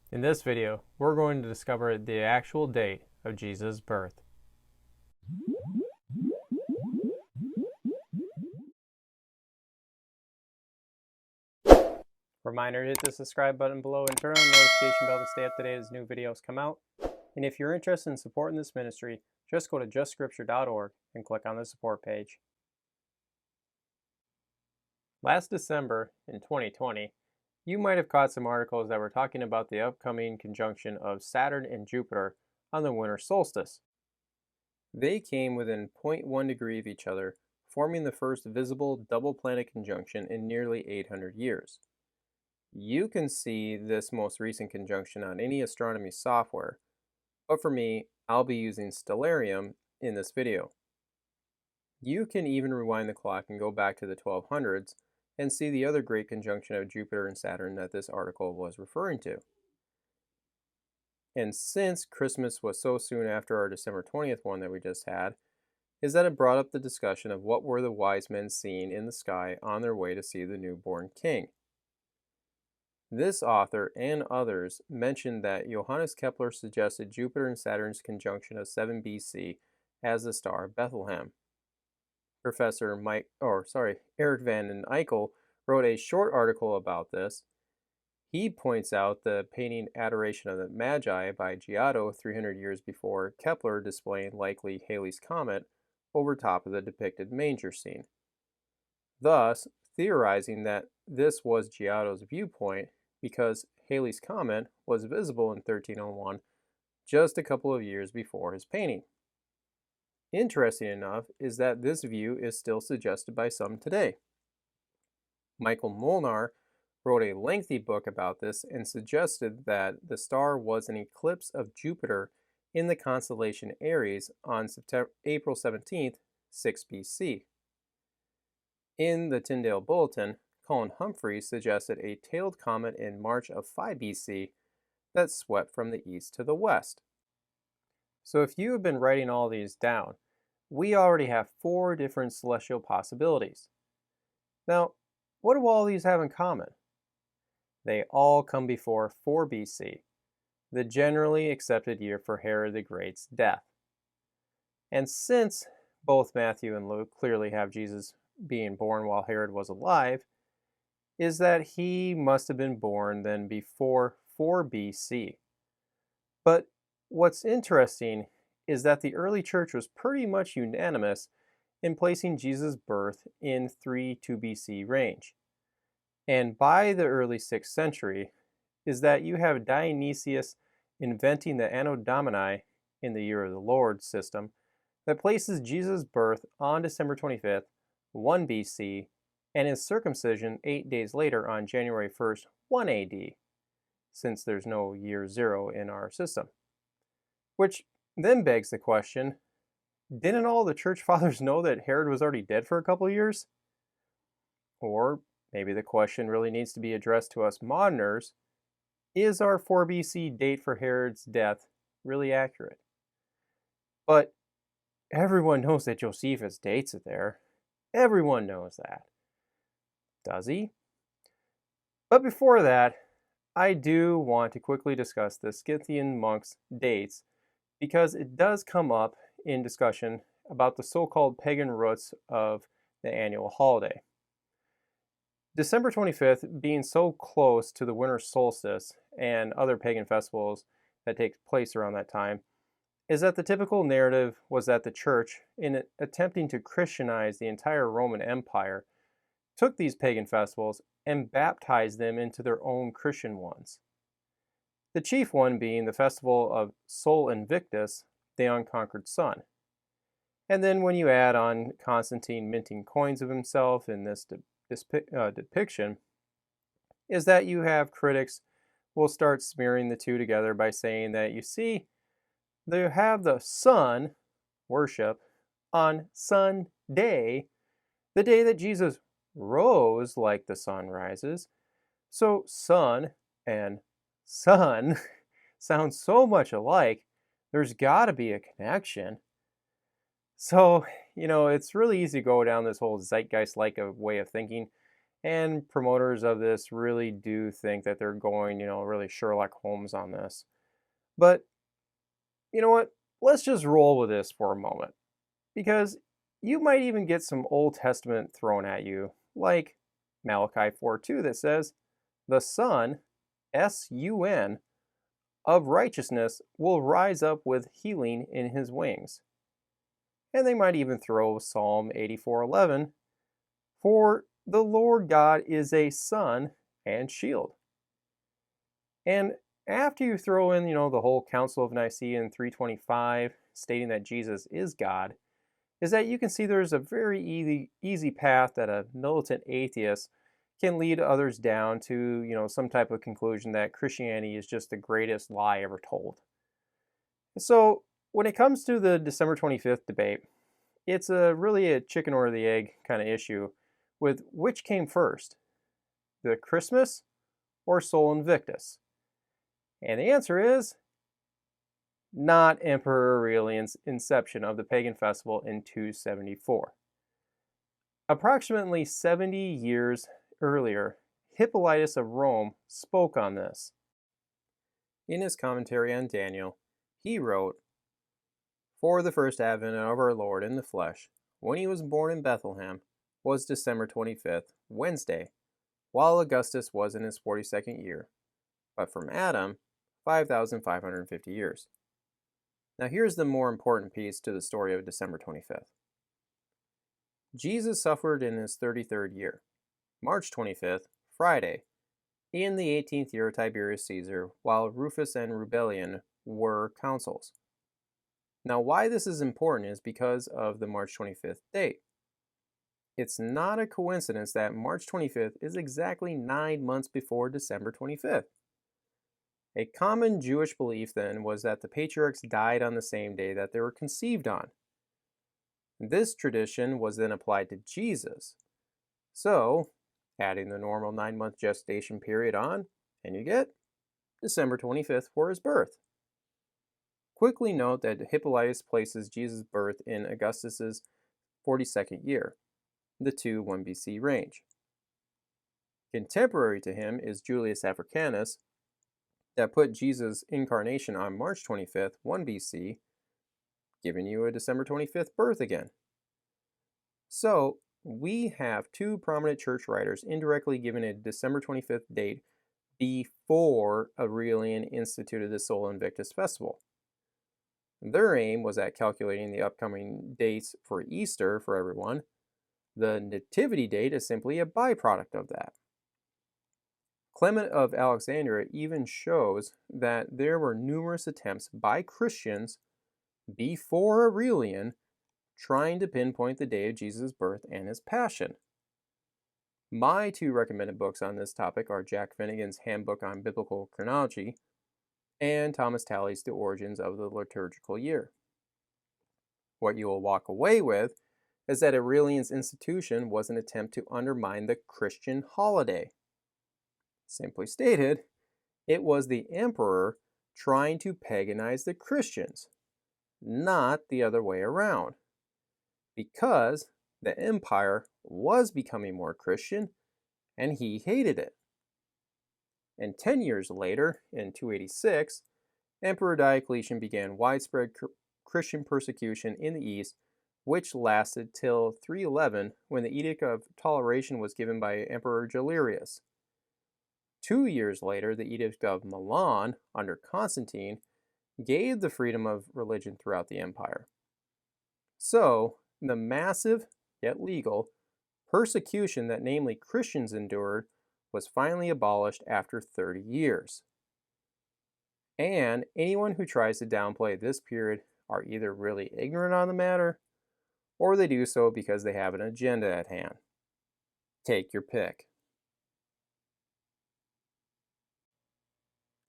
In this video, we're going to discover the actual date of Jesus' birth. Reminder to hit the subscribe button below and turn on the notification bell to stay up to date as new videos come out. And if you're interested in supporting this ministry, just go to justscripture.org and click on the support page. Last December in 2020, you might have caught some articles that were talking about the upcoming conjunction of Saturn and Jupiter on the winter solstice. They came within 0.1 degree of each other, forming the first visible double planet conjunction in nearly 800 years. You can see this most recent conjunction on any astronomy software, but for me, I'll be using Stellarium in this video. You can even rewind the clock and go back to the 1200s and see the other great conjunction of Jupiter and Saturn that this article was referring to. And since Christmas was so soon after our December 20th one that we just had, is that it brought up the discussion of what were the wise men seeing in the sky on their way to see the newborn king. This author and others mentioned that Johannes Kepler suggested Jupiter and Saturn's conjunction of 7 BC as the Star of Bethlehem. Professor Eric van den Eyck wrote a short article about this. He points out the painting Adoration of the Magi by Giotto 300 years before Kepler displaying likely Halley's Comet over top of the depicted manger scene, thus theorizing that this was Giotto's viewpoint because Halley's Comet was visible in 1301, just a couple of years before his painting. Interesting enough is that this view is still suggested by some today. Michael Molnar wrote a lengthy book about this and suggested that the star was an eclipse of Jupiter in the constellation Aries on April 17th, 6 BC. In the Tyndale Bulletin, Colin Humphreys suggested a tailed comet in March of 5 BC that swept from the east to the west. So if you have been writing all these down, we already have 4 different celestial possibilities. Now, what do all these have in common? They all come before 4 BC, the generally accepted year for Herod the Great's death. And since both Matthew and Luke clearly have Jesus being born while Herod was alive, is that he must have been born then before 4 BC. But what's interesting is that the early church was pretty much unanimous in placing Jesus' birth in 3-2 BC range. And by the early 6th century is that you have Dionysius inventing the Anno Domini in the year of the Lord system that places Jesus' birth on December 25th, 1 BC, and his circumcision 8 days later on January 1st, 1 AD, since there's no year 0 in our system. Which then begs the question, didn't all the church fathers know that Herod was already dead for a couple of years? Or maybe the question really needs to be addressed to us moderners, is our 4 BC date for Herod's death really accurate? But everyone knows that Josephus dates it there. Everyone knows that. Does he? But before that, I do want to quickly discuss the Scythian monks' dates because it does come up in discussion about the so-called pagan roots of the annual holiday. December 25th being so close to the winter solstice and other pagan festivals that take place around that time is that the typical narrative was that the church, in attempting to Christianize the entire Roman Empire, took these pagan festivals and baptized them into their own Christian ones. The chief one being the festival of Sol Invictus, the unconquered sun. And then when you add on Constantine minting coins of himself in this depiction, is that you have critics will start smearing the two together by saying that, you see, they have the sun worship on Sunday, the day that Jesus rose like the sun rises. So sun and sun sound so much alike, there's got to be a connection. So, it's really easy to go down this whole zeitgeist-like way of thinking And promoters of this really do think that they're going, really Sherlock Holmes on this. But you know what? Let's just roll with this for a moment. Because you might even get some Old Testament thrown at you, like Malachi 4:2 that says, "The Son, S-U-N, of righteousness will rise up with healing in his wings." And they might even throw Psalm 84:11, "For the Lord God is a sun and shield." And after you throw in, the whole Council of Nicaea in 325, stating that Jesus is God, is that you can see there's a very easy path that a militant atheist can lead others down to, some type of conclusion that Christianity is just the greatest lie ever told. So when it comes to the December 25th debate, it's really a chicken or the egg kind of issue with which came first, the Christmas or Sol Invictus? And the answer is not Emperor Aurelian's inception of the pagan festival in 274. Approximately 70 years earlier, Hippolytus of Rome spoke on this. In his commentary on Daniel, he wrote, "For the first advent of our Lord in the flesh, when he was born in Bethlehem, was December 25th, Wednesday, while Augustus was in his 42nd year, but from Adam, 5,550 years." Now here's the more important piece to the story of December 25th. Jesus suffered in his 33rd year, March 25th, Friday, in the 18th year of Tiberius Caesar, while Rufus and Rubellion were consuls. Now why this is important is because of the March 25th date. It's not a coincidence that March 25th is exactly 9 months before December 25th. A common Jewish belief then was that the patriarchs died on the same day that they were conceived on. This tradition was then applied to Jesus. So, adding the normal 9-month gestation period on, and you get December 25th for his birth. Quickly note that Hippolytus places Jesus' birth in Augustus's 42nd year, the 2-1 BC range. Contemporary to him is Julius Africanus, that put Jesus' incarnation on March 25th, 1 BC, giving you a December 25th birth again. So, we have two prominent church writers indirectly giving a December 25th date before Aurelian instituted the Sol Invictus festival. Their aim was at calculating the upcoming dates for Easter for everyone. The nativity date is simply a byproduct of that. Clement of Alexandria even shows that there were numerous attempts by Christians before Aurelian trying to pinpoint the day of Jesus' birth and his passion. My two recommended books on this topic are Jack Finnegan's Handbook on Biblical Chronology and Thomas Talley's The Origins of the Liturgical Year. What you will walk away with is that Aurelian's institution was an attempt to undermine the Christian holiday. Simply stated, it was the emperor trying to paganize the Christians, not the other way around, because the empire was becoming more Christian and he hated it. And 10 years later, in 286, Emperor Diocletian began widespread Christian persecution in the East, which lasted till 311 when the Edict of Toleration was given by Emperor Galerius. 2 years later, the Edict of Milan, under Constantine, gave the freedom of religion throughout the empire. So, the massive, yet legal, persecution that namely Christians endured was finally abolished after 30 years. And anyone who tries to downplay this period are either really ignorant on the matter, or they do so because they have an agenda at hand. Take your pick.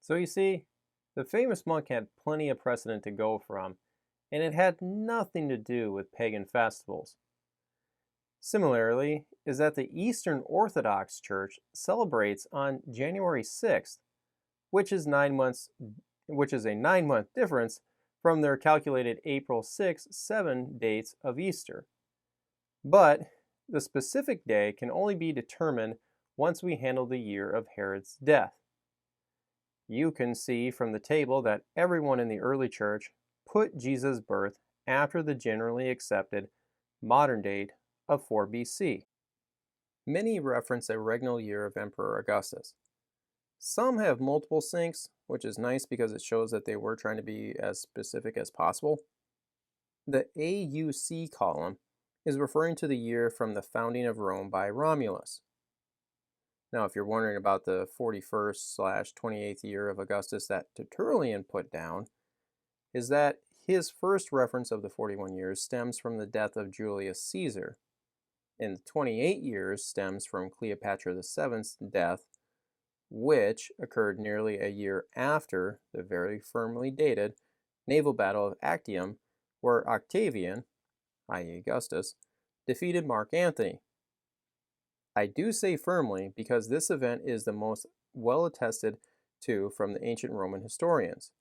So you see, the famous monk had plenty of precedent to go from, and it had nothing to do with pagan festivals. Similarly, is that the Eastern Orthodox Church celebrates on January 6th, which is a 9-month difference from their calculated April 6, 7 dates of Easter. But the specific day can only be determined once we handle the year of Herod's death. You can see from the table that everyone in the early church put Jesus' birth after the generally accepted modern date of 4 BC. Many reference a regnal year of Emperor Augustus. Some have multiple syncs, which is nice because it shows that they were trying to be as specific as possible. The AUC column is referring to the year from the founding of Rome by Romulus. Now, if you're wondering about the 41st/28th year of Augustus that Tertullian put down, is that his first reference of the 41 years stems from the death of Julius Caesar, and the 28 years stems from Cleopatra VII's death, which occurred nearly a year after the very firmly dated naval battle of Actium, where Octavian, i.e. Augustus, defeated Mark Antony. I do say firmly because this event is the most well attested to from the ancient Roman historians,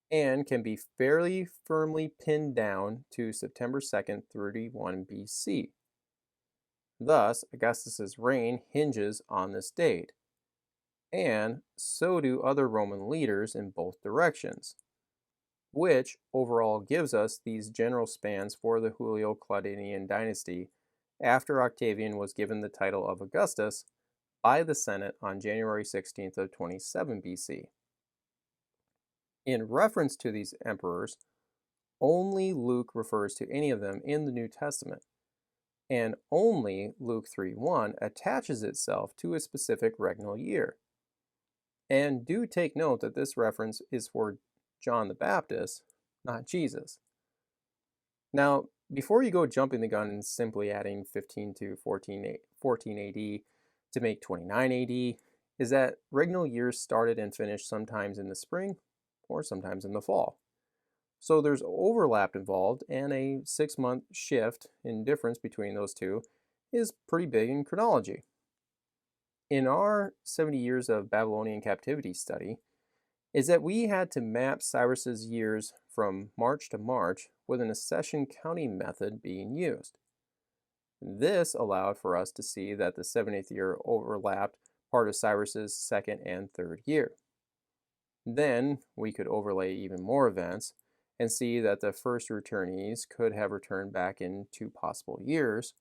and can be fairly firmly pinned down to September 2nd, 31 BC. Thus, Augustus's reign hinges on this date, and so do other Roman leaders in both directions, which overall gives us these general spans for the Julio-Claudian dynasty after Octavian was given the title of Augustus by the Senate on January 16th of 27 BC. In reference to these emperors, only Luke refers to any of them in the New Testament, and only Luke 3:1 attaches itself to a specific regnal year. And do take note that this reference is for John the Baptist, not Jesus. Now, before you go jumping the gun and simply adding 15 to 14 AD to make 29 AD, is that regnal years started and finished sometimes in the spring or sometimes in the fall. So there's overlap involved, and a 6-month shift in difference between those two is pretty big in chronology. In our 70 years of Babylonian captivity study, is that we had to map Cyrus's years from March to March with an accession counting method being used. This allowed for us to see that the 70th year overlapped part of Cyrus's second and third year. Then we could overlay even more events and see that the first returnees could have returned back in 2 possible years,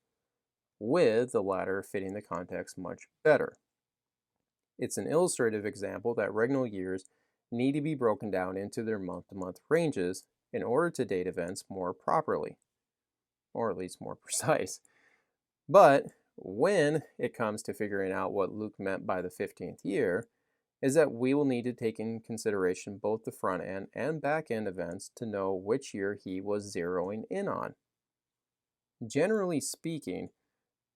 with the latter fitting the context much better. It's an illustrative example that regnal years need to be broken down into their month-to-month ranges in order to date events more properly, or at least more precise. But when it comes to figuring out what Luke meant by the 15th year, is that we will need to take in consideration both the front end and back end events to know which year he was zeroing in on. Generally speaking,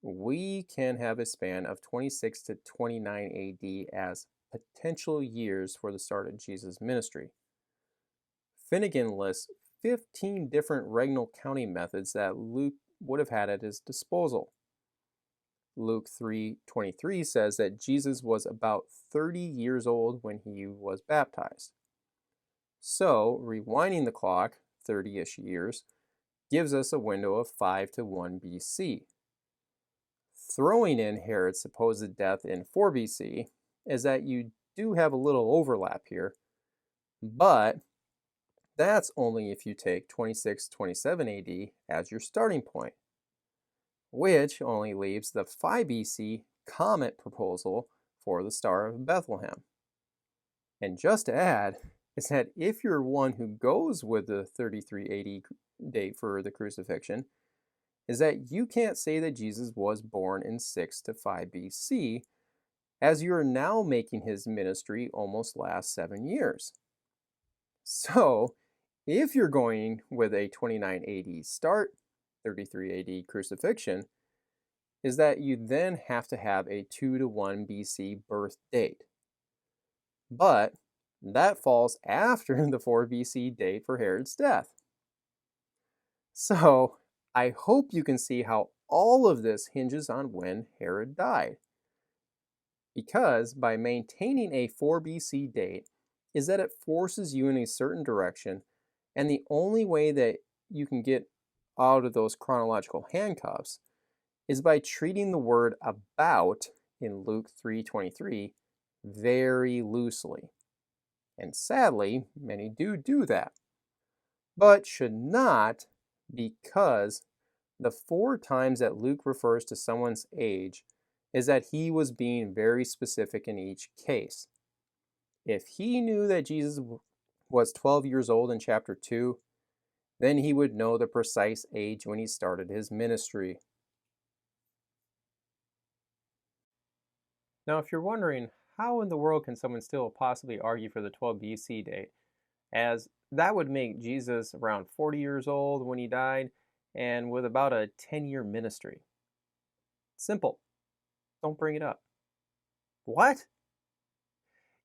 we can have a span of 26 to 29 AD as potential years for the start of Jesus' ministry. Finnegan lists 15 different regnal counting methods that Luke would have had at his disposal. Luke 3:23 says that Jesus was about 30 years old when he was baptized. So, rewinding the clock 30-ish years gives us a window of 5 to 1 BC. Throwing in Herod's supposed death in 4 BC is that you do have a little overlap here, but that's only if you take 26-27 AD as your starting point, which only leaves the 5 BC Comet proposal for the Star of Bethlehem. And just to add, is that if you're one who goes with the 33 AD date for the crucifixion, is that you can't say that Jesus was born in 6 to 5 BC, as you are now making his ministry almost last 7 years. So, if you're going with a 29 AD start, 33 AD crucifixion, is that you then have to have a 2 to 1 BC birth date. But that falls after the 4 BC date for Herod's death. So, I hope you can see how all of this hinges on when Herod died. Because by maintaining a 4 BC date is that it forces you in a certain direction, and the only way that you can get out of those chronological handcuffs is by treating the word about in Luke 3:23 very loosely. And sadly, many do that, but should not, because the 4 times that Luke refers to someone's age is that he was being very specific in each case. If he knew that Jesus was 12 years old in chapter 2, then he would know the precise age when he started his ministry. Now, if you're wondering, how in the world can someone still possibly argue for the 12 BC date, as that would make Jesus around 40 years old when he died and with about a 10-year ministry? Simple. Don't bring it up. What?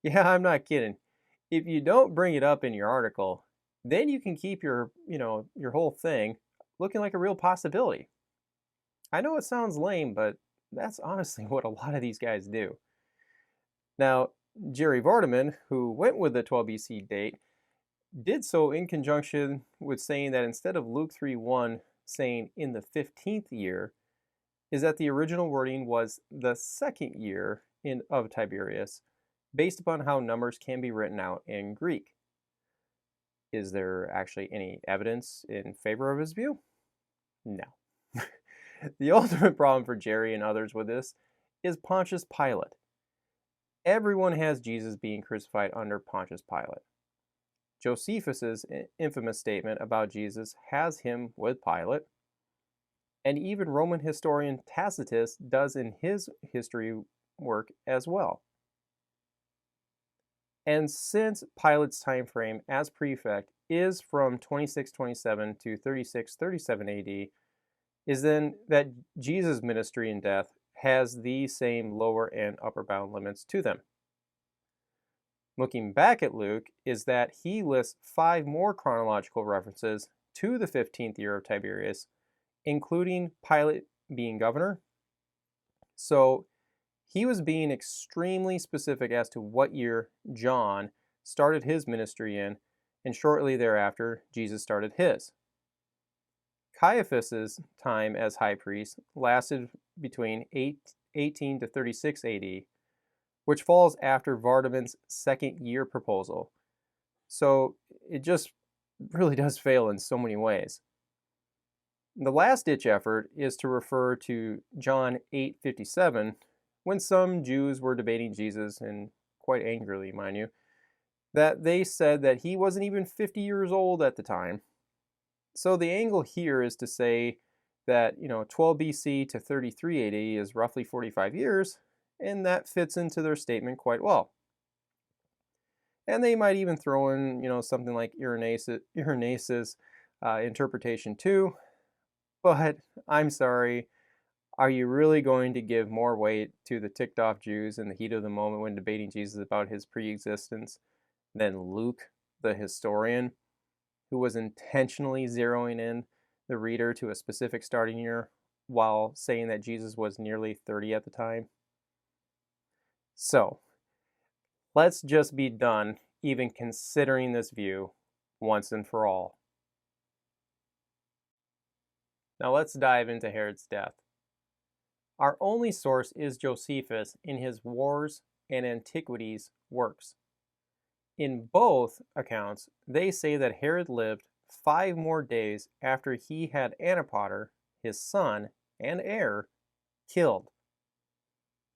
Yeah, I'm not kidding. If you don't bring it up in your article, then you can keep your whole thing looking like a real possibility. I know it sounds lame, but that's honestly what a lot of these guys do. Now, Jerry Vardaman, who went with the 12 BC date, did so in conjunction with saying that instead of Luke 3:1 saying in the 15th year, is that the original wording was the 2nd year of Tiberius, based upon how numbers can be written out in Greek. Is there actually any evidence in favor of his view? No. The ultimate problem for Jerry and others with this is Pontius Pilate. Everyone has Jesus being crucified under Pontius Pilate. Josephus's infamous statement about Jesus has him with Pilate, and even Roman historian Tacitus does in his history work as well. And since Pilate's time frame as prefect is from 2627 to 3637 AD, is then that Jesus' ministry and death has the same lower and upper bound limits to them. Looking back at Luke is that he lists 5 more chronological references to the 15th year of Tiberius, including Pilate being governor. So he was being extremely specific as to what year John started his ministry in, and shortly thereafter, Jesus started his. Caiaphas's time as high priest lasted between 18 to 36 AD, which falls after Vardaman's 2nd year proposal. So it just really does fail in so many ways. The last-ditch effort is to refer to John 8:57, when some Jews were debating Jesus, and quite angrily, mind you, that they said that he wasn't even 50 years old at the time. So the angle here is to say that, 12 BC to 33 AD is roughly 45 years, and that fits into their statement quite well. And they might even throw in, something like Irenaeus' interpretation too. But I'm sorry, are you really going to give more weight to the ticked off Jews in the heat of the moment when debating Jesus about his pre-existence than Luke, the historian, who was intentionally zeroing in the reader to a specific starting year while saying that Jesus was nearly 30 at the time? So, let's just be done even considering this view once and for all. Now let's dive into Herod's death. Our only source is Josephus in his Wars and Antiquities works. In both accounts, they say that Herod lived 5 more days after he had Antipater, his son and heir, killed.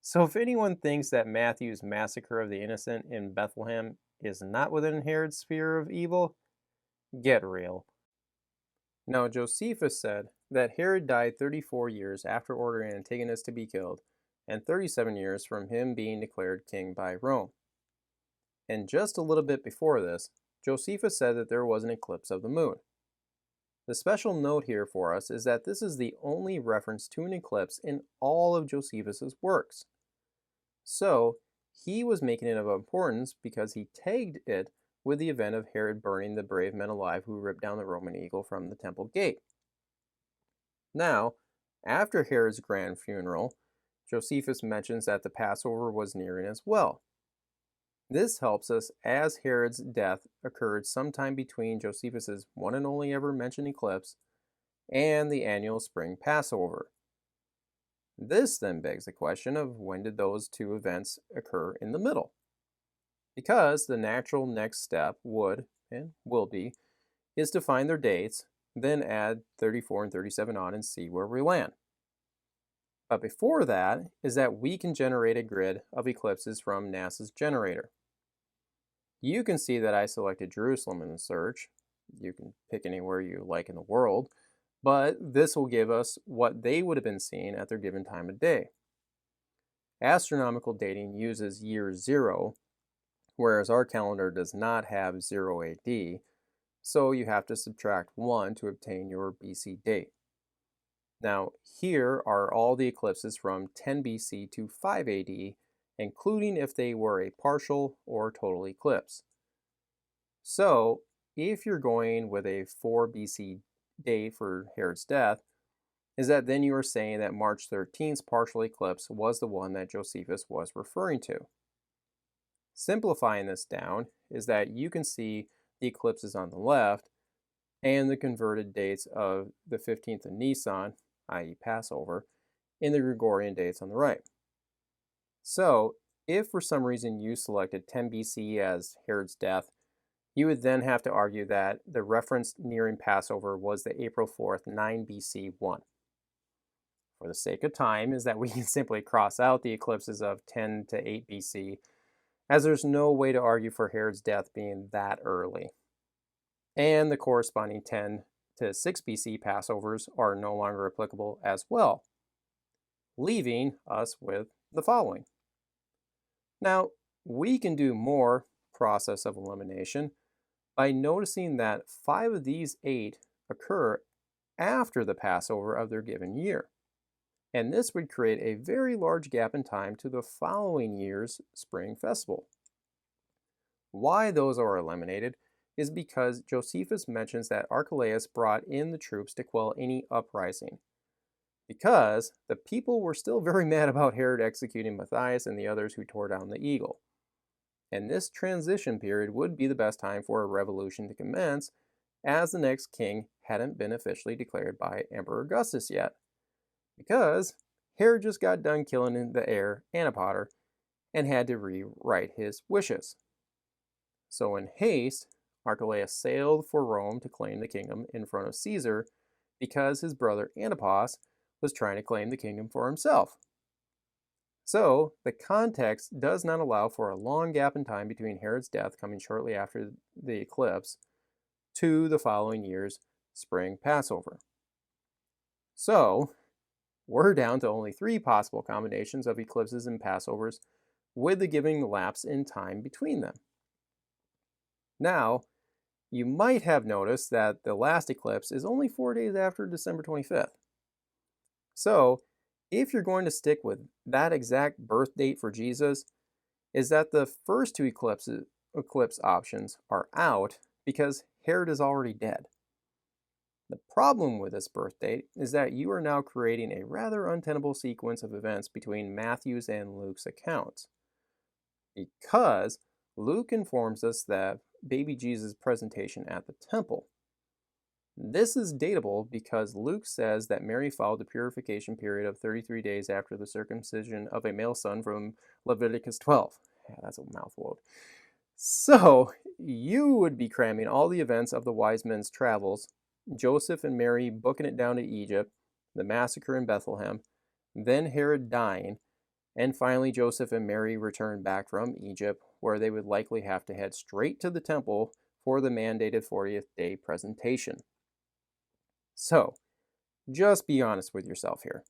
So if anyone thinks that Matthew's massacre of the innocent in Bethlehem is not within Herod's sphere of evil, get real. Now Josephus said that Herod died 34 years after ordering Antigonus to be killed, and 37 years from him being declared king by Rome. And just a little bit before this, Josephus said that there was an eclipse of the moon. The special note here for us is that this is the only reference to an eclipse in all of Josephus's works. So, he was making it of importance because he tagged it with the event of Herod burning the brave men alive who ripped down the Roman eagle from the temple gate. Now, after Herod's grand funeral, Josephus mentions that the Passover was nearing as well. This helps us as Herod's death occurred sometime between Josephus's one and only ever mentioned eclipse and the annual spring Passover. This then begs the question of when did those two events occur in the middle? Because the natural next step would, and will be, is to find their dates, then add 34 and 37 on and see where we land. But before that is that we can generate a grid of eclipses from NASA's generator. You can see that I selected Jerusalem in the search. You can pick anywhere you like in the world, but this will give us what they would have been seeing at their given time of day. Astronomical dating uses year 0, whereas our calendar does not have 0 AD, so you have to subtract 1 to obtain your BC date. Now, here are all the eclipses from 10 BC to 5 AD, including if they were a partial or total eclipse. So, if you're going with a 4 BC date for Herod's death, is that then you are saying that March 13th's partial eclipse was the one that Josephus was referring to. Simplifying this down is that you can see the eclipses on the left and the converted dates of the 15th of Nisan, i.e. Passover, in the Gregorian dates on the right. So, if for some reason you selected 10 BC as Herod's death, you would then have to argue that the referenced nearing Passover was the April 4th, 9 BC 1. For the sake of time, is that we can simply cross out the eclipses of 10 to 8 BC, as there's no way to argue for Herod's death being that early. And the corresponding 10 to 6 BC Passovers are no longer applicable as well, leaving us with the following. Now, we can do more process of elimination by noticing that 5 of these 8 occur after the Passover of their given year. And this would create a very large gap in time to the following year's spring festival. Why those are eliminated is because Josephus mentions that Archelaus brought in the troops to quell any uprising, because the people were still very mad about Herod executing Matthias and the others who tore down the eagle. And this transition period would be the best time for a revolution to commence, as the next king hadn't been officially declared by Emperor Augustus yet, because Herod just got done killing the heir Antipater and had to rewrite his wishes. So in haste, Archelaus sailed for Rome to claim the kingdom in front of Caesar because his brother Antipas was trying to claim the kingdom for himself. So the context does not allow for a long gap in time between Herod's death coming shortly after the eclipse to the following year's spring Passover. So we're down to only 3 possible combinations of eclipses and Passovers, with the given lapse in time between them. Now, you might have noticed that the last eclipse is only 4 days after December 25th. So, if you're going to stick with that exact birth date for Jesus, is that the first 2 eclipse options are out because Herod is already dead. The problem with this birth date is that you are now creating a rather untenable sequence of events between Matthew's and Luke's accounts, because Luke informs us that baby Jesus' presentation at the temple. This is dateable because Luke says that Mary followed the purification period of 33 days after the circumcision of a male son from Leviticus 12. Yeah, that's a mouthful. So, you would be cramming all the events of the wise men's travels, Joseph and Mary booking it down to Egypt, the massacre in Bethlehem, then Herod dying, and finally Joseph and Mary return back from Egypt, where they would likely have to head straight to the temple for the mandated 40th day presentation. So, just be honest with yourself here.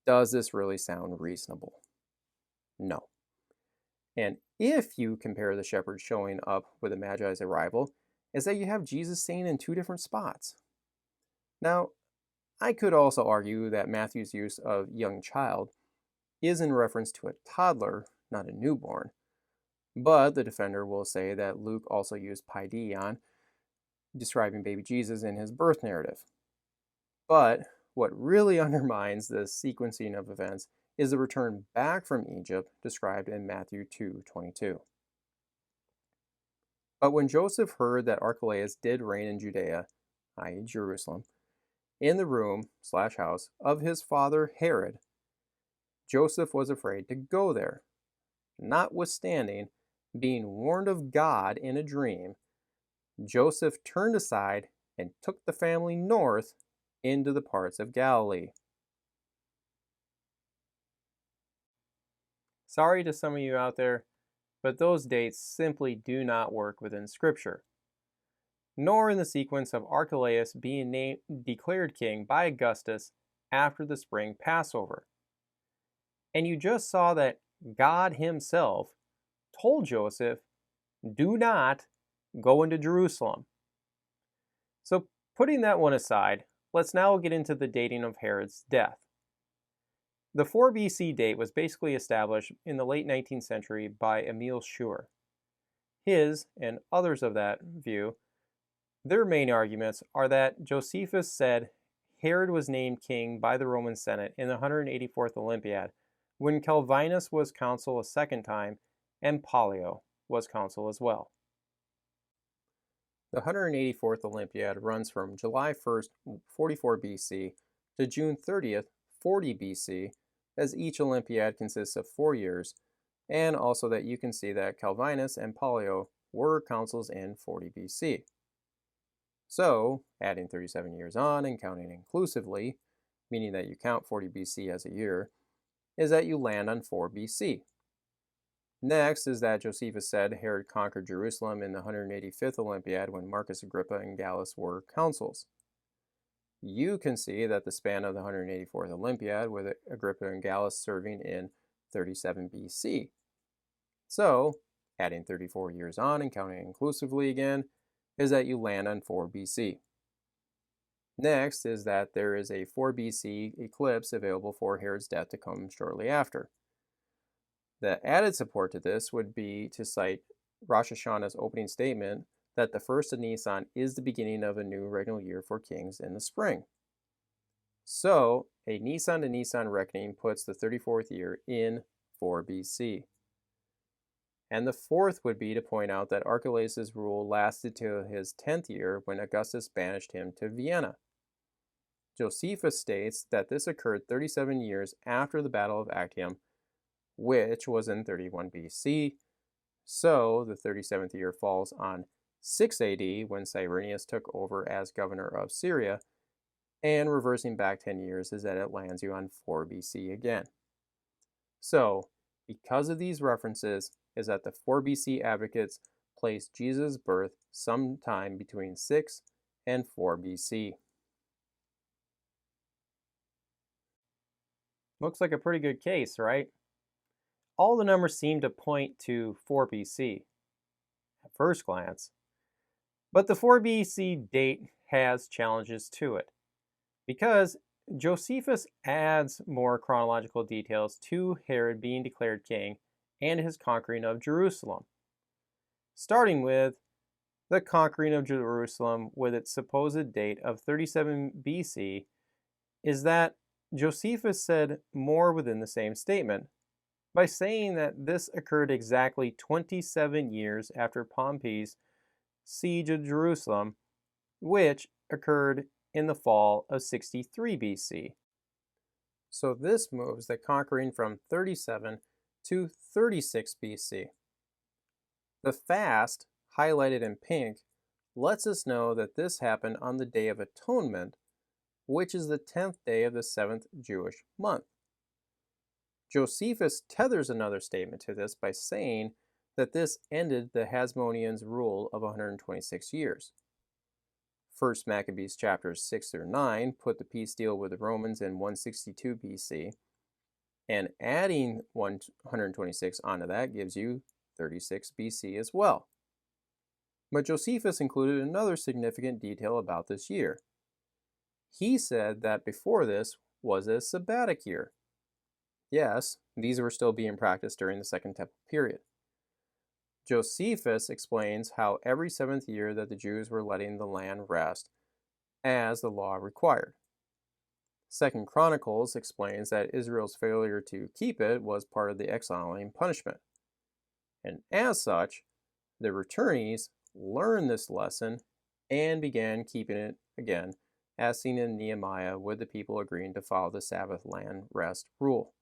Does this really sound reasonable? No. And if you compare the shepherds showing up with the Magi's arrival, is that you have Jesus staying in 2 different spots. Now, I could also argue that Matthew's use of young child is in reference to a toddler, not a newborn, but the defender will say that Luke also used paideon, describing baby Jesus in his birth narrative. But what really undermines the sequencing of events is the return back from Egypt described in Matthew 2:22. But when Joseph heard that Archelaus did reign in Judea, i.e. Jerusalem, in the room/house of his father Herod, Joseph was afraid to go there. Notwithstanding being warned of God in a dream, Joseph turned aside and took the family north into the parts of Galilee. Sorry to some of you out there, but those dates simply do not work within Scripture, nor in the sequence of Archelaus being declared king by Augustus after the spring Passover. And you just saw that God himself told Joseph, do not go into Jerusalem. So putting that one aside, let's now get into the dating of Herod's death. The 4 BC date was basically established in the late 19th century by Emil Schur. His, and others of that view, their main arguments are that Josephus said Herod was named king by the Roman Senate in the 184th Olympiad, when Calvinus was consul a second time and Pollio was consul as well. The 184th Olympiad runs from July 1st, 44 BC to June 30th, 40 BC, as each Olympiad consists of 4 years, and also that you can see that Calvinus and Pollio were consuls in 40 BC. So, adding 37 years on and counting inclusively, meaning that you count 40 BC as a year, is that you land on 4 BC. Next is that Josephus said Herod conquered Jerusalem in the 185th Olympiad when Marcus Agrippa and Gallus were consuls. You can see that the span of the 184th Olympiad, with Agrippa and Gallus serving in 37 BC. So, adding 34 years on and counting inclusively again, is that you land on 4 BC. Next is that there is a 4 BC eclipse available for Herod's death to come shortly after. The added support to this would be to cite Rosh Hashanah's opening statement that the first of Nisan is the beginning of a new regnal year for kings in the spring. So, a Nisan to Nisan reckoning puts the 34th year in 4 BC. And the fourth would be to point out that Archelaus' rule lasted till his 10th year when Augustus banished him to Vienna. Josephus states that this occurred 37 years after the Battle of Actium, which was in 31 BC, so the 37th year falls on 6 AD when Cyrenius took over as governor of Syria, and reversing back 10 years is that it lands you on 4 BC again. So, because of these references, is that the 4 BC advocates place Jesus' birth sometime between 6 and 4 BC. Looks like a pretty good case, right? All the numbers seem to point to 4 BC at first glance, but the 4 BC date has challenges to it because Josephus adds more chronological details to Herod being declared king and his conquering of Jerusalem. Starting with the conquering of Jerusalem with its supposed date of 37 BC is that Josephus said more within the same statement by saying that this occurred exactly 27 years after Pompey's siege of Jerusalem, which occurred in the fall of 63 BC. So this moves the conquering from 37 to 36 BC. The fast, highlighted in pink, lets us know that this happened on the Day of Atonement, which is the 10th day of the 7th Jewish month. Josephus tethers another statement to this by saying that this ended the Hasmoneans' rule of 126 years. 1 Maccabees chapters 6 through 9 put the peace deal with the Romans in 162 BC, and adding 126 onto that gives you 36 BC as well. But Josephus included another significant detail about this year. He said that before this was a sabbatic year. Yes, these were still being practiced during the Second Temple period. Josephus explains how every 7th year that the Jews were letting the land rest, as the law required. 2 Chronicles explains that Israel's failure to keep it was part of the exiling punishment. And as such, the returnees learned this lesson and began keeping it again, as seen in Nehemiah, with the people agreeing to follow the Sabbath land rest rule.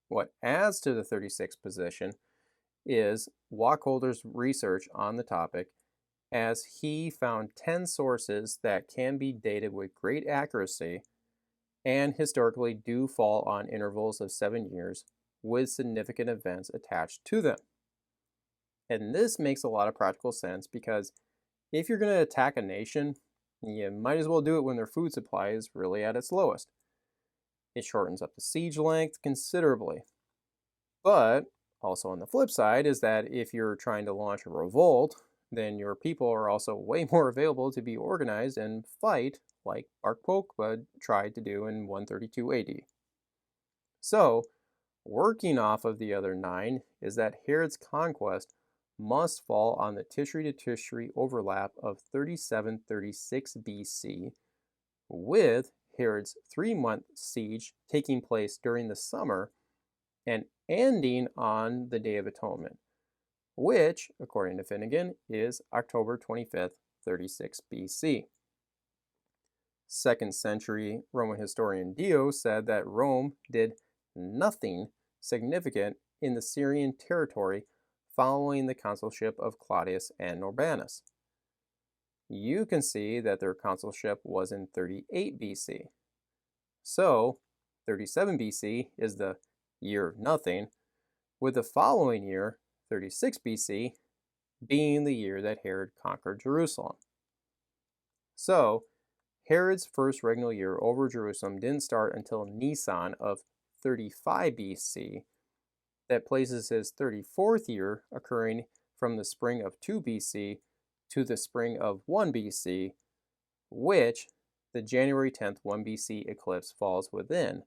What adds to the 36th position is Wacholder's research on the topic, as he found 10 sources that can be dated with great accuracy and historically do fall on intervals of 7 years with significant events attached to them. And this makes a lot of practical sense because if you're going to attack a nation, you might as well do it when their food supply is really at its lowest. It shortens up the siege length considerably. But also on the flip side is that if you're trying to launch a revolt, then your people are also way more available to be organized and fight like Bar Kokhba tried to do in 132 AD. So, working off of the other 9 is that Herod's conquest must fall on the Tishri to Tishri overlap of 3736 BC, with Herod's 3-month siege taking place during the summer and ending on the Day of Atonement, which, according to Finnegan, is October 25th, 36 BC. 2nd century Roman historian Dio said that Rome did nothing significant in the Syrian territory following the consulship of Claudius and Norbanus. You can see that their consulship was in 38 BC. So, 37 BC is the year of nothing, with the following year, 36 BC, being the year that Herod conquered Jerusalem. So, Herod's first regnal year over Jerusalem didn't start until Nisan of 35 BC. That places his 34th year occurring from the spring of 2 BC to the spring of 1 BC, which the January 10th 1 BC eclipse falls within,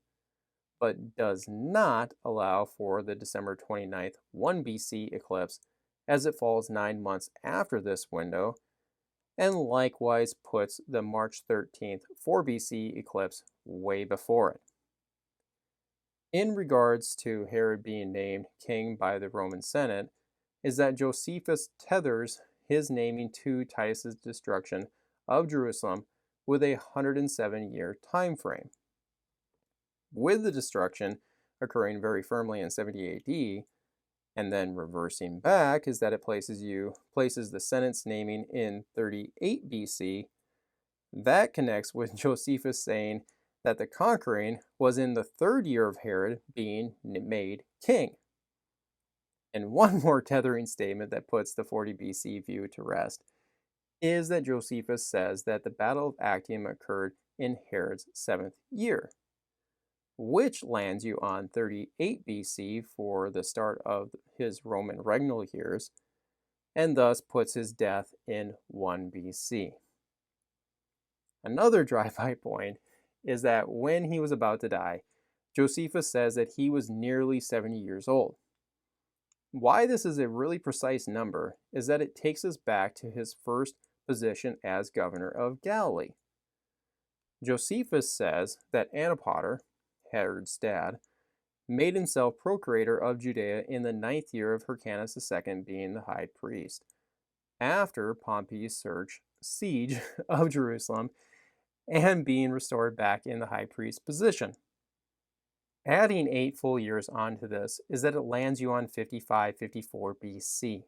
but does not allow for the December 29th 1 BC eclipse, as it falls 9 months after this window, and likewise puts the March 13th 4 BC eclipse way before it. In regards to Herod being named king by the Roman Senate, is that Josephus tethers his naming to Titus's destruction of Jerusalem with a 107-year time frame. With the destruction occurring very firmly in 70 AD, and then reversing back, is that it places the Senate's naming in 38 BC. That connects with Josephus saying that the conquering was in the 3rd year of Herod being made king. And one more tethering statement that puts the 40 BC view to rest is that Josephus says that the Battle of Actium occurred in Herod's 7th year, which lands you on 38 BC for the start of his Roman regnal years, and thus puts his death in 1 BC. Another drive-by point is that when he was about to die, Josephus says that he was nearly 70 years old. Why this is a really precise number is that it takes us back to his first position as governor of Galilee. Josephus says that Antipater, Herod's dad, made himself procurator of Judea in the 9th year of Hyrcanus II being the high priest, after Pompey's siege of Jerusalem and being restored back in the high priest position. Adding 8 full years onto this is that it lands you on 55-54 BC.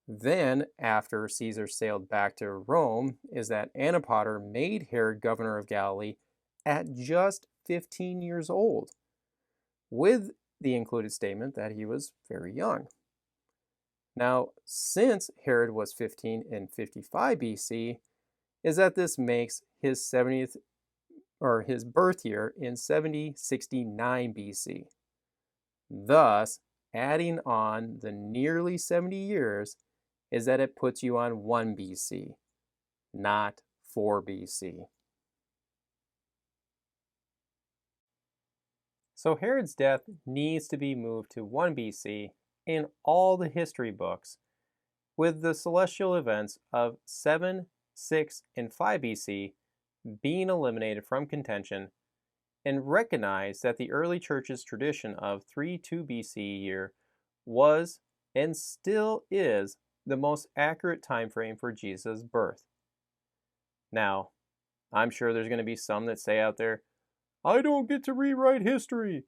Then, after Caesar sailed back to Rome, is that Antipater made Herod governor of Galilee at just 15 years old, with the included statement that he was very young. Now, since Herod was 15 in 55 BC, is that this makes his 70th or his birth year in 7069 BC. Thus, adding on the nearly 70 years is that it puts you on 1 BC, not 4 BC. So Herod's death needs to be moved to 1 BC in all the history books, with the celestial events of 7, 6, and 5 BC being eliminated from contention, and recognize that the early church's tradition of 3-2 BC year was and still is the most accurate time frame for Jesus' birth. Now, I'm sure there's going to be some that say out there, I don't get to rewrite history.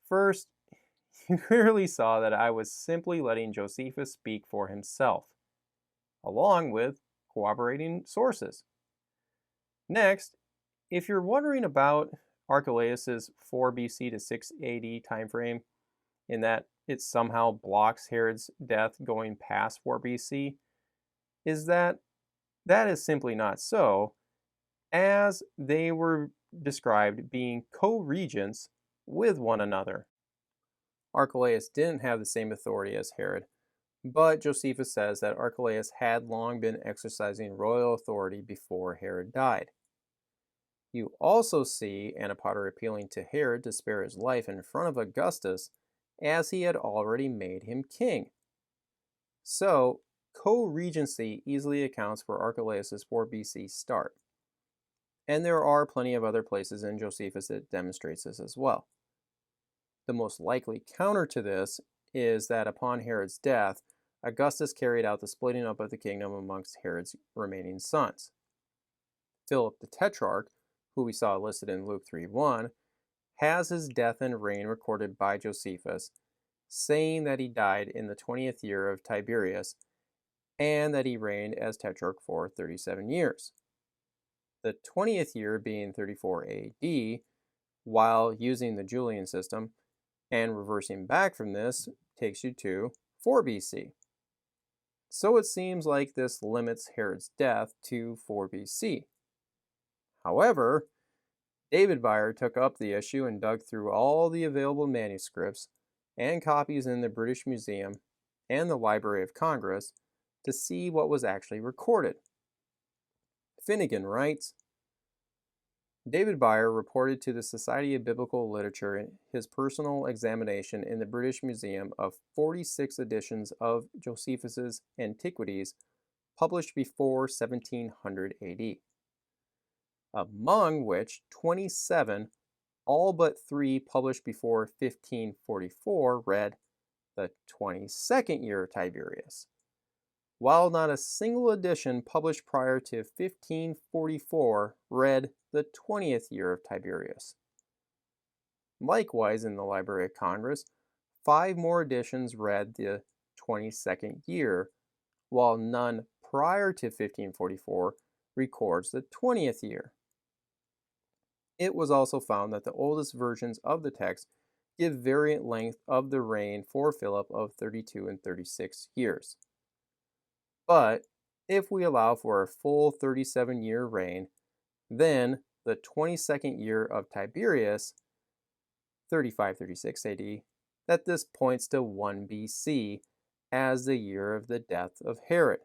First, you clearly saw that I was simply letting Josephus speak for himself, along with corroborating sources. Next, if you're wondering about Archelaus's 4 BC to 6 AD timeframe, in that it somehow blocks Herod's death going past 4 BC, is that is simply not so, as they were described being co-regents with one another. Archelaus didn't have the same authority as Herod, but Josephus says that Archelaus had long been exercising royal authority before Herod died. You also see Antipater appealing to Herod to spare his life in front of Augustus, as he had already made him king. So, co-regency easily accounts for Archelaus' 4 BC start. And there are plenty of other places in Josephus that demonstrates this as well. The most likely counter to this is that upon Herod's death, Augustus carried out the splitting up of the kingdom amongst Herod's remaining sons. Philip the Tetrarch, who we saw listed in Luke 3:1, has his death and reign recorded by Josephus, saying that he died in the 20th year of Tiberius, and that he reigned as Tetrarch for 37 years. The 20th year being 34 AD, while using the Julian system, and reversing back from this takes you to 4 BC. So it seems like this limits Herod's death to 4 BC. However, David Byer took up the issue and dug through all the available manuscripts and copies in the British Museum and the Library of Congress to see what was actually recorded. Finnegan writes, David Byer reported to the Society of Biblical Literature his personal examination in the British Museum of 46 editions of Josephus's Antiquities published before 1700 AD, among which 27, all but 3 published before 1544, read the 22nd year of Tiberius, while not a single edition published prior to 1544 read the 20th year of Tiberius. Likewise, in the Library of Congress, 5 more editions read the 22nd year, while none prior to 1544 records the 20th year. It was also found that the oldest versions of the text give variant length of the reign for Philip of 32 and 36 years. But if we allow for a full 37-year reign, then the 22nd year of Tiberius, 35-36 AD, that this points to 1 BC as the year of the death of Herod.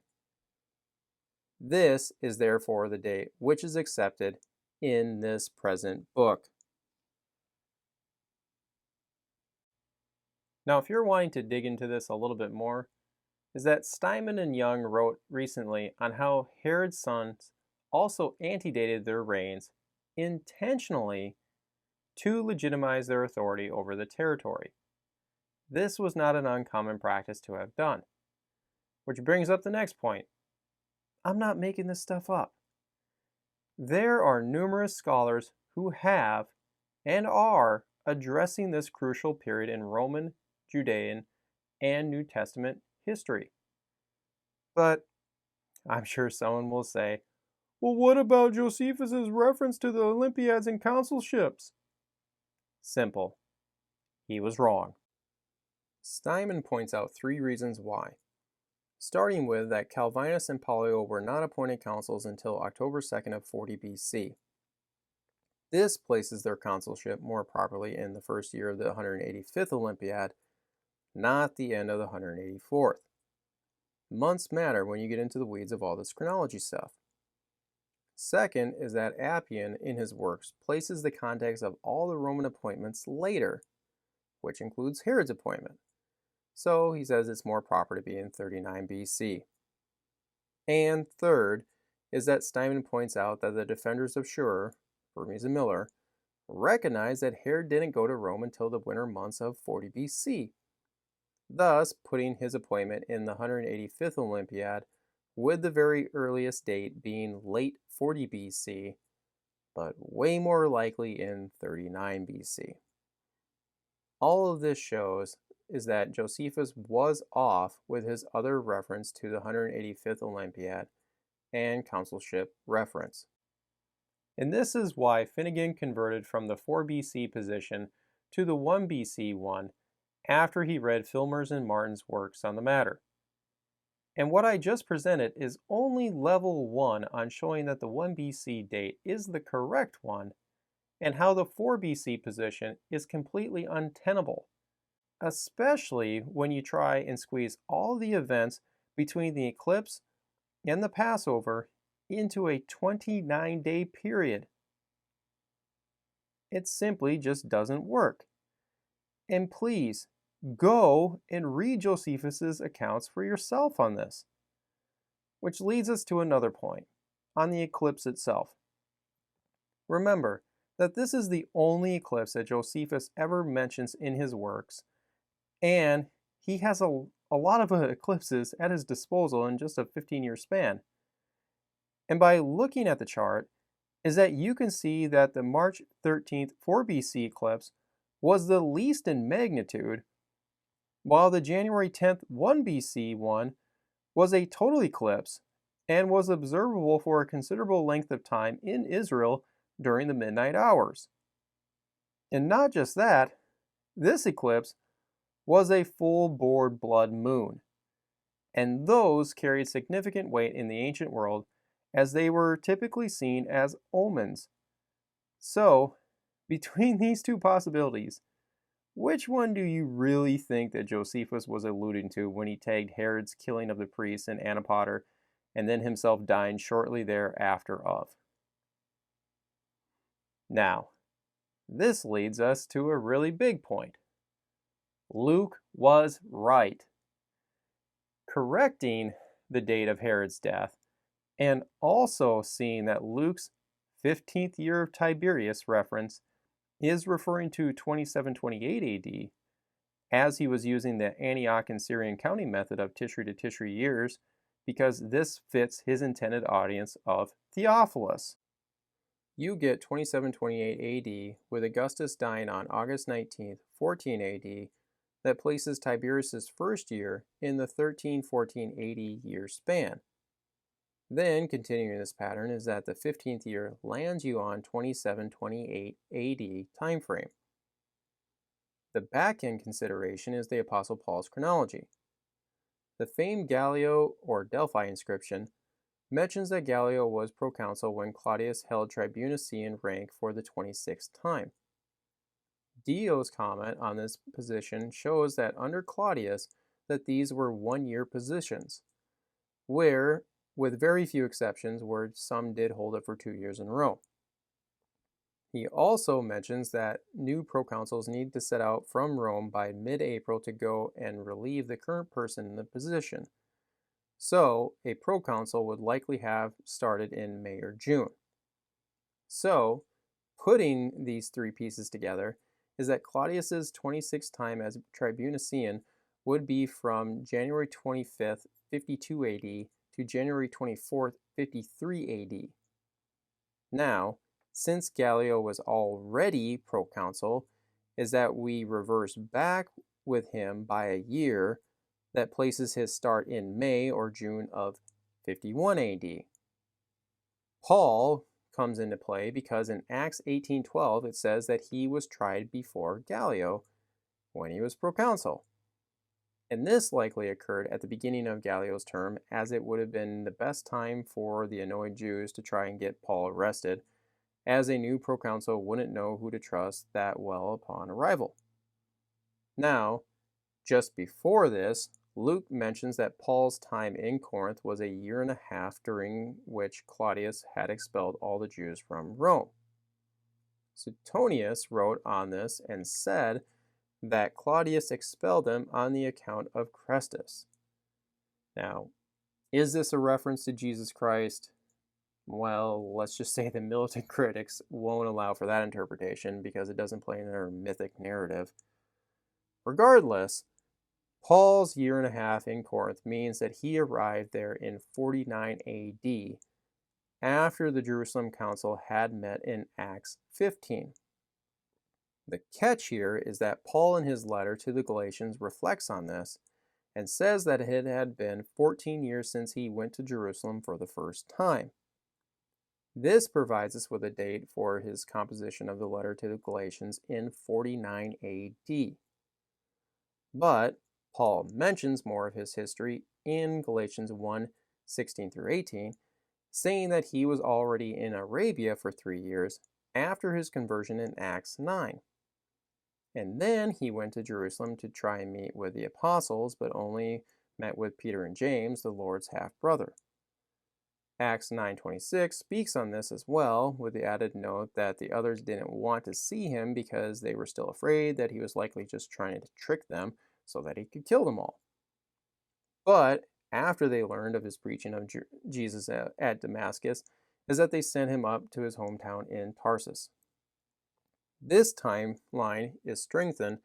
This is therefore the date which is accepted in this present book. Now, if you're wanting to dig into this a little bit more, is that Steinman and Young wrote recently on how Herod's sons also antedated their reigns intentionally to legitimize their authority over the territory. This was not an uncommon practice to have done. Which brings up the next point. I'm not making this stuff up. There are numerous scholars who have and are addressing this crucial period in Roman, Judean, and New Testament history. But I'm sure someone will say, well, what about Josephus' reference to the Olympiads and consulships? Simple. He was wrong. Steinman points out 3 reasons why. Starting with that Calvinus and Pollio were not appointed consuls until October 2nd of 40 BC. This places their consulship more properly in the first year of the 185th Olympiad, not the end of the 184th. Months matter when you get into the weeds of all this chronology stuff. Second is that Appian, in his works, places the context of all the Roman appointments later, which includes Herod's appointment. So he says it's more proper to be in 39 BC. And third is that Steinman points out that the defenders of Schur, Burmese and Miller, recognize that Herod didn't go to Rome until the winter months of 40 BC, thus putting his appointment in the 185th Olympiad, with the very earliest date being late 40 BC, but way more likely in 39 BC. All of this shows is that Josephus was off with his other reference to the 185th Olympiad and consulship reference. And this is why Finnegan converted from the 4 BC position to the 1 BC one after he read Filmer's and Martin's works on the matter. And what I just presented is only level 1 on showing that the 1 BC date is the correct one, and how the 4 BC position is completely untenable, especially when you try and squeeze all the events between the eclipse and the Passover into a 29-day period. It simply just doesn't work. And please, go and read Josephus's accounts for yourself on this. Which leads us to another point, on the eclipse itself. Remember that this is the only eclipse that Josephus ever mentions in his works, and he has a lot of eclipses at his disposal in just a 15-year span. And by looking at the chart, is that you can see that the March 13th 4 BC eclipse was the least in magnitude, while the January 10th 1 BC one was a total eclipse and was observable for a considerable length of time in Israel during the midnight hours. And not just that, this eclipse was a full-bored blood moon, and those carried significant weight in the ancient world as they were typically seen as omens. So, between these two possibilities, which one do you really think that Josephus was alluding to when he tagged Herod's killing of the priests in Antipater and then himself dying shortly thereafter of? Now, this leads us to a really big point. Luke was right. Correcting the date of Herod's death, and also seeing that Luke's 15th year of Tiberius reference is referring to 2728 AD, as he was using the Antioch and Syrian counting method of Tishri to Tishri years, because this fits his intended audience of Theophilus. You get 2728 AD with Augustus dying on August 19th, 14 AD, that places Tiberius's first year in the 1314 AD year span. Then, continuing this pattern, is that the 15th year lands you on 2728 AD timeframe. The back-end consideration is the Apostle Paul's chronology. The famed Gallio or Delphi inscription mentions that Gallio was proconsul when Claudius held tribunician rank for the 26th time. Dio's comment on this position shows that under Claudius that these were one-year positions, where, with very few exceptions, where some did hold it for 2 years in a row. He also mentions that new proconsuls need to set out from Rome by mid-April to go and relieve the current person in the position. So, a proconsul would likely have started in May or June. So, putting these three pieces together is that Claudius's 26th time as tribunician would be from January 25th, 52 AD to January 24th, 53 AD. Now, since Gallio was already proconsul, is that we reverse back with him by a year that places his start in May or June of 51 AD. Paul comes into play because in Acts 18:12 it says that he was tried before Gallio when he was proconsul. And this likely occurred at the beginning of Gallio's term, as it would have been the best time for the annoyed Jews to try and get Paul arrested, as a new proconsul wouldn't know who to trust that well upon arrival. Now, just before this, Luke mentions that Paul's time in Corinth was a year and a half, during which Claudius had expelled all the Jews from Rome. Suetonius wrote on this and said that Claudius expelled them on the account of Chrestus. Now, is this a reference to Jesus Christ? Well, let's just say the militant critics won't allow for that interpretation because it doesn't play in their mythic narrative. Regardless, Paul's year and a half in Corinth means that he arrived there in 49 AD, after the Jerusalem Council had met in Acts 15. The catch here is that Paul in his letter to the Galatians reflects on this and says that it had been 14 years since he went to Jerusalem for the first time. This provides us with a date for his composition of the letter to the Galatians in 49 AD. But Paul mentions more of his history in Galatians 1:16 through 18, saying that he was already in Arabia for 3 years after his conversion in Acts 9. And then he went to Jerusalem to try and meet with the apostles, but only met with Peter and James, the Lord's half-brother. Acts 9:26 speaks on this as well, with the added note that the others didn't want to see him because they were still afraid that he was likely just trying to trick them so that he could kill them all. But after they learned of his preaching of Jesus at Damascus, is that they sent him up to his hometown in Tarsus. This timeline is strengthened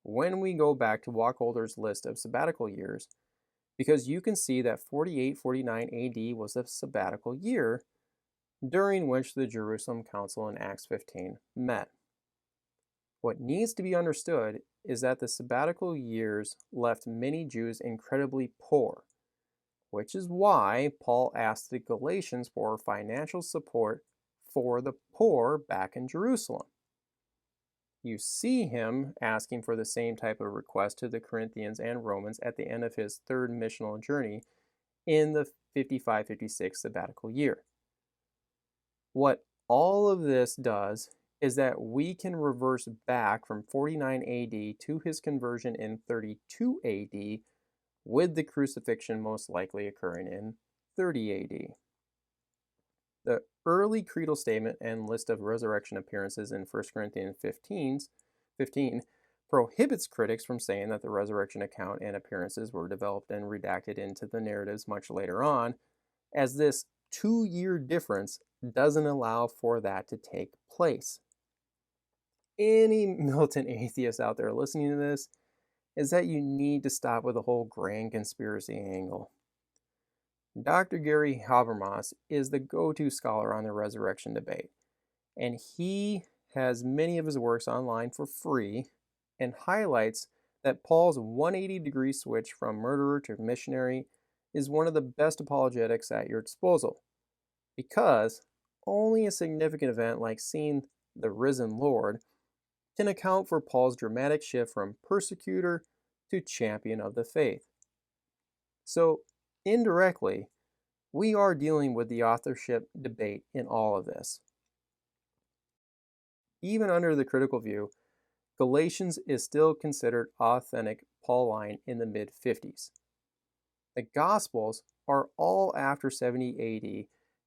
when we go back to Wacholder's list of sabbatical years, because you can see that 48-49 AD was a sabbatical year during which the Jerusalem Council in Acts 15 met. What needs to be understood is that the sabbatical years left many Jews incredibly poor, which is why Paul asked the Galatians for financial support for the poor back in Jerusalem. You see him asking for the same type of request to the Corinthians and Romans at the end of his third missional journey in the 55-56 sabbatical year. What all of this does is that we can reverse back from 49 AD to his conversion in 32 AD, with the crucifixion most likely occurring in 30 AD. The early creedal statement and list of resurrection appearances in 1 Corinthians 15 prohibits critics from saying that the resurrection account and appearances were developed and redacted into the narratives much later on, as this 2-year difference doesn't allow for that to take place. Any militant atheist out there listening to this is that you need to stop with the whole grand conspiracy angle. Dr. Gary Habermas is the go-to scholar on the resurrection debate, and he has many of his works online for free and highlights that Paul's 180-degree switch from murderer to missionary is one of the best apologetics at your disposal, because only a significant event like seeing the risen Lord can account for Paul's dramatic shift from persecutor to champion of the faith. So, indirectly, we are dealing with the authorship debate in all of this. Even under the critical view, Galatians is still considered authentic Pauline in the mid-50s. The Gospels are all after 70 AD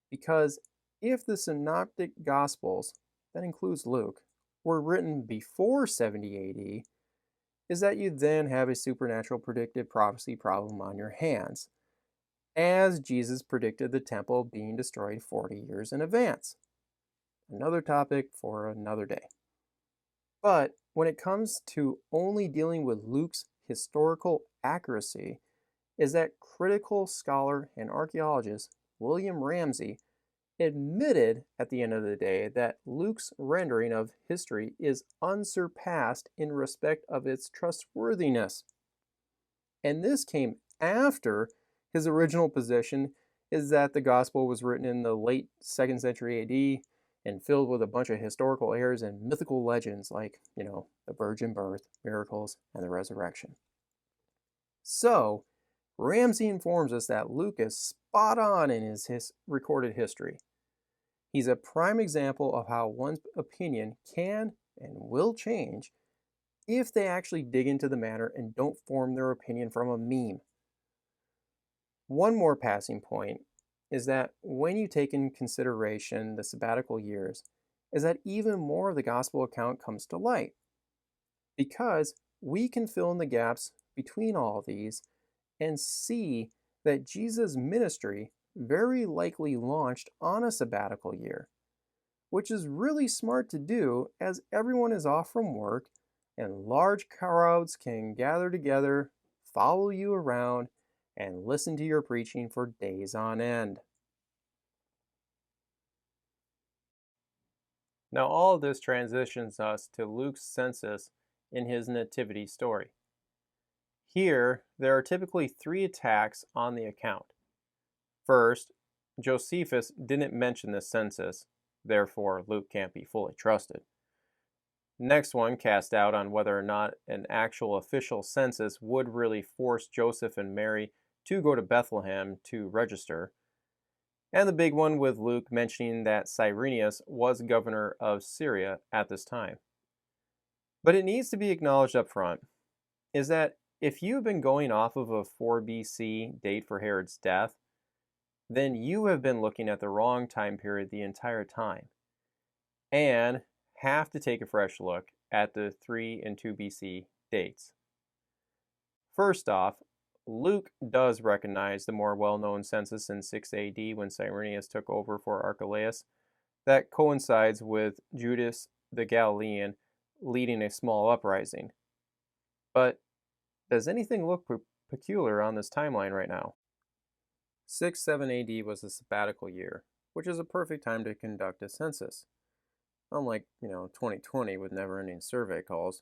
because if the Synoptic Gospels, that includes Luke, were written before 70 AD, is that you then have a supernatural predictive prophecy problem on your hands, as Jesus predicted the temple being destroyed 40 years in advance. Another topic for another day. But when it comes to only dealing with Luke's historical accuracy, is that critical scholar and archaeologist William Ramsey admitted at the end of the day that Luke's rendering of history is unsurpassed in respect of its trustworthiness. And this came after his original position is that the gospel was written in the late 2nd century AD and filled with a bunch of historical errors and mythical legends like, the virgin birth, miracles, and the resurrection. So, Ramsey informs us that Luke is spot on in his recorded history. He's a prime example of how one's opinion can and will change if they actually dig into the matter and don't form their opinion from a meme. One more passing point is that when you take in consideration the sabbatical years, is that even more of the gospel account comes to light, because we can fill in the gaps between all of these and see that Jesus' ministry very likely launched on a sabbatical year, which is really smart to do as everyone is off from work and large crowds can gather together, follow you around, and listen to your preaching for days on end. Now, all of this transitions us to Luke's census in his nativity story. Here, there are typically three attacks on the account. First, Josephus didn't mention the census, therefore Luke can't be fully trusted. Next one cast doubt on whether or not an actual official census would really force Joseph and Mary to go to Bethlehem to register. And the big one with Luke mentioning that Cyrenius was governor of Syria at this time. But it needs to be acknowledged up front is that if you've been going off of a 4 BC date for Herod's death, then you have been looking at the wrong time period the entire time, and have to take a fresh look at the 3 and 2 BC dates. First off, Luke does recognize the more well-known census in 6 AD when Cyrenius took over for Archelaus that coincides with Judas the Galilean leading a small uprising. But does anything look peculiar on this timeline right now? 6-7 AD was a sabbatical year, which is a perfect time to conduct a census. Unlike, 2020 with never-ending survey calls.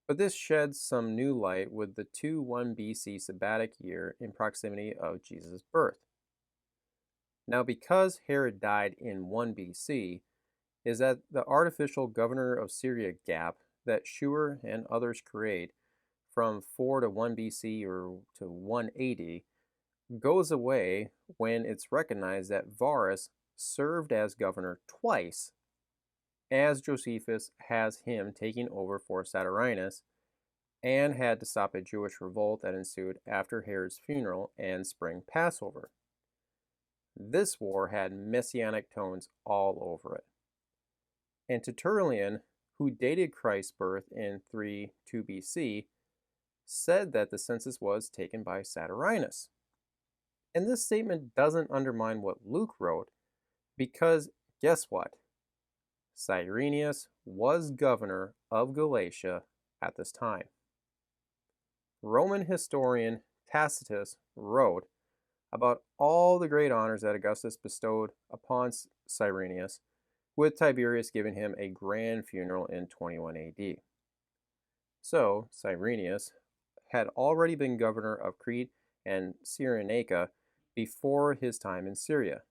But this sheds some new light with the 2-1 BC sabbatic year in proximity of Jesus' birth. Now, because Herod died in 1 BC, is that the artificial governor of Syria gap that Schur and others create from 4 to 1 BC or to 180 goes away when it's recognized that Varus served as governor twice, as Josephus has him taking over for Saturnius, and had to stop a Jewish revolt that ensued after Herod's funeral and spring Passover. This war had messianic tones all over it. And Tertullian, who dated Christ's birth in 3-2 BC, said that the census was taken by Saturnius. And this statement doesn't undermine what Luke wrote, because guess what? Cyrenius was governor of Galatia at this time. Roman historian Tacitus wrote about all the great honors that Augustus bestowed upon Cyrenius, with Tiberius giving him a grand funeral in 21 AD. So, Cyrenius had already been governor of Crete and Cyrenaica before his time in Syria.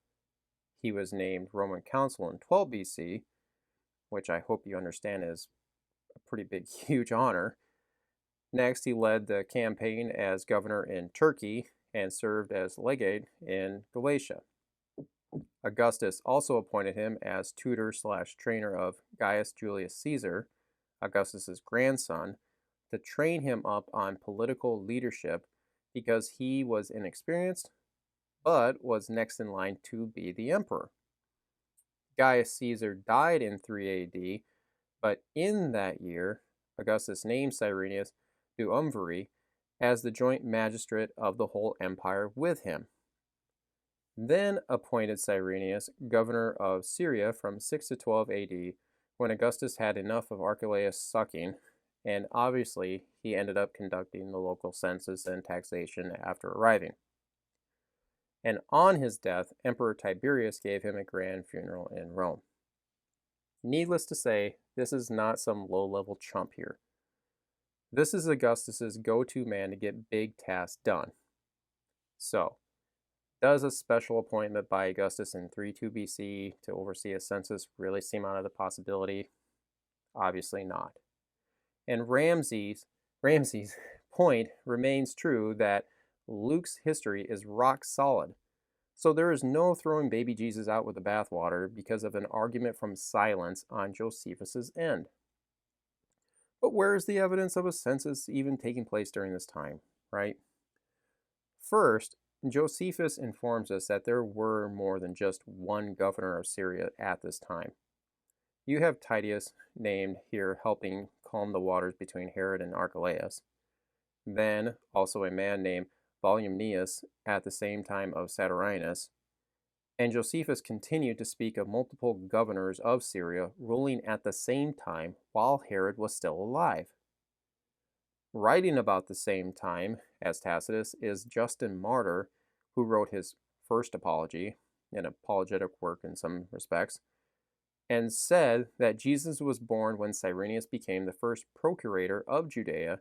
He was named Roman consul in 12 BC, which I hope you understand is a pretty big, huge honor. Next, he led the campaign as governor in Turkey and served as legate in Galatia. Augustus also appointed him as tutor/trainer of Gaius Julius Caesar, Augustus's grandson, to train him up on political leadership because he was inexperienced, but was next in line to be the emperor. Gaius Caesar died in 3 AD, but in that year, Augustus named Cyrenius Duumviri as the joint magistrate of the whole empire with him. Then appointed Cyrenius governor of Syria from 6 to 12 AD when Augustus had enough of Archelaus sucking, and obviously he ended up conducting the local census and taxation after arriving. And on his death, Emperor Tiberius gave him a grand funeral in Rome. Needless to say, this is not some low-level chump here. This is Augustus's go-to man to get big tasks done. So, does a special appointment by Augustus in 3-2 BC to oversee a census really seem out of the possibility? Obviously not. And Ramsey's point remains true that Luke's history is rock solid. So there is no throwing baby Jesus out with the bathwater because of an argument from silence on Josephus's end. But where is the evidence of a census even taking place during this time, right? First, Josephus informs us that there were more than just one governor of Syria at this time. You have Titus named here helping calm the waters between Herod and Archelaus. Then also a man named Volumnius at the same time of Saturninus. And Josephus continued to speak of multiple governors of Syria ruling at the same time while Herod was still alive. Writing about the same time as Tacitus is Justin Martyr, who wrote his first apology, an apologetic work in some respects, and said that Jesus was born when Cyrenius became the first procurator of Judea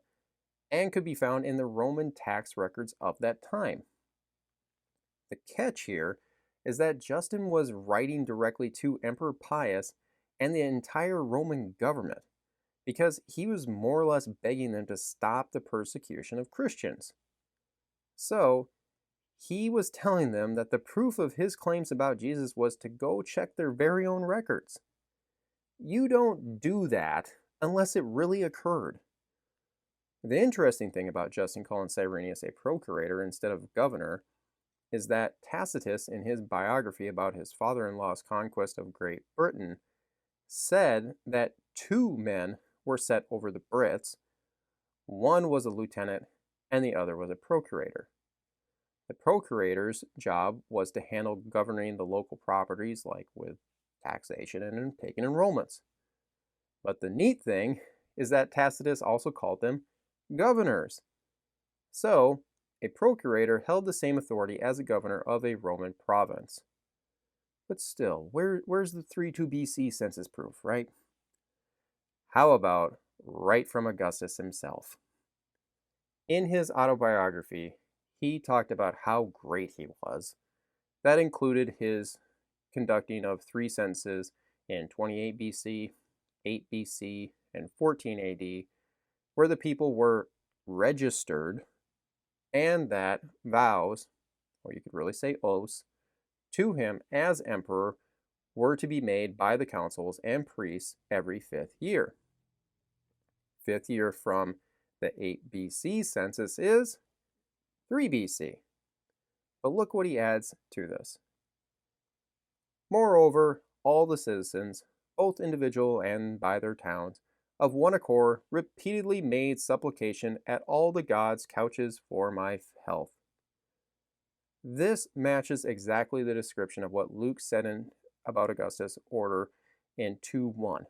and could be found in the Roman tax records of that time. The catch here is that Justin was writing directly to Emperor Pius and the entire Roman government because he was more or less begging them to stop the persecution of Christians. So, he was telling them that the proof of his claims about Jesus was to go check their very own records. You don't do that unless it really occurred. The interesting thing about Justin calling Cyrenius a procurator instead of governor is that Tacitus, in his biography about his father-in-law's conquest of Great Britain, said that 2 men were set over the Brits. One was a lieutenant and the other was a procurator. The procurator's job was to handle governing the local properties, like with taxation and taking enrollments. But the neat thing is that Tacitus also called them governors. So, a procurator held the same authority as a governor of a Roman province. But still, where's the 32 BC census proof, right? How about right from Augustus himself? In his autobiography, he talked about how great he was. That included his conducting of 3 censuses in 28 BC, 8 BC, and 14 AD, where the people were registered, and that vows, or you could really say oaths, to him as emperor were to be made by the councils and priests every 5th year. 5th year from the 8 BC census is 3 BC. But look what he adds to this. Moreover, all the citizens, both individual and by their towns, of one accord repeatedly made supplication at all the gods' couches for my health. This matches exactly the description of what Luke said about Augustus' order in 2:1.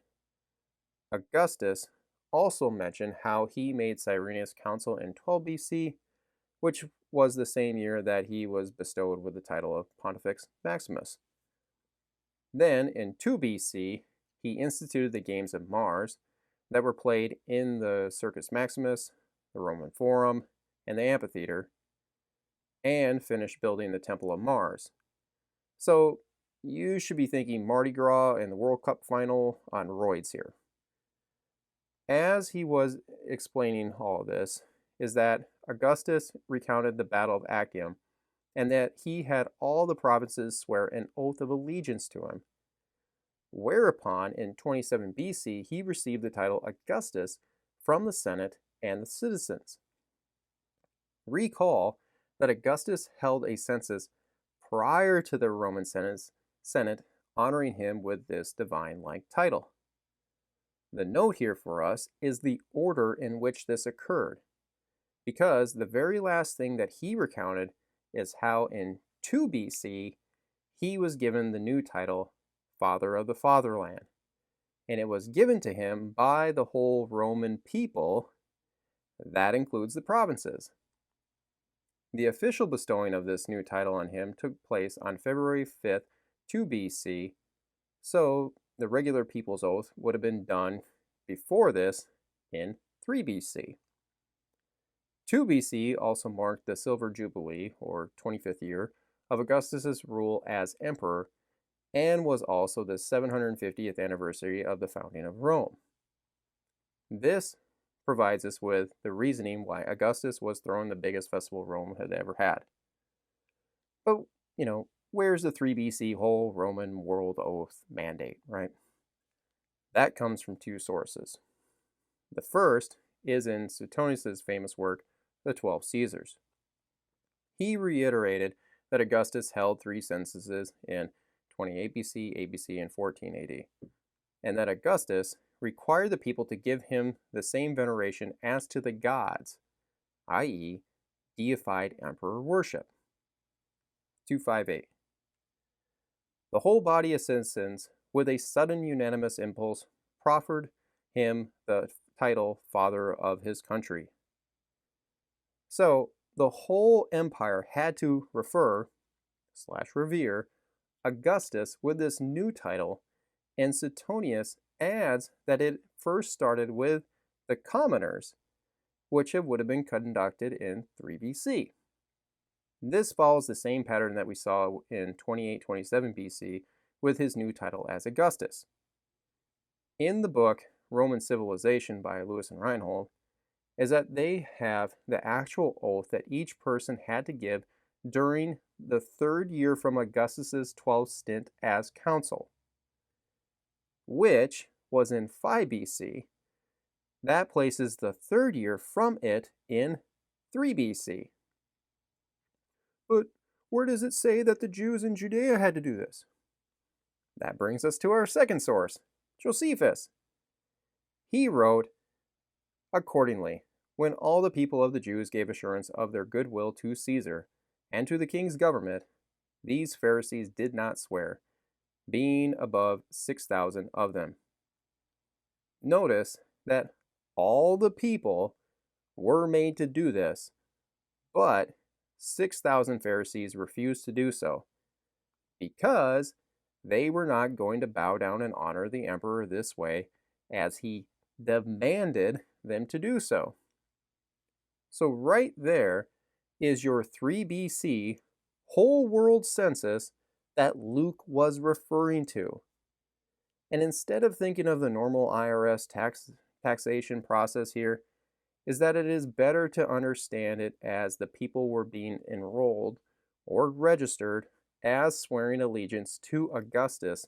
Augustus also mentioned how he made Cyrenius consul in 12 BC, which was the same year that he was bestowed with the title of Pontifex Maximus. Then, in 2 BC, he instituted the Games of Mars that were played in the Circus Maximus, the Roman Forum, and the amphitheater, and finished building the Temple of Mars. So, you should be thinking Mardi Gras and the World Cup final on roids here. As he was explaining all of this, is that Augustus recounted the Battle of Actium, and that he had all the provinces swear an oath of allegiance to him. Whereupon, in 27 BC, he received the title Augustus from the Senate and the citizens. Recall that Augustus held a census prior to the Roman Senate honoring him with this divine-like title. The note here for us is the order in which this occurred, because the very last thing that he recounted is how in 2 BC he was given the new title Father of the Fatherland, and it was given to him by the whole Roman people. That includes the provinces. The official bestowing of this new title on him took place on February 5th, 2 BC, so the regular people's oath would have been done before this in 3 BC. 2 BC also marked the Silver Jubilee, or 25th year, of Augustus's rule as emperor, and was also the 750th anniversary of the founding of Rome. This provides us with the reasoning why Augustus was throwing the biggest festival Rome had ever had. But, where's the 3 BC whole Roman world oath mandate, right? That comes from 2 sources. The first is in Suetonius' famous work, The 12 Caesars. He reiterated that Augustus held 3 censuses in 28 BC, 8 BC, and 14 AD, and that Augustus required the people to give him the same veneration as to the gods, i.e., deified emperor worship. 258. The whole body of citizens, with a sudden unanimous impulse, proffered him the title Father of his country. So, the whole empire had to revere Augustus with this new title, and Suetonius adds that it first started with the commoners, which would have been conducted in 3 BC. This follows the same pattern that we saw in 28-27 BC with his new title as Augustus. In the book Roman Civilization by Lewis and Reinhold, is that they have the actual oath that each person had to give during the 3rd year from Augustus's 12th stint as consul, which was in 5 BC. That places the 3rd year from it in 3 BC. But where does it say that the Jews in Judea had to do this? That brings us to our second source, Josephus. He wrote, "Accordingly, when all the people of the Jews gave assurance of their goodwill to Caesar and to the king's government, these Pharisees did not swear, being above 6,000 of them." Notice that all the people were made to do this, but 6,000 Pharisees refused to do so because they were not going to bow down and honor the emperor this way as he demanded them to do so. So right there is your 3 BC whole world census that Luke was referring to. And instead of thinking of the normal IRS taxation process here, is that it is better to understand it as the people were being enrolled or registered as swearing allegiance to Augustus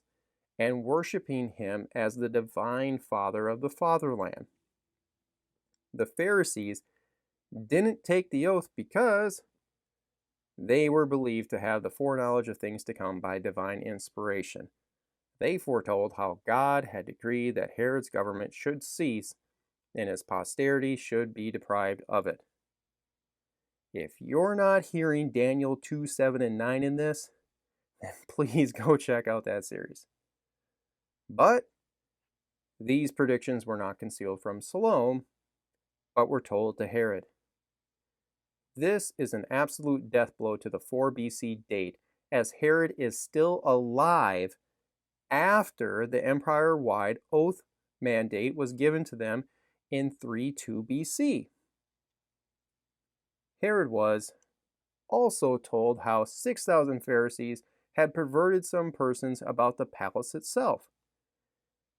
and worshiping him as the divine father of the fatherland. The Pharisees didn't take the oath because they were believed to have the foreknowledge of things to come by divine inspiration. They foretold how God had decreed that Herod's government should cease and his posterity should be deprived of it. If you're not hearing Daniel 2, 7, and 9 in this, then please go check out that series. But these predictions were not concealed from Salome, but were told to Herod. This is an absolute death blow to the 4 BC date, as Herod is still alive after the empire-wide oath mandate was given to them in 3-2 BC. Herod was also told how 6,000 Pharisees had perverted some persons about the palace itself.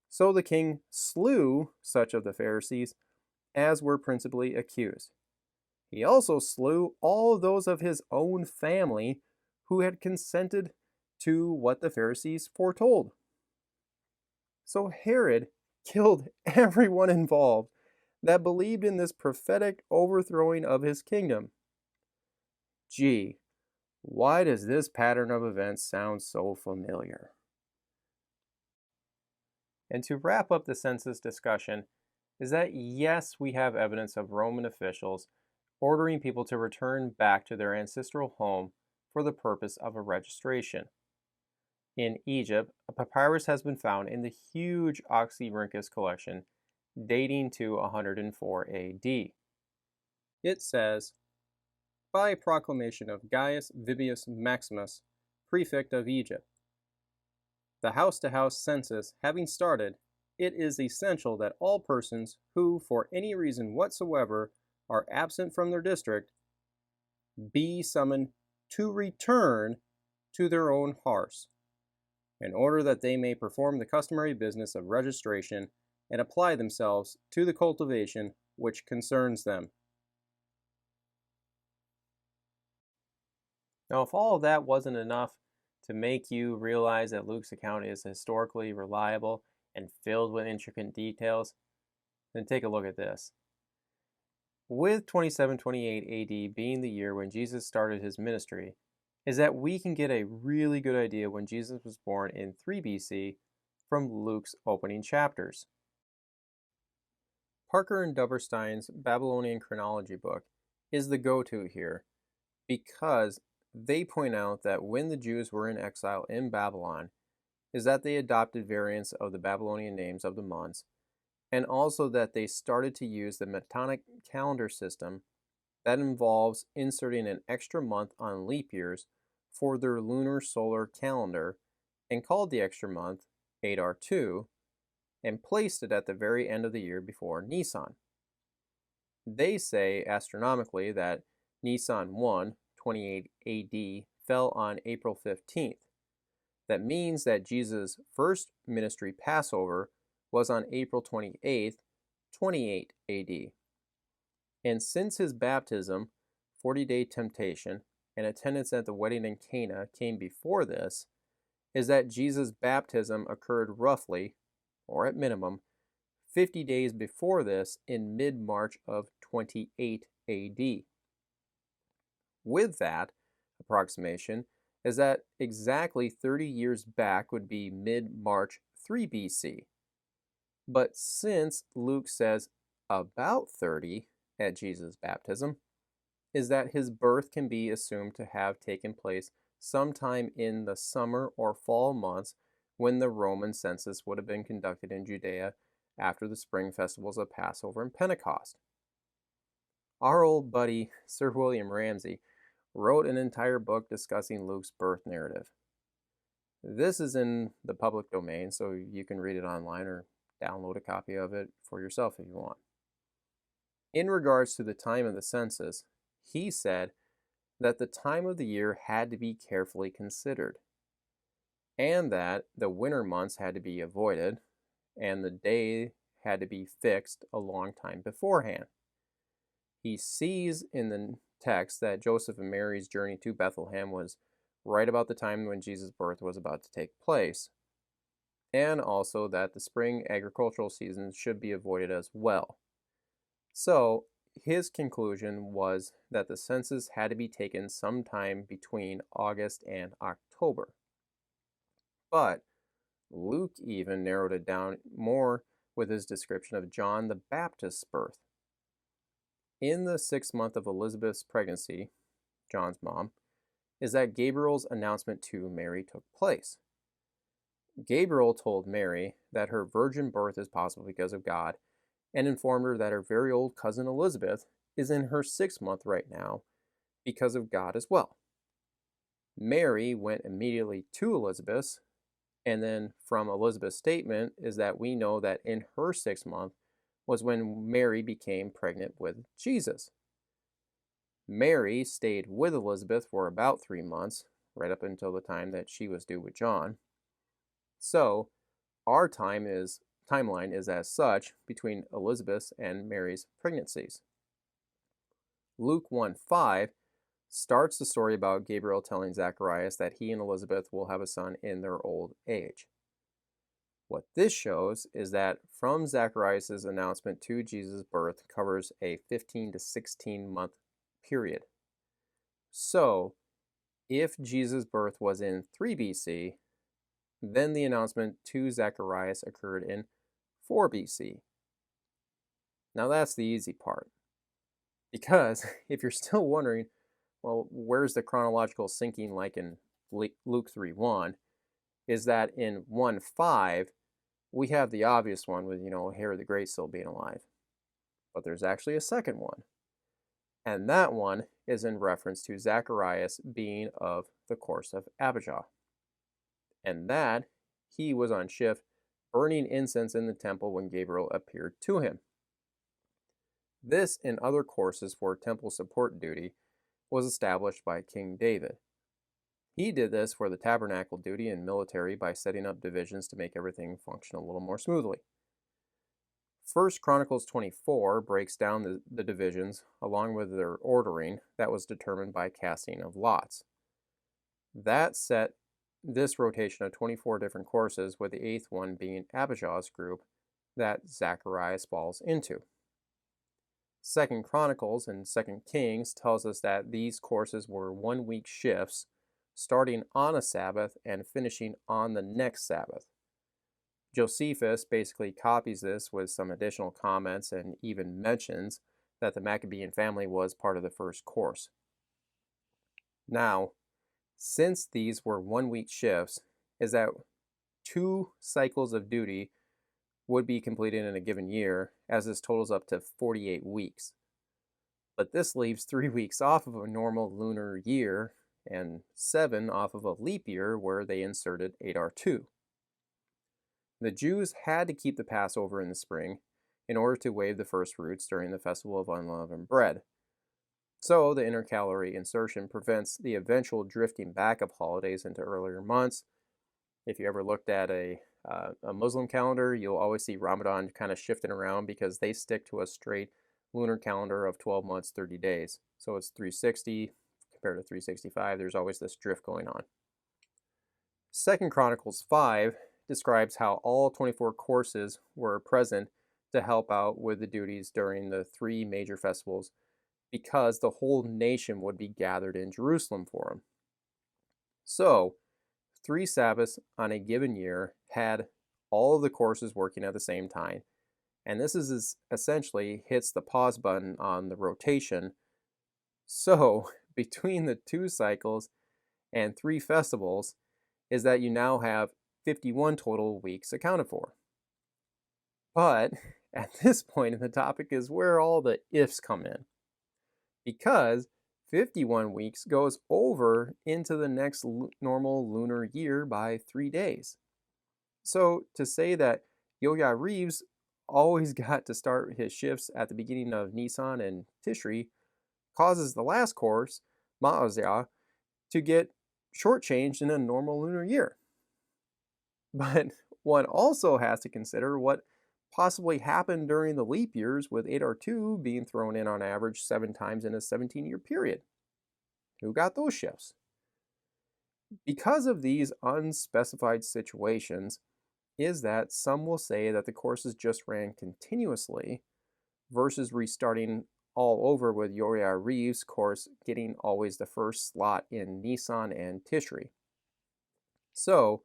So the king slew such of the Pharisees as were principally accused. He also slew all those of his own family who had consented to what the Pharisees foretold. So Herod killed everyone involved that believed in this prophetic overthrowing of his kingdom. Gee, why does this pattern of events sound so familiar? And to wrap up the census discussion, is that yes, we have evidence of Roman officials ordering people to return back to their ancestral home for the purpose of a registration. In Egypt, a papyrus has been found in the huge Oxyrhynchus collection dating to 104 AD. It says, "By proclamation of Gaius Vibius Maximus, prefect of Egypt, the house-to-house census having started, it is essential that all persons who, for any reason whatsoever, are absent from their district, be summoned to return to their own hearths, in order that they may perform the customary business of registration and apply themselves to the cultivation which concerns them." Now, if all of that wasn't enough to make you realize that Luke's account is historically reliable and filled with intricate details, then take a look at this. With 27-28 AD being the year when Jesus started his ministry, is that we can get a really good idea when Jesus was born in 3 BC from Luke's opening chapters. Parker and Doverstein's Babylonian Chronology book is the go-to here because they point out that when the Jews were in exile in Babylon, is that they adopted variants of the Babylonian names of the months, and also that they started to use the Metonic calendar system that involves inserting an extra month on leap years for their lunar solar calendar, and called the extra month Adar-2, and placed it at the very end of the year before Nisan. They say astronomically that Nisan 1, 28 AD, fell on April 15th. That means that Jesus' first ministry Passover was on April 28th, 28 AD. And since his baptism, 40-day temptation, and attendance at the wedding in Cana came before this, is that Jesus' baptism occurred roughly, or at minimum, 50 days before this in mid-March of 28 AD. With that approximation is that exactly 30 years back would be mid-March 3 BC. But since Luke says about 30 at Jesus' baptism, is that his birth can be assumed to have taken place sometime in the summer or fall months when the Roman census would have been conducted in Judea after the spring festivals of Passover and Pentecost. Our old buddy, Sir William Ramsay, wrote an entire book discussing Luke's birth narrative. This is in the public domain, so you can read it online or download a copy of it for yourself if you want. In regards to the time of the census, he said that the time of the year had to be carefully considered, and that the winter months had to be avoided, and the day had to be fixed a long time beforehand. He sees in the text that Joseph and Mary's journey to Bethlehem was right about the time when Jesus' birth was about to take place, and also that the spring agricultural season should be avoided as well. So, his conclusion was that the census had to be taken sometime between August and October. But Luke even narrowed it down more with his description of John the Baptist's birth. In the 6th month of Elizabeth's pregnancy, John's mom, is that Gabriel's announcement to Mary took place. Gabriel told Mary that her virgin birth is possible because of God, and informed her that her very old cousin Elizabeth is in her 6th month right now because of God as well. Mary went immediately to Elizabeth's, and then from Elizabeth's statement is that we know that in her 6th month was when Mary became pregnant with Jesus. Mary stayed with Elizabeth for about 3 months, right up until the time that she was due with John. So, our timeline is as such between Elizabeth's and Mary's pregnancies. Luke 1:5 starts the story about Gabriel telling Zacharias that he and Elizabeth will have a son in their old age. What this shows is that from Zacharias' announcement to Jesus' birth covers a 15 to 16 month period. So, if Jesus' birth was in 3 BC, then the announcement to Zacharias occurred in 4 BC. Now that's the easy part. Because if you're still wondering, well, where's the chronological syncing like in Luke 3:1, is that in 1:5, we have the obvious one with, Herod the Great still being alive. But there's actually a second one. And that one is in reference to Zacharias being of the course of Abijah. And that he was on shift burning incense in the temple when Gabriel appeared to him. This and other courses for temple support duty was established by King David. He did this for the tabernacle duty and military by setting up divisions to make everything function a little more smoothly. 1 Chronicles 24 breaks down the divisions along with their ordering that was determined by casting of lots. That set this rotation of 24 different courses, with the 8th one being Abijah's group that Zacharias falls into. 2 Chronicles and 2 Kings tells us that these courses were 1-week shifts, starting on a Sabbath and finishing on the next Sabbath. Josephus basically copies this with some additional comments and even mentions that the Maccabean family was part of the first course. Now, since these were 1-week shifts, is that 2 cycles of duty would be completed in a given year, as this totals up to 48 weeks. But this leaves 3 weeks off of a normal lunar year and 7 off of a leap year where they inserted Adar-2. The Jews had to keep the Passover in the spring in order to wave the first fruits during the festival of unleavened bread. So the intercalary insertion prevents the eventual drifting back of holidays into earlier months. If you ever looked at a Muslim calendar, you'll always see Ramadan kind of shifting around because they stick to a straight lunar calendar of 12 months, 30 days. So it's 360 compared to 365. There's always this drift going on. 2 Chronicles 5 describes how all 24 courses were present to help out with the duties during the 3 major festivals because the whole nation would be gathered in Jerusalem for them. So 3 Sabbaths on a given year had all of the courses working at the same time. And this is essentially hits the pause button on the rotation. So between the 2 cycles and 3 festivals is that you now have 51 total weeks accounted for. But at this point in the topic is where all the ifs come in. Because 51 weeks goes over into the next normal lunar year by 3 days. So to say that Yo-Ya Reeves always got to start his shifts at the beginning of Nisan and Tishri causes the last course, Ma'azia, to get shortchanged in a normal lunar year. But one also has to consider what possibly happened during the leap years with Adar 2 being thrown in on average 7 times in a 17-year period. Who got those shifts? Because of these unspecified situations is that some will say that the courses just ran continuously versus restarting all over with Yo-Ya Reeves' course getting always the first slot in Nisan and Tishri. So,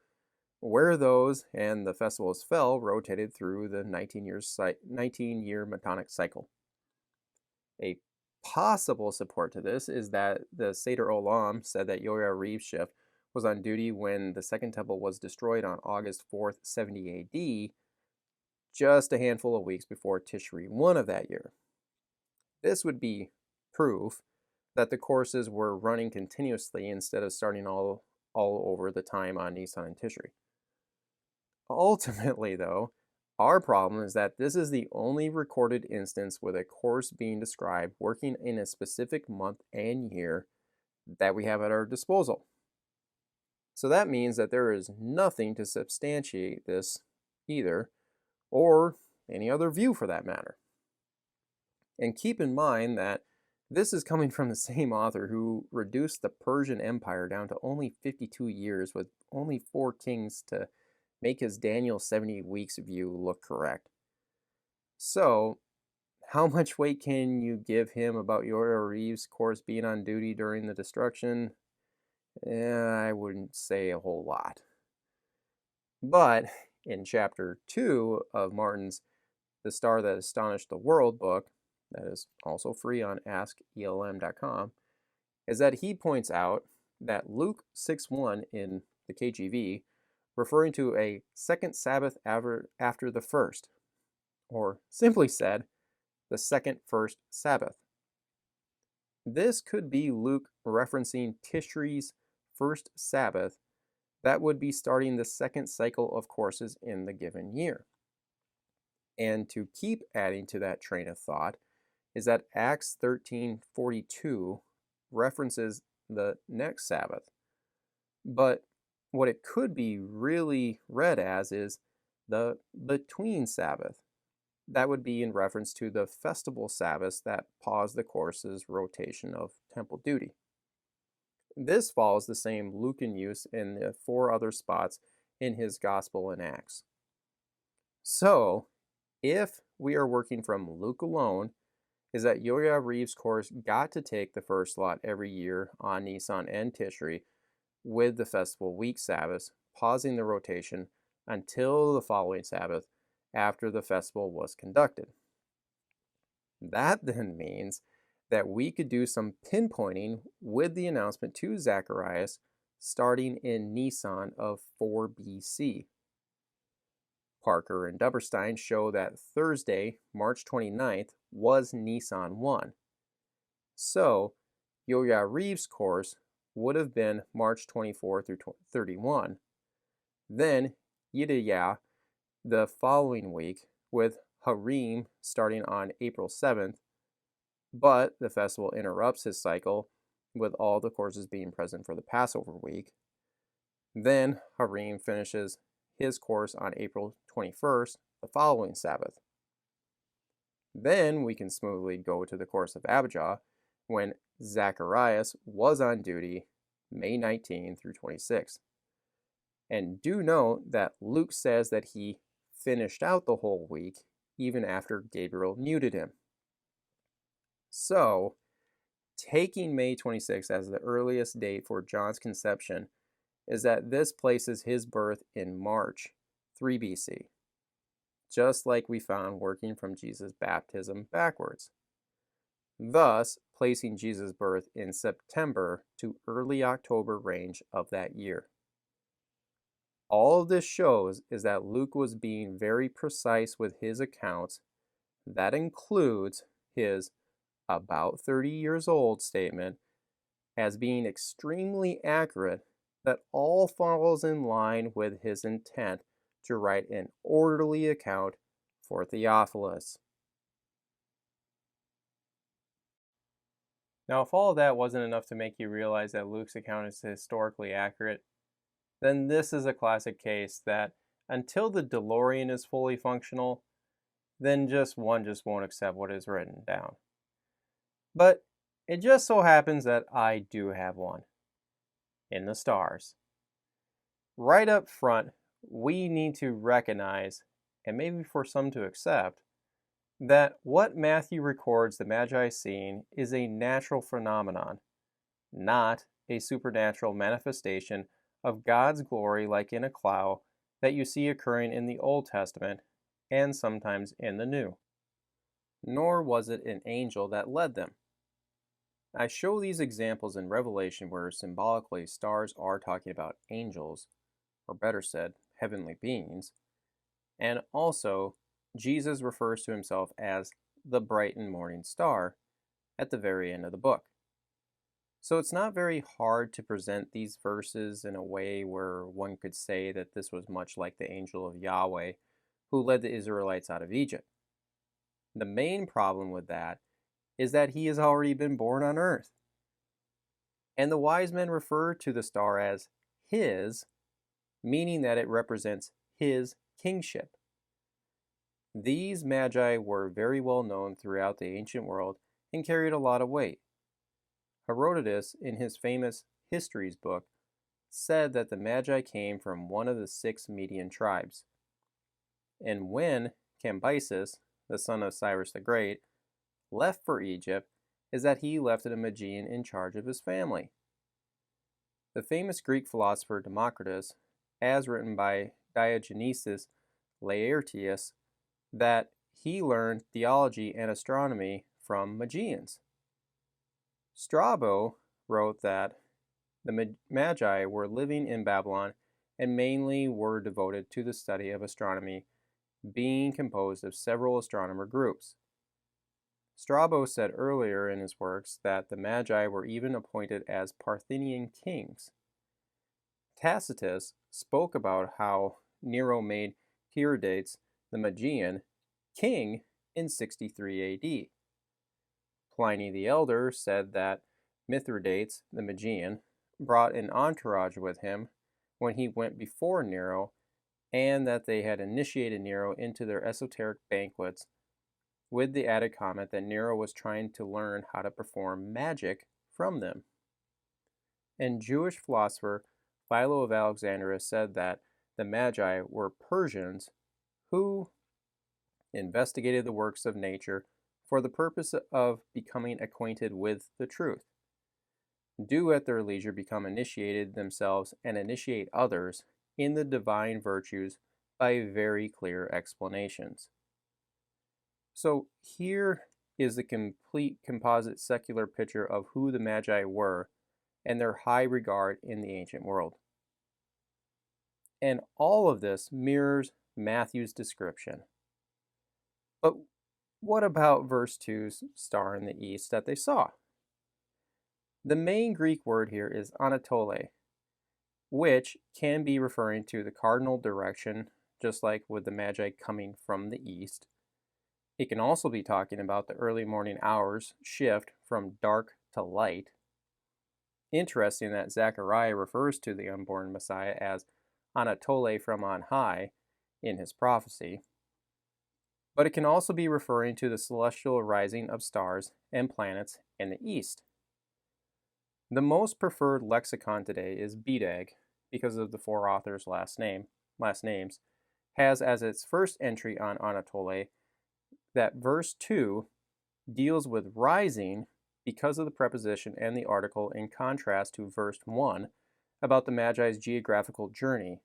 where those and the festivals fell rotated through the 19-year Metonic cycle. A possible support to this is that the Seder Olam said that Yo-Ya Reeves' shift was on duty when the Second Temple was destroyed on August 4th, 70 AD, just a handful of weeks before Tishri 1 of that year. This would be proof that the courses were running continuously instead of starting all over the time on Nisan and Tishri. Ultimately, though, our problem is that this is the only recorded instance with a course being described working in a specific month and year that we have at our disposal. So that means that there is nothing to substantiate this either, or any other view for that matter. And keep in mind that this is coming from the same author who reduced the Persian Empire down to only 52 years with only 4 kings to make his Daniel 70 weeks view look correct. So, how much weight can you give him about Yo-Ya Reeves' course being on duty during the destruction? I wouldn't say a whole lot. But in chapter 2 of Martin's The Star That Astonished the World book, that is also free on askelm.com, is that he points out that Luke 6:1 in the KJV, referring to a second Sabbath after the first, or simply said, the second first Sabbath. This could be Luke referencing Tishri's first Sabbath that would be starting the second cycle of courses in the given year. And to keep adding to that train of thought is that Acts 13:42 references the next Sabbath. But what it could be really read as is the between Sabbath. That would be in reference to the festival Sabbaths that pause the course's rotation of temple duty. This follows the same Lukan use in the 4 other spots in his Gospel and Acts. So, if we are working from Luke alone, is that Yo-Ya Reeves' course got to take the first slot every year on Nisan and Tishri with the festival week Sabbaths, pausing the rotation until the following Sabbath after the festival was conducted. That then means that we could do some pinpointing with the announcement to Zacharias starting in Nisan of 4 BC. Parker and Duberstein show that Thursday, March 29th, was Nisan 1. So, Yo-Ya Reeves' course would have been March 24 through 31. Then, Yidaya the following week, with Harim starting on April 7th, but the festival interrupts his cycle with all the courses being present for the Passover week. Then Harim finishes his course on April 21st, the following Sabbath. Then we can smoothly go to the course of Abijah, when Zacharias was on duty May 19 through 26. And do note that Luke says that he finished out the whole week even after Gabriel muted him. So, taking May 26 as the earliest date for John's conception is that this places his birth in March 3 BC, just like we found working from Jesus' baptism backwards, thus placing Jesus' birth in September to early October range of that year. All of this shows is that Luke was being very precise with his accounts. That includes his about 30 years old statement as being extremely accurate, that all falls in line with his intent to write an orderly account for Theophilus. Now, if all of that wasn't enough to make you realize that Luke's account is historically accurate, then this is a classic case that until the DeLorean is fully functional, then one just won't accept what is written down. But it just so happens that I do have one. In the stars. Right up front, we need to recognize, and maybe for some to accept, that what Matthew records the Magi seeing is a natural phenomenon, not a supernatural manifestation of God's glory like in a cloud that you see occurring in the Old Testament and sometimes in the New. Nor was it an angel that led them. I show these examples in Revelation where symbolically stars are talking about angels, or better said, heavenly beings, and also Jesus refers to himself as the bright and morning star at the very end of the book. So it's not very hard to present these verses in a way where one could say that this was much like the angel of Yahweh who led the Israelites out of Egypt. The main problem with that is that he has already been born on earth. And the wise men refer to the star as his, meaning that it represents his kingship. These magi were very well known throughout the ancient world and carried a lot of weight. Herodotus, in his famous Histories book, said that the magi came from one of the 6 Median tribes. And when Cambyses, the son of Cyrus the Great, left for Egypt, is that he left a Magian in charge of his family. The famous Greek philosopher Democritus, as written by Diogenes Laertius, that he learned theology and astronomy from Magians. Strabo wrote that the Magi were living in Babylon and mainly were devoted to the study of astronomy, being composed of several astronomer groups. Strabo said earlier in his works that the Magi were even appointed as Parthian kings. Tacitus spoke about how Nero made Tiridates, the Magian, king in 63 AD. Pliny the Elder said that Mithridates, the Magian, brought an entourage with him when he went before Nero, and that they had initiated Nero into their esoteric banquets with the added comment that Nero was trying to learn how to perform magic from them. And Jewish philosopher Philo of Alexandria said that the Magi were Persians who investigated the works of nature for the purpose of becoming acquainted with the truth. Do at their leisure become initiated themselves and initiate others in the divine virtues by very clear explanations. So here is the complete composite secular picture of who the Magi were and their high regard in the ancient world. And all of this mirrors Matthew's description. But what about verse 2's star in the east that they saw? The main Greek word here is anatole, which can be referring to the cardinal direction just like with the Magi coming from the east. It can also be talking about the early morning hours shift from dark to light. Interesting that Zechariah refers to the unborn Messiah as Anatole from on high in his prophecy. But it can also be referring to the celestial rising of stars and planets in the east. The most preferred lexicon today is BDAG, because of the four authors' last names, has as its first entry on Anatole that verse 2 deals with rising because of the preposition and the article, in contrast to verse 1 about the Magi's geographical journey.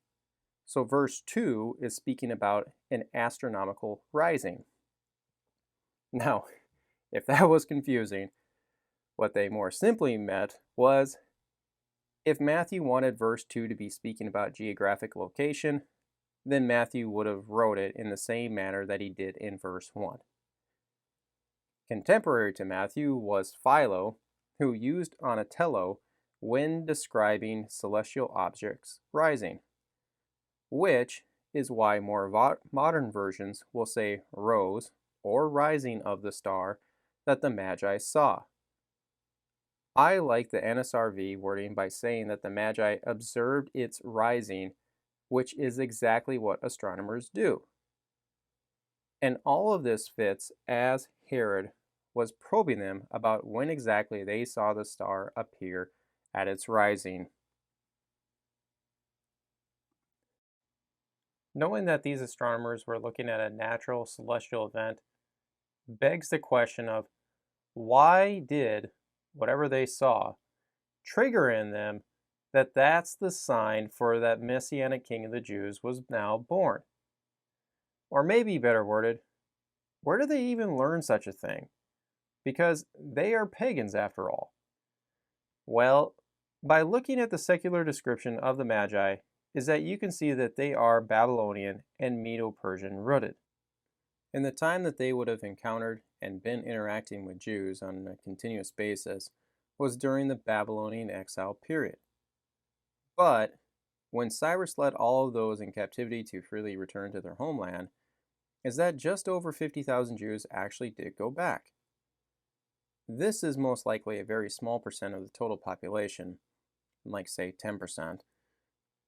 So verse 2 is speaking about an astronomical rising. Now, if that was confusing, what they more simply meant was, if Matthew wanted verse 2 to be speaking about geographic location, then Matthew would have wrote it in the same manner that he did in verse 1. Contemporary to Matthew was Philo, who used Anatello when describing celestial objects rising, which is why more modern versions will say rose or rising of the star that the Magi saw. I like the NSRV wording by saying that the Magi observed its rising, which is exactly what astronomers do. And all of this fits as Herod was probing them about when exactly they saw the star appear at its rising. Knowing that these astronomers were looking at a natural celestial event begs the question of, why did whatever they saw trigger in them that that's the sign for that Messianic King of the Jews was now born? Or maybe better worded, where did they even learn such a thing? Because they are pagans after all. Well, by looking at the secular description of the Magi, is that you can see that they are Babylonian and Medo-Persian rooted. In the time that they would have encountered and been interacting with Jews on a continuous basis was during the Babylonian exile period. But when Cyrus led all of those in captivity to freely return to their homeland, is that just over 50,000 Jews actually did go back. This is most likely a very small percent of the total population, like say 10%.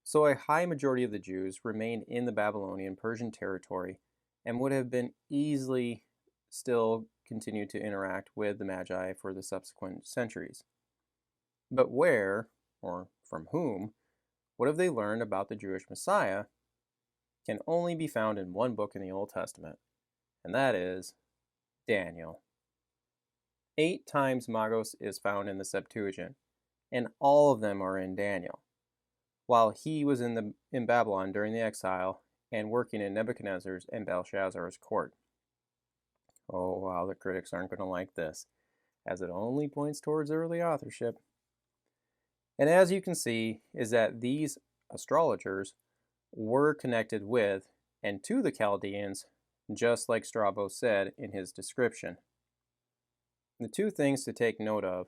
So a high majority of the Jews remained in the Babylonian Persian territory and would have been easily still continued to interact with the Magi for the subsequent centuries. But where, or from whom, would have they learned about the Jewish Messiah can only be found in one book in the Old Testament, and that is Daniel. 8 times Magos is found in the Septuagint, and all of them are in Daniel, while he was in Babylon during the exile and working in Nebuchadnezzar's and Belshazzar's court. Oh wow, the critics aren't going to like this, as it only points towards early authorship. And as you can see, is that these astrologers were connected with and to the Chaldeans, just like Strabo said in his description. The 2 things to take note of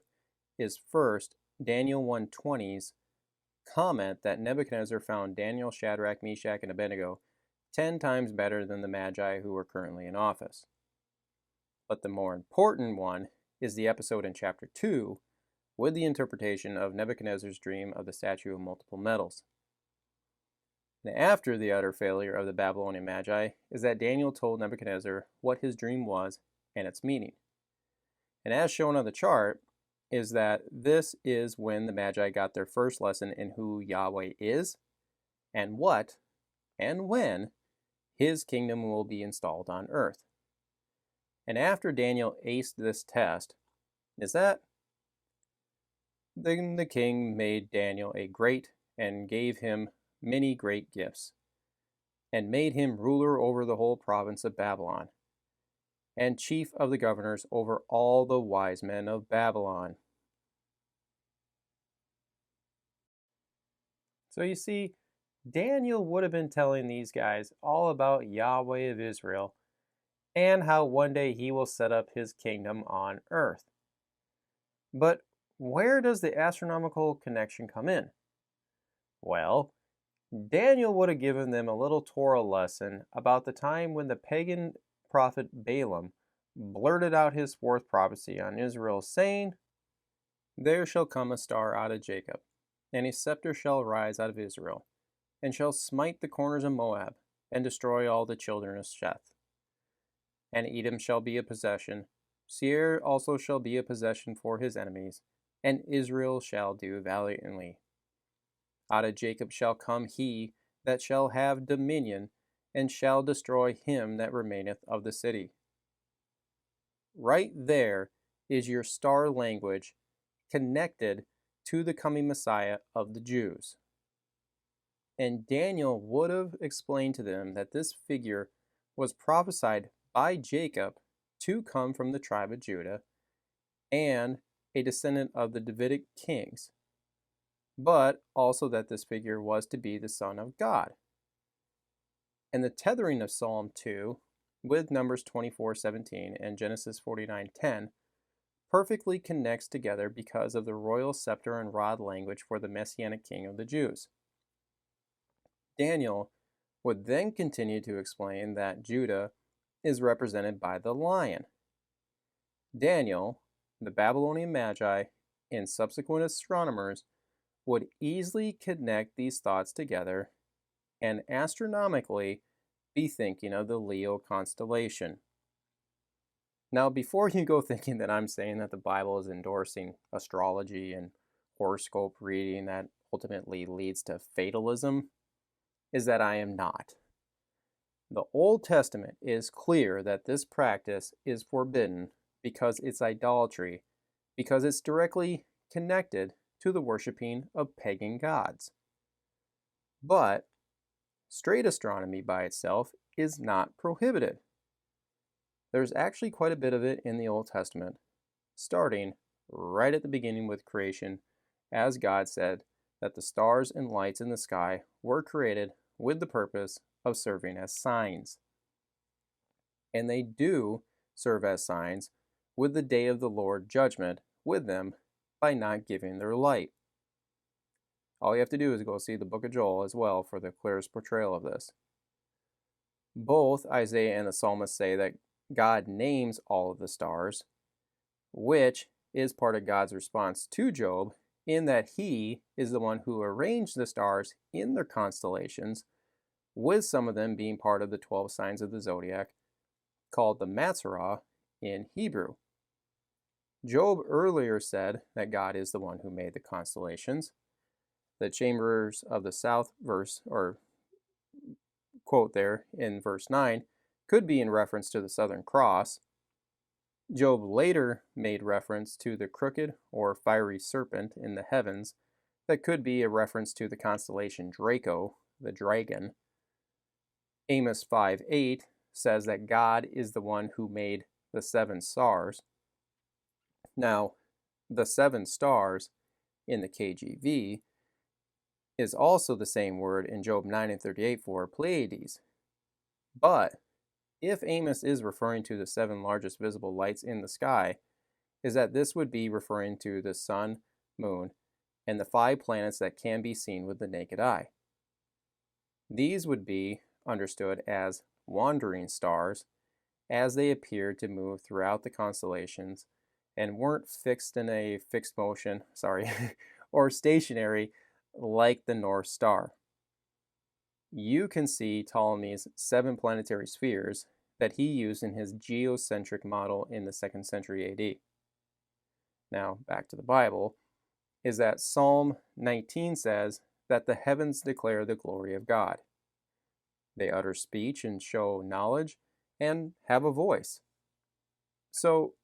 is first, Daniel 1:20's comment that Nebuchadnezzar found Daniel, Shadrach, Meshach, and Abednego 10 times better than the Magi who were currently in office. But the more important one is the episode in chapter 2 with the interpretation of Nebuchadnezzar's dream of the statue of multiple metals. And after the utter failure of the Babylonian Magi is that Daniel told Nebuchadnezzar what his dream was and its meaning. And as shown on the chart, is that this is when the Magi got their first lesson in who Yahweh is, and what, and when, his kingdom will be installed on earth. And after Daniel aced this test, is that then the king made Daniel a great and gave him many great gifts, and made him ruler over the whole province of Babylon, and chief of the governors over all the wise men of Babylon. So you see, Daniel would have been telling these guys all about Yahweh of Israel and how one day he will set up his kingdom on earth. But where does the astronomical connection come in? Well, Daniel would have given them a little Torah lesson about the time when the pagan prophet Balaam blurted out his fourth prophecy on Israel, saying, "There shall come a star out of Jacob, and a scepter shall rise out of Israel, and shall smite the corners of Moab, and destroy all the children of Sheth. And Edom shall be a possession, Seir also shall be a possession for his enemies, and Israel shall do valiantly. Out of Jacob shall come he that shall have dominion, and shall destroy him that remaineth of the city." Right there is your star language connected to the coming Messiah of the Jews. And Daniel would have explained to them that this figure was prophesied by Jacob to come from the tribe of Judah and a descendant of the Davidic kings, but also that this figure was to be the Son of God. And the tethering of Psalm 2 with Numbers 24:17 and Genesis 49:10 perfectly connects together because of the royal scepter and rod language for the Messianic king of the Jews. Daniel would then continue to explain that Judah is represented by the lion. Daniel, the Babylonian Magi, and subsequent astronomers would easily connect these thoughts together and astronomically be thinking of the Leo constellation. Now, before you go thinking that I'm saying that the Bible is endorsing astrology and horoscope reading that ultimately leads to fatalism, is that I am not. The Old Testament is clear that this practice is forbidden because it's idolatry, because it's directly connected to the worshiping of pagan gods. But straight astronomy by itself is not prohibited. There's actually quite a bit of it in the Old Testament, starting right at the beginning with creation, as God said that the stars and lights in the sky were created with the purpose of serving as signs. And they do serve as signs with the day of the Lord judgment with them by not giving their light. All you have to do is go see the book of Joel as well for the clearest portrayal of this. Both Isaiah and the psalmist say that God names all of the stars, which is part of God's response to Job, in that he is the one who arranged the stars in their constellations, with some of them being part of the 12 signs of the zodiac, called the Massacre in Hebrew. Job earlier said that God is the one who made the constellations. The chambers of the south verse, or quote there in verse 9, could be in reference to the Southern Cross. Job later made reference to the crooked or fiery serpent in the heavens that could be a reference to the constellation Draco, the dragon. Amos 5:8 says that God is the one who made the 7 stars. Now, the 7 stars in the KJV is also the same word in Job 9:38 for Pleiades. But if Amos is referring to the 7 largest visible lights in the sky, is that this would be referring to the sun, moon, and the 5 planets that can be seen with the naked eye. These would be understood as wandering stars, as they appeared to move throughout the constellations and weren't fixed in a fixed motion, or stationary like the North Star. You can see Ptolemy's 7 planetary spheres that he used in his geocentric model in the 2nd century AD. Now, back to the Bible, is that Psalm 19 says that the heavens declare the glory of God. They utter speech and show knowledge and have a voice. So,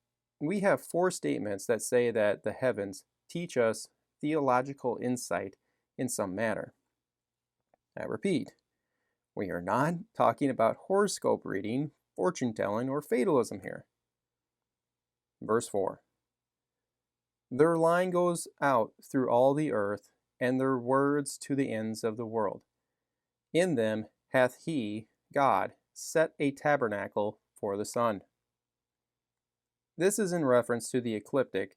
we have 4 statements that say that the heavens teach us theological insight in some manner. I repeat, we are not talking about horoscope reading, fortune telling, or fatalism here. Verse 4. Their line goes out through all the earth, and their words to the ends of the world. In them hath he, God, set a tabernacle for the sun. This is in reference to the ecliptic,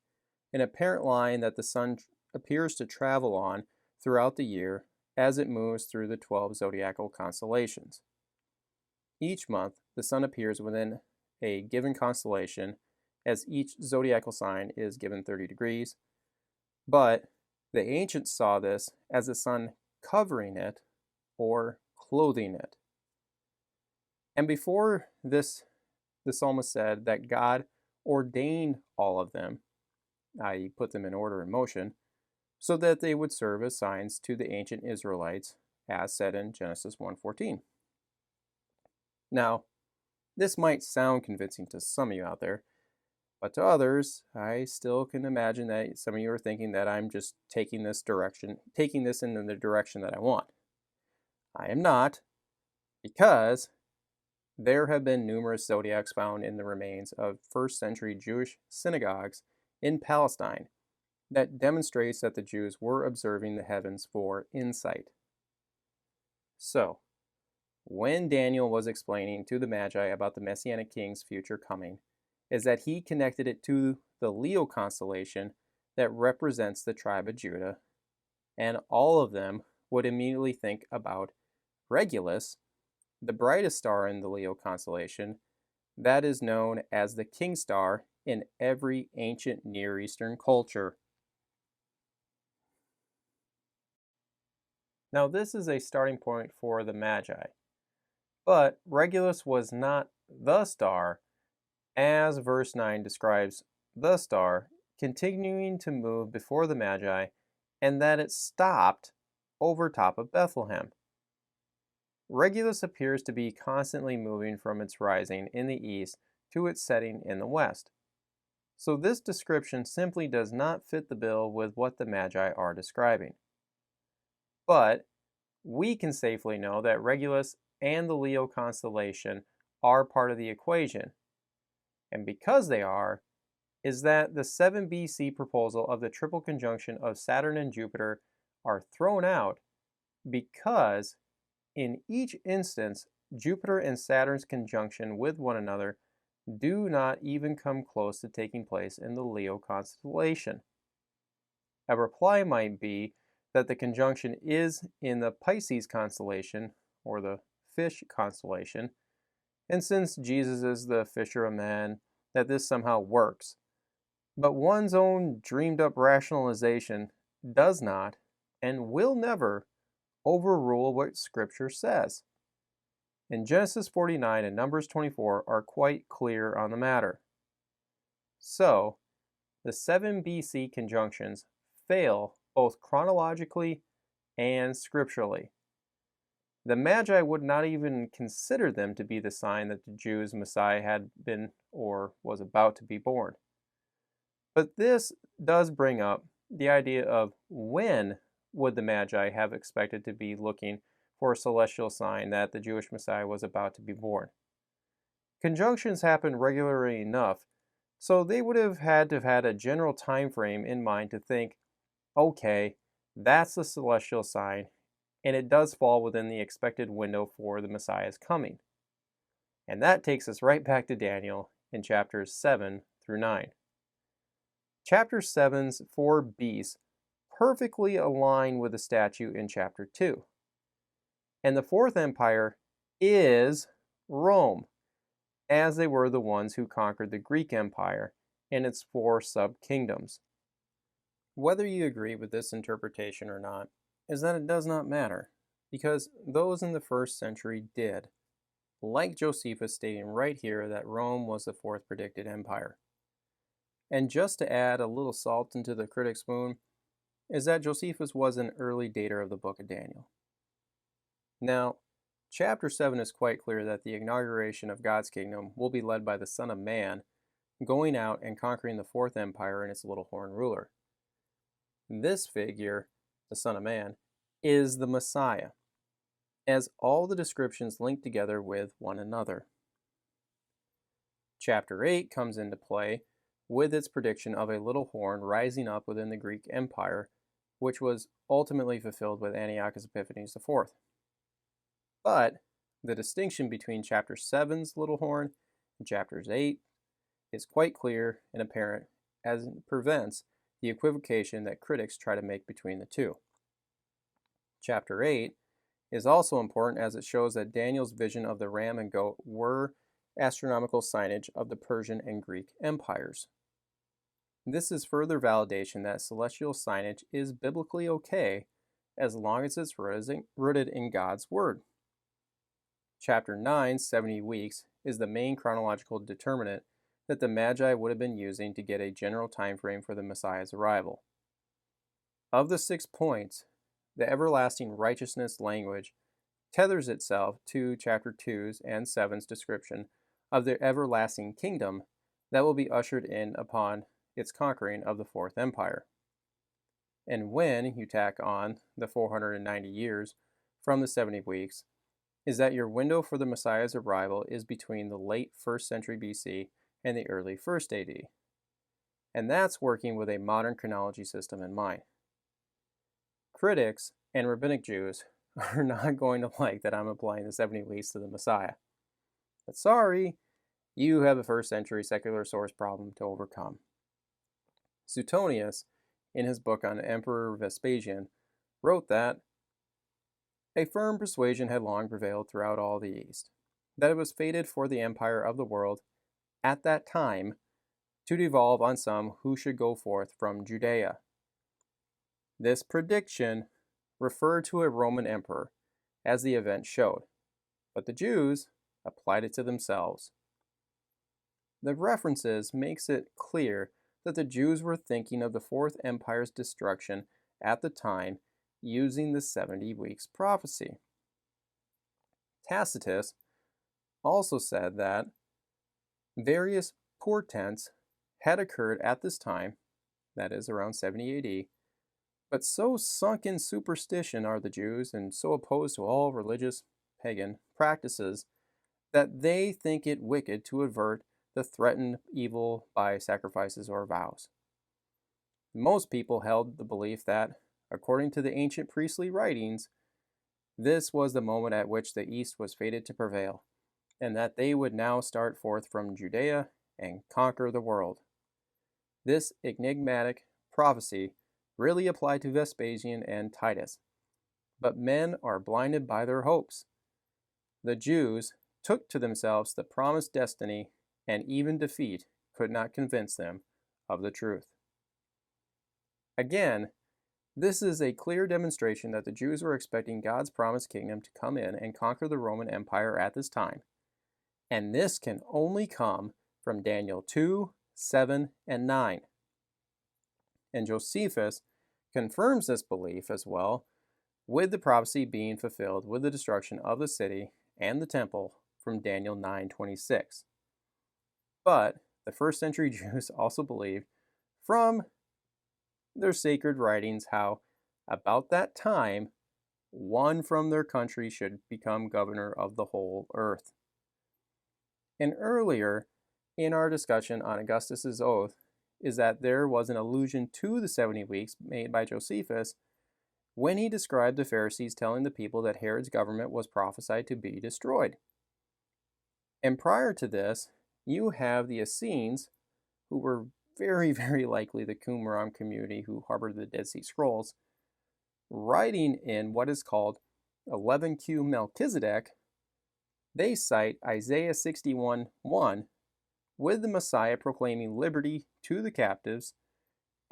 an apparent line that the sun appears to travel on throughout the year as it moves through the 12 zodiacal constellations. Each month, the sun appears within a given constellation, as each zodiacal sign is given 30 degrees, but the ancients saw this as the sun covering it or clothing it. And before this, the psalmist said that God ordained all of them, i.e., put them in order and motion, so that they would serve as signs to the ancient Israelites, as said in Genesis 1:14. Now, this might sound convincing to some of you out there, but to others, I still can imagine that some of you are thinking that I'm just taking this in the direction that I want. I am not, because there have been numerous zodiacs found in the remains of first century Jewish synagogues in Palestine that demonstrates that the Jews were observing the heavens for insight. So, when Daniel was explaining to the Magi about the Messianic King's future coming, is that he connected it to the Leo constellation that represents the tribe of Judah, and all of them would immediately think about Regulus, the brightest star in the Leo constellation, that is known as the King Star in every ancient Near Eastern culture. Now, this is a starting point for the Magi, but Regulus was not the star, as verse 9 describes the star continuing to move before the Magi, and that it stopped over top of Bethlehem. Regulus appears to be constantly moving from its rising in the east to its setting in the west. So this description simply does not fit the bill with what the Magi are describing. But we can safely know that Regulus and the Leo constellation are part of the equation. And because they are, is that the 7 BC proposal of the triple conjunction of Saturn and Jupiter are thrown out because in each instance, Jupiter and Saturn's conjunction with one another do not even come close to taking place in the Leo constellation. A reply might be that the conjunction is in the Pisces constellation, or the fish constellation, and since Jesus is the fisher of men, that this somehow works. But one's own dreamed up rationalization does not, and will never, overrule what Scripture says. And Genesis 49 and Numbers 24 are quite clear on the matter. So, the 7 BC conjunctions fail both chronologically and scripturally. The Magi would not even consider them to be the sign that the Jews' Messiah had been or was about to be born. But this does bring up the idea of when would the Magi have expected to be looking for a celestial sign that the Jewish Messiah was about to be born. Conjunctions happen regularly enough, so they would have had to have had a general time frame in mind to think, okay, that's the celestial sign, and it does fall within the expected window for the Messiah's coming. And that takes us right back to Daniel in chapters 7 through 9. Chapter 7's 4 beasts perfectly align with the statue in chapter 2. And the fourth empire is Rome, as they were the ones who conquered the Greek Empire and its 4 sub-kingdoms. Whether you agree with this interpretation or not, is that it does not matter, because those in the first century did, like Josephus stating right here that Rome was the 4th predicted empire. And just to add a little salt into the critic's wound, is that Josephus was an early dater of the book of Daniel. Now, chapter 7 is quite clear that the inauguration of God's kingdom will be led by the Son of Man, going out and conquering the 4th empire and its little horn ruler. This figure, the Son of Man, is the Messiah, as all the descriptions link together with one another. Chapter 8 comes into play with its prediction of a little horn rising up within the Greek Empire, which was ultimately fulfilled with Antiochus Epiphanes IV. But the distinction between chapter 7's little horn and chapter 8 is quite clear and apparent, as it prevents the equivocation that critics try to make between the two. Chapter 8 is also important as it shows that Daniel's vision of the ram and goat were astronomical signage of the Persian and Greek empires. This is further validation that celestial signage is biblically okay as long as it's rooted in God's Word. Chapter 9, 70 weeks, is the main chronological determinant that the Magi would have been using to get a general time frame for the Messiah's arrival. Of the 6 points, the everlasting righteousness language tethers itself to chapter 2's and 7's description of the everlasting kingdom that will be ushered in upon its conquering of the Fourth Empire. And when you tack on the 490 years from the 70 weeks, is that your window for the Messiah's arrival is between the late 1st century BC and the early 1st AD. And that's working with a modern chronology system in mind. Critics and rabbinic Jews are not going to like that I'm applying the 70 weeks to the Messiah. But sorry, you have a 1st century secular source problem to overcome. Suetonius, in his book on Emperor Vespasian, wrote that a firm persuasion had long prevailed throughout all the East, that it was fated for the empire of the world at that time to devolve on some who should go forth from Judea. This prediction referred to a Roman emperor, as the event showed, but the Jews applied it to themselves. The references makes it clear that the Jews were thinking of the Fourth Empire's destruction at the time using the 70 weeks prophecy. Tacitus also said that various portents had occurred at this time, that is around 70 AD, but so sunk in superstition are the Jews and so opposed to all religious pagan practices that they think it wicked to avert the threatened evil by sacrifices or vows. Most people held the belief that, according to the ancient priestly writings, this was the moment at which the East was fated to prevail, and that they would now start forth from Judea and conquer the world. This enigmatic prophecy really applied to Vespasian and Titus, but men are blinded by their hopes. The Jews took to themselves the promised destiny, and even defeat could not convince them of the truth. Again, this is a clear demonstration that the Jews were expecting God's promised kingdom to come in and conquer the Roman Empire at this time. And this can only come from Daniel 2, 7, and 9. And Josephus confirms this belief as well, with the prophecy being fulfilled with the destruction of the city and the temple from Daniel 9:26. But the 1st century Jews also believed from their sacred writings how, about that time, one from their country should become governor of the whole earth. And earlier, in our discussion on Augustus's oath, is that there was an allusion to the 70 weeks made by Josephus when he described the Pharisees telling the people that Herod's government was prophesied to be destroyed. And prior to this, you have the Essenes, who were very, very likely the Qumran community who harbored the Dead Sea Scrolls, writing in what is called 11Q Melchizedek. They cite Isaiah 61:1 with the Messiah proclaiming liberty to the captives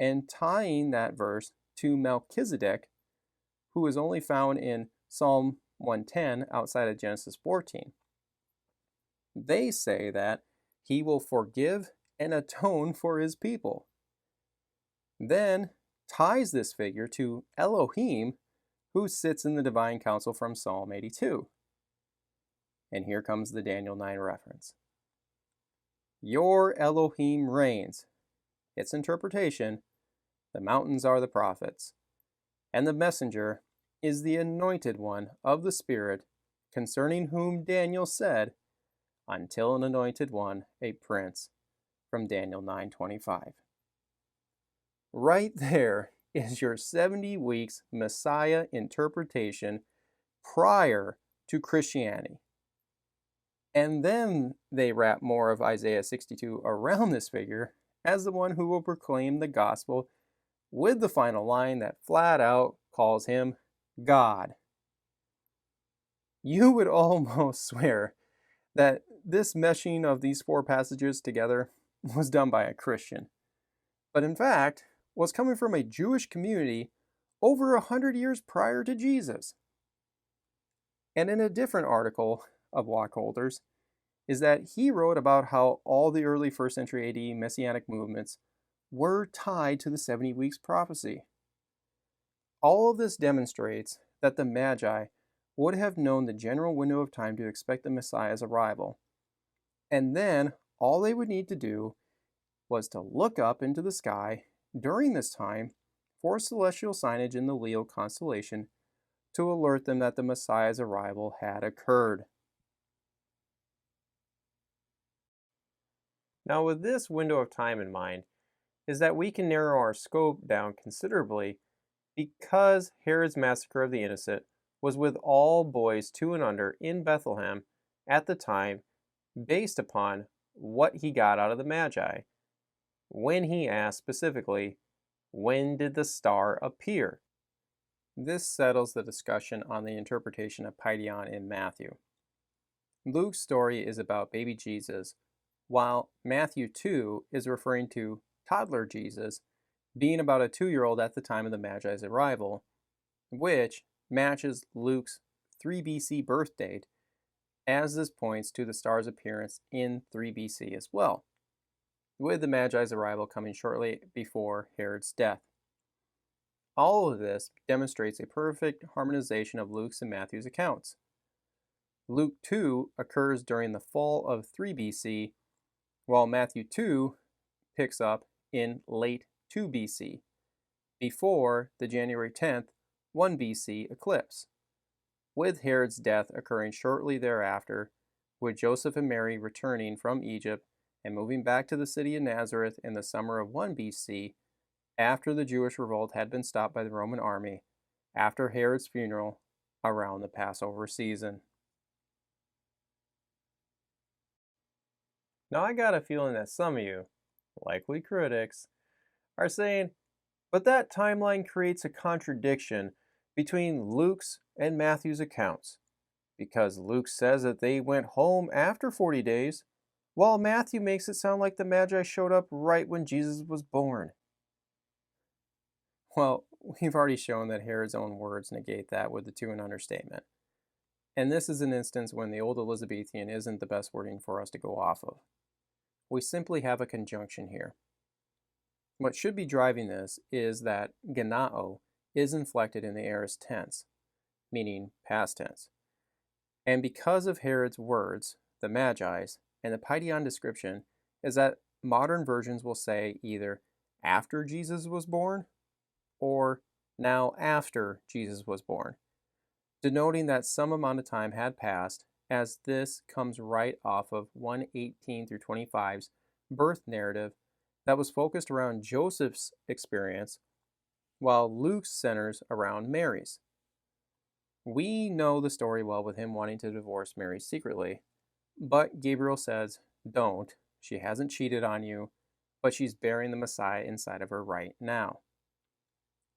and tying that verse to Melchizedek, who is only found in Psalm 110 outside of Genesis 14. They say that he will forgive and atone for his people. Then ties this figure to Elohim, who sits in the divine council from Psalm 82. And here comes the Daniel 9 reference. Your Elohim reigns. Its interpretation, the mountains are the prophets, and the messenger is the anointed one of the Spirit, concerning whom Daniel said, until an anointed one, a prince, from Daniel 9:25. Right there is your 70 weeks Messiah interpretation prior to Christianity. And then they wrap more of Isaiah 62 around this figure as the one who will proclaim the gospel with the final line that flat out calls him God. You would almost swear that this meshing of these four passages together was done by a Christian, but in fact was coming from a Jewish community over 100 years prior to Jesus. And in a different article of Walkholders is that he wrote about how all the early 1st century AD Messianic movements were tied to the 70 weeks prophecy. All of this demonstrates that the Magi would have known the general window of time to expect the Messiah's arrival. And then all they would need to do was to look up into the sky during this time for celestial signage in the Leo constellation to alert them that the Messiah's arrival had occurred. Now, with this window of time in mind, is that we can narrow our scope down considerably because Herod's massacre of the innocent was with all boys 2 and under in Bethlehem at the time based upon what he got out of the Magi, when he asked specifically, when did the star appear? This settles the discussion on the interpretation of Paideon in Matthew. Luke's story is about baby Jesus, while Matthew 2 is referring to toddler Jesus being about a 2-year-old at the time of the Magi's arrival, which matches Luke's 3 BC birth date, as this points to the star's appearance in 3 BC as well, with the Magi's arrival coming shortly before Herod's death. All of this demonstrates a perfect harmonization of Luke's and Matthew's accounts. Luke 2 occurs during the fall of 3 BC, while Matthew 2 picks up in late 2 BC, before the January 10th, 1 BC eclipse, with Herod's death occurring shortly thereafter, with Joseph and Mary returning from Egypt and moving back to the city of Nazareth in the summer of 1 BC, after the Jewish revolt had been stopped by the Roman army, after Herod's funeral around the Passover season. Now, I got a feeling that some of you, likely critics, are saying, but that timeline creates a contradiction between Luke's and Matthew's accounts, because Luke says that they went home after 40 days, while Matthew makes it sound like the Magi showed up right when Jesus was born. Well, we've already shown that Herod's own words negate that with the 2 and under statement. And this is an instance when the Old Elizabethan isn't the best wording for us to go off of. We simply have a conjunction here. What should be driving this is that genao is inflected in the aorist tense, meaning past tense. And because of Herod's words, the Magi's, and the Paideon description is that modern versions will say either after Jesus was born or now after Jesus was born, denoting that some amount of time had passed, as this comes right off of 1:18 through 25's birth narrative that was focused around Joseph's experience, while Luke centers around Mary's. We know the story well with him wanting to divorce Mary secretly, but Gabriel says, don't, she hasn't cheated on you, but she's bearing the Messiah inside of her right now.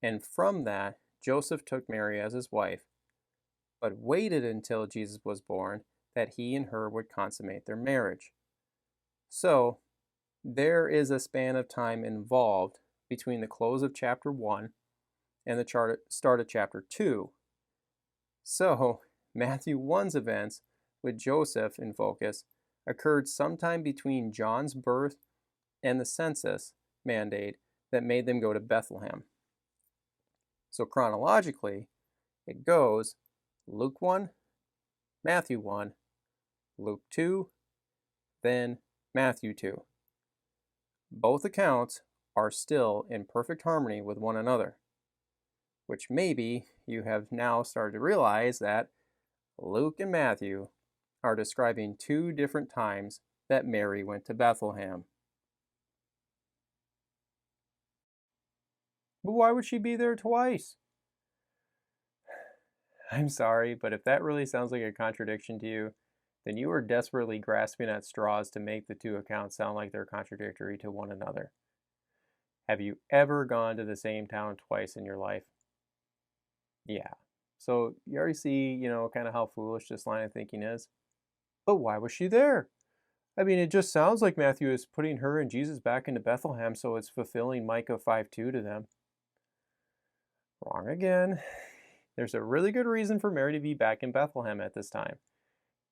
And from that, Joseph took Mary as his wife, but waited until Jesus was born that he and her would consummate their marriage. So, there is a span of time involved between the close of chapter 1 and the start of chapter 2. So, Matthew 1's events, with Joseph in focus, occurred sometime between John's birth and the census mandate that made them go to Bethlehem. So chronologically, it goes Luke 1, Matthew 1, Luke 2, then Matthew 2. Both accounts are still in perfect harmony with one another, which maybe you have now started to realize that Luke and Matthew are describing 2 different times that Mary went to Bethlehem. But why would she be there twice? I'm sorry, but if that really sounds like a contradiction to you, then you are desperately grasping at straws to make the 2 accounts sound like they're contradictory to one another. Have you ever gone to the same town twice in your life? Yeah, So you already see, kind of how foolish this line of thinking is. But why was she there? I mean, it just sounds like Matthew is putting her and Jesus back into Bethlehem, so it's fulfilling Micah 5:2 to them. Wrong again. There's a really good reason for Mary to be back in Bethlehem at this time.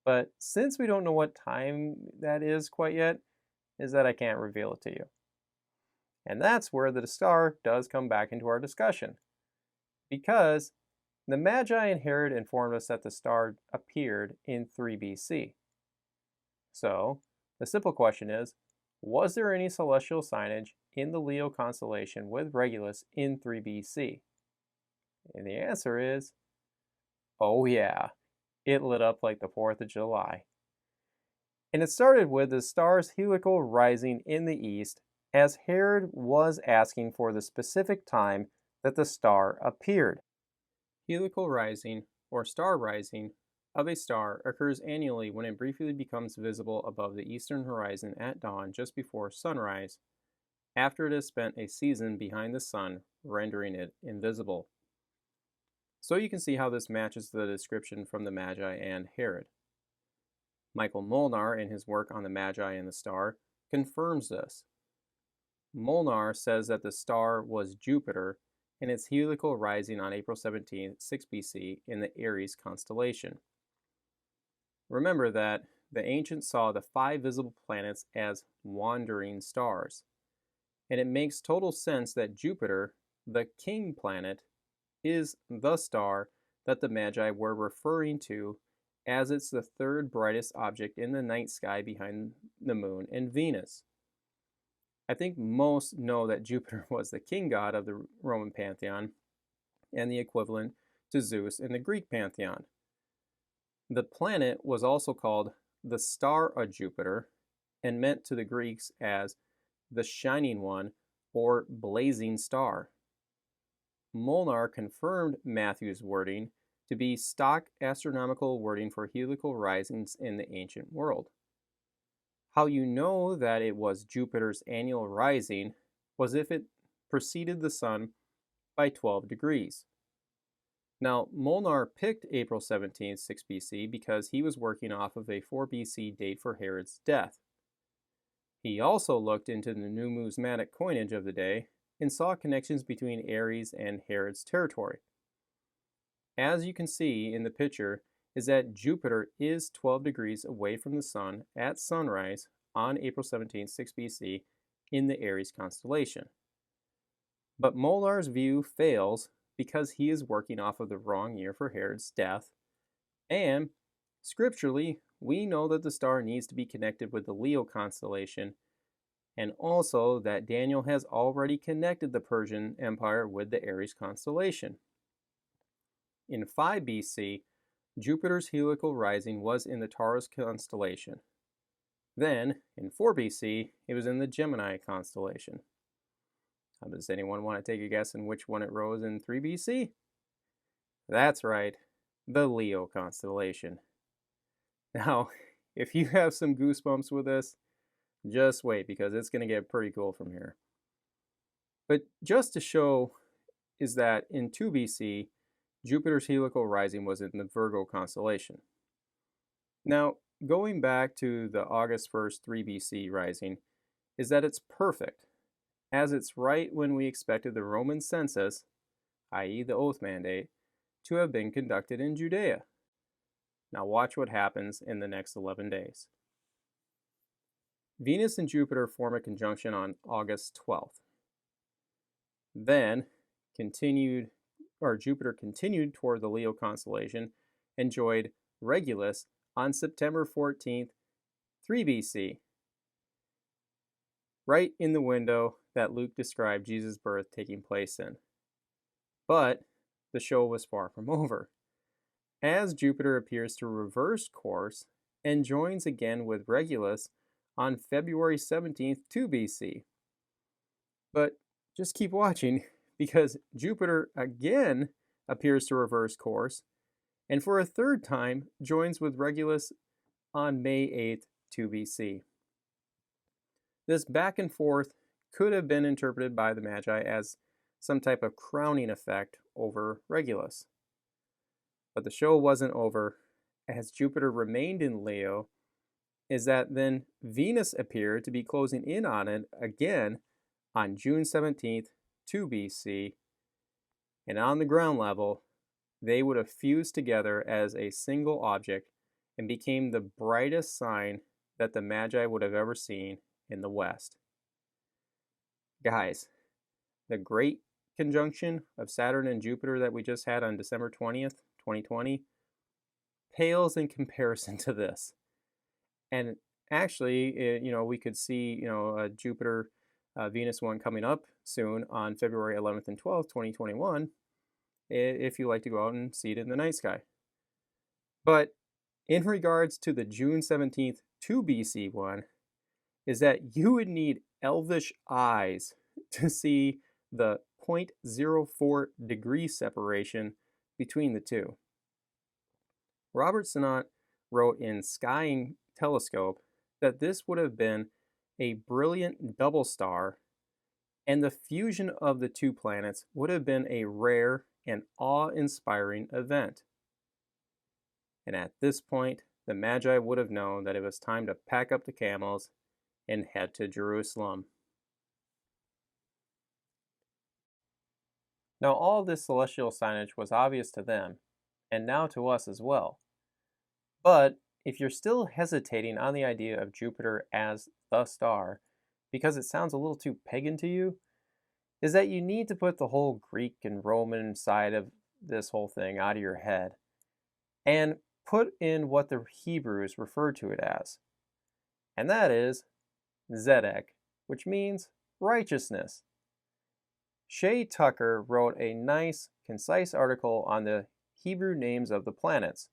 But since we don't know what time that is quite yet, is that I can't reveal it to you. And that's where the star does come back into our discussion. Because the Magi and Herod informed us that the star appeared in 3 BC. So, the simple question is, was there any celestial signage in the Leo constellation with Regulus in 3 BC? And the answer is, oh yeah, it lit up like the 4th of July. And it started with the star's helical rising in the east as Herod was asking for the specific time that the star appeared. Helical rising, or star rising, of a star occurs annually when it briefly becomes visible above the eastern horizon at dawn just before sunrise, after it has spent a season behind the sun, rendering it invisible. So you can see how this matches the description from the Magi and Herod. Michael Molnar, in his work on the Magi and the star, confirms this. Molnar says that the star was Jupiter and its helical rising on April 17, 6 BC in the Aries constellation. Remember that the ancients saw the 5 visible planets as wandering stars, and it makes total sense that Jupiter, the king planet, is the star that the Magi were referring to, as it's the 3rd brightest object in the night sky behind the moon and Venus. I think most know that Jupiter was the king god of the Roman pantheon and the equivalent to Zeus in the Greek pantheon. The planet was also called the Star of Jupiter and meant to the Greeks as the shining one or blazing star. Molnar confirmed Matthew's wording to be stock astronomical wording for helical risings in the ancient world. How you know that it was Jupiter's annual rising was if it preceded the sun by 12 degrees. Now, Molnar picked April 17, 6 BC because he was working off of a 4 BC date for Herod's death. He also looked into the numismatic coinage of the day and saw connections between Aries and Herod's territory. As you can see in the picture, is that Jupiter is 12 degrees away from the sun at sunrise on April 17, 6 BC in the Aries constellation. But Molnar's view fails because he is working off of the wrong year for Herod's death, and scripturally, we know that the star needs to be connected with the Leo constellation, and also that Daniel has already connected the Persian Empire with the Aries constellation. In 5 BC, Jupiter's helical rising was in the Taurus constellation. Then, in 4 BC, it was in the Gemini constellation. Does anyone want to take a guess in which one it rose in 3 BC? That's right, the Leo constellation. Now, if you have some goosebumps with this, just wait, because it's going to get pretty cool from here. But just to show is that in 2 BC, Jupiter's helical rising was in the Virgo constellation. Now, going back to the August 1st 3 BC rising, is that it's perfect, as it's right when we expected the Roman census, i.e. the oath mandate, to have been conducted in Judea. Now watch what happens in the next 11 days. Venus and Jupiter form a conjunction on August 12th. Then Jupiter continued toward the Leo constellation and joined Regulus on September 14th, 3 BC, right in the window that Luke described Jesus' birth taking place in. But the show was far from over, as Jupiter appears to reverse course and joins again with Regulus on February 17th, 2 BC. But just keep watching, because Jupiter again appears to reverse course, and for a 3rd time joins with Regulus on May 8th, 2 BC. This back and forth could have been interpreted by the Magi as some type of crowning effect over Regulus. But the show wasn't over, as Jupiter remained in Leo, is that then Venus appeared to be closing in on it again on June 17th, 2 BC, and on the ground level, they would have fused together as a single object and became the brightest sign that the Magi would have ever seen in the West. Guys, the great conjunction of Saturn and Jupiter that we just had on December 20th, 2020, pales in comparison to this. And actually, we could see, a Jupiter Venus one coming up soon on February 11th and 12th, 2021, if you like to go out and see it in the night sky. But in regards to the June 17th, 2 BC one, is that you would need elvish eyes to see the 0.04 degree separation between the two. Robert Sinnott wrote in Skying Telescope that this would have been a brilliant double star, and the fusion of the two planets would have been a rare and awe-inspiring event. And at this point, the Magi would have known that it was time to pack up the camels and head to Jerusalem. Now, all this celestial signage was obvious to them, and now to us as well. But if you're still hesitating on the idea of Jupiter as the star, because it sounds a little too pagan to you, is that you need to put the whole Greek and Roman side of this whole thing out of your head and put in what the Hebrews referred to it as. And that is Zedek, which means righteousness. Shay Tucker wrote a nice, concise article on the Hebrew names of the planets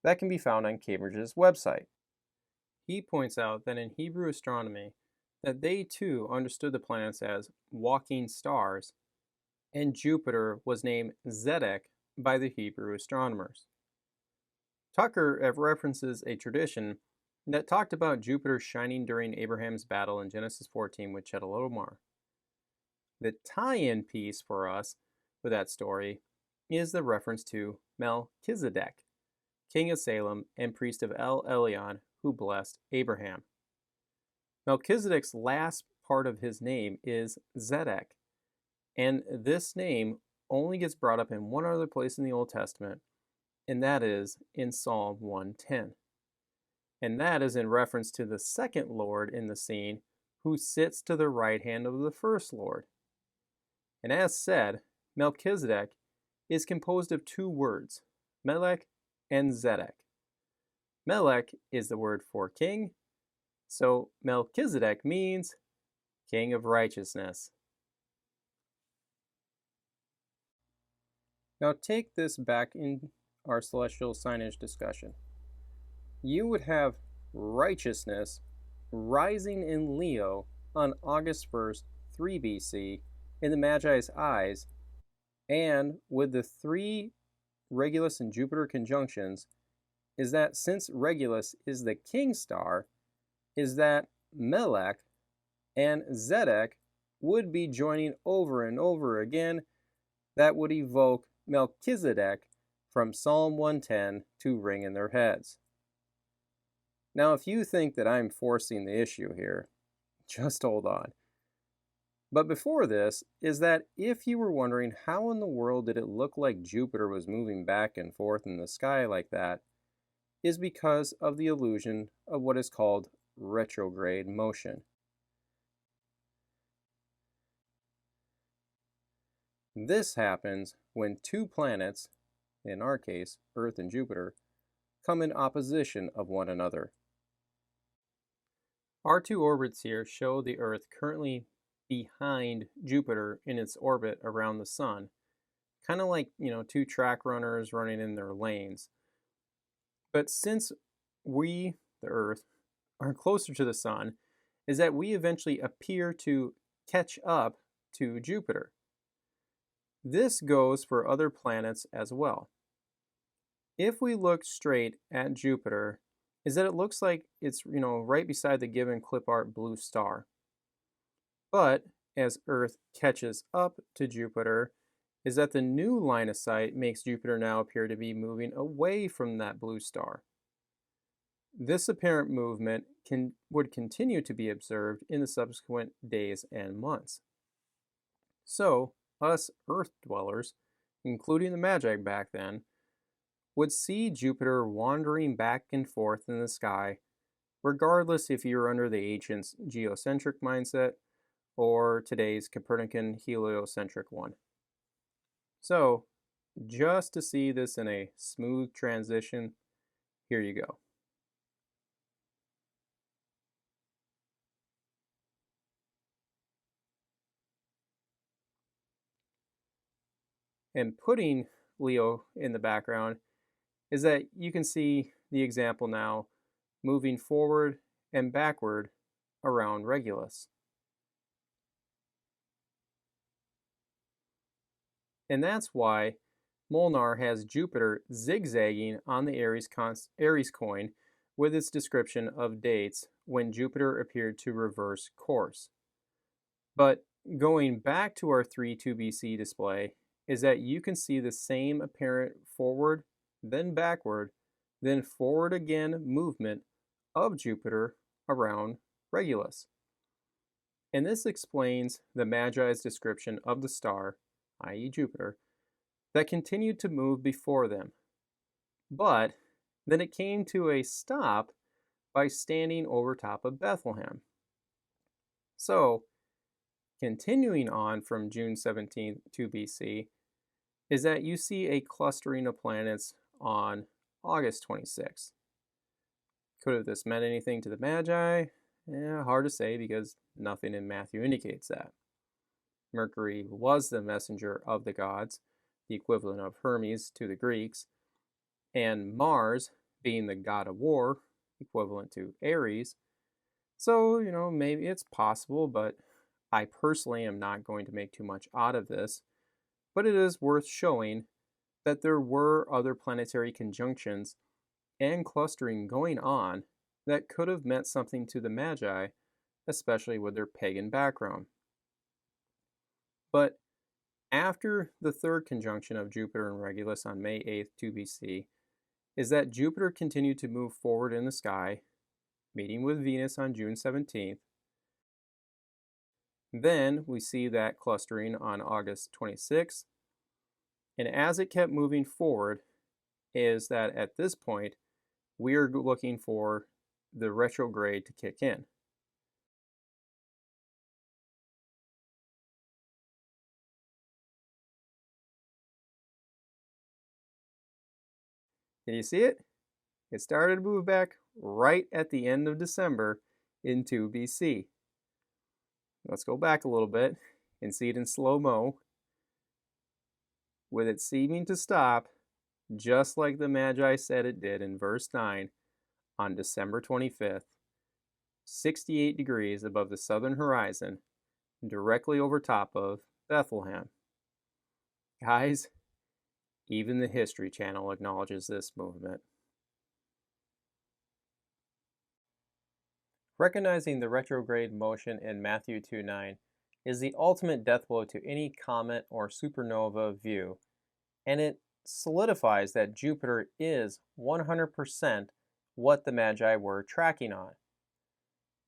that can be found on Cambridge's website. He points out that in Hebrew astronomy, that they too understood the planets as walking stars, and Jupiter was named Zedek by the Hebrew astronomers. Tucker references a tradition that talked about Jupiter shining during Abraham's battle in Genesis 14 with Chedorlaomer. The tie-in piece for us with that story is the reference to Melchizedek, king of Salem and priest of El Elyon, who blessed Abraham. Melchizedek's last part of his name is Zedek, and this name only gets brought up in one other place in the Old Testament, and that is in Psalm 110. And that is in reference to the second Lord in the scene, who sits to the right hand of the first Lord. And as said, Melchizedek is composed of two words, Melech and Zedek. Melech is the word for king, so Melchizedek means king of righteousness. Now take this back in our celestial signage discussion. You would have righteousness rising in Leo on August 1st, 3 BC, in the Magi's eyes, and with the three Regulus and Jupiter conjunctions, is that since Regulus is the king star, is that Melech and Zedek would be joining over and over again. That would evoke Melchizedek from Psalm 110 to ring in their heads. Now, if you think that I'm forcing the issue here, just hold on. But before this, is that if you were wondering how in the world did it look like Jupiter was moving back and forth in the sky like that, is because of the illusion of what is called retrograde motion. This happens when two planets, in our case, Earth and Jupiter, come in opposition of one another. Our two orbits here show the Earth currently behind Jupiter in its orbit around the Sun, kind of like, two track runners running in their lanes. But since we, the Earth, are closer to the Sun, is that we eventually appear to catch up to Jupiter. This goes for other planets as well. If we look straight at Jupiter, is that it looks like it's, right beside the given clip art blue star. But as Earth catches up to Jupiter, is that the new line of sight makes Jupiter now appear to be moving away from that blue star. This apparent movement would continue to be observed in the subsequent days and months. So, us Earth dwellers, including the Magi back then, would see Jupiter wandering back and forth in the sky, regardless if you're under the ancients' geocentric mindset or today's Copernican heliocentric one. So, just to see this in a smooth transition, here you go. And putting Leo in the background is that you can see the example now moving forward and backward around Regulus. And that's why Molnar has Jupiter zigzagging on the Aries coin with its description of dates when Jupiter appeared to reverse course. But going back to our 3-2 BC display is that you can see the same apparent forward, then backward, then forward again movement of Jupiter around Regulus. And this explains the Magi's description of the star, i.e. Jupiter, that continued to move before them. But then it came to a stop by standing over top of Bethlehem. So, continuing on from June 17th to BC, is that you see a clustering of planets on August 26th. Could have this meant anything to the Magi? Hard to say because nothing in Matthew indicates that. Mercury was the messenger of the gods, the equivalent of Hermes to the Greeks, and Mars being the god of war, equivalent to Ares. So, maybe it's possible, but I personally am not going to make too much out of this. But it is worth showing that there were other planetary conjunctions and clustering going on that could have meant something to the Magi, especially with their pagan background. But after the third conjunction of Jupiter and Regulus on May 8th, 2 BC, is that Jupiter continued to move forward in the sky, meeting with Venus on June 17th. Then we see that clustering on August 26th. And as it kept moving forward, is that at this point, we are looking for the retrograde to kick in. Can you see it? It started to move back right at the end of December into BC. Let's go back a little bit and see it in slow-mo, with it seeming to stop just like the Magi said it did in verse 9 on December 25th, 68 degrees above the southern horizon, directly over top of Bethlehem. Guys, even the History Channel acknowledges this movement. Recognizing the retrograde motion in Matthew 2:9 is the ultimate death blow to any comet or supernova view, and it solidifies that Jupiter is 100% what the Magi were tracking on.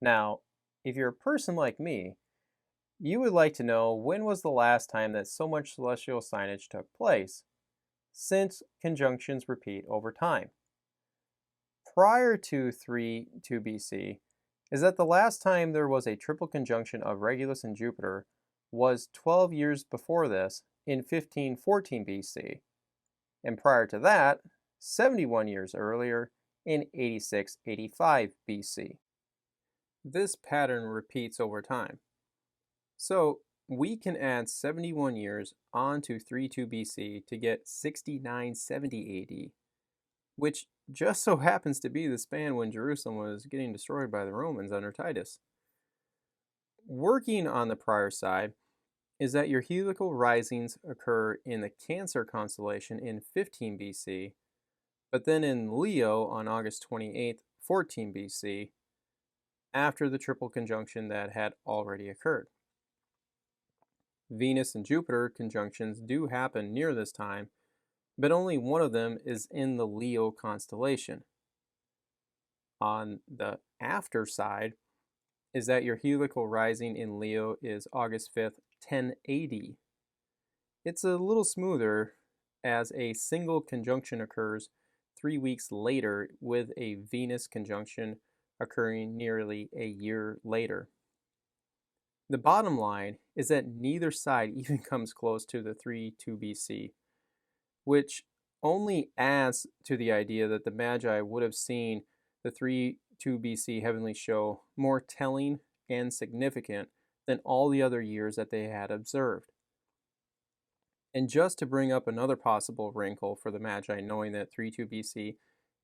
Now, if you're a person like me, you would like to know when was the last time that so much celestial signage took place, since conjunctions repeat over time. Prior to 3-2 BC, is that the last time there was a triple conjunction of Regulus and Jupiter was 12 years before this in 1514 BC, and prior to that, 71 years earlier in 86-85 BC. This pattern repeats over time. So we can add 71 years onto 3-2 BC to get 6970 AD, which just so happens to be the span when Jerusalem was getting destroyed by the Romans under Titus. Working on the prior side is that your heliacal risings occur in the Cancer constellation in 15 BC, but then in Leo on August 28th, 14 BC, after the triple conjunction that had already occurred. Venus and Jupiter conjunctions do happen near this time, but only one of them is in the Leo constellation. On the after side is that your heliacal rising in Leo is August 5th, 1080. It's a little smoother as a single conjunction occurs 3 weeks later with a Venus conjunction occurring nearly a year later. The bottom line is that neither side even comes close to the 3-2 BC, which only adds to the idea that the Magi would have seen the 3-2 BC heavenly show more telling and significant than all the other years that they had observed. And just to bring up another possible wrinkle for the Magi knowing that 3-2 BC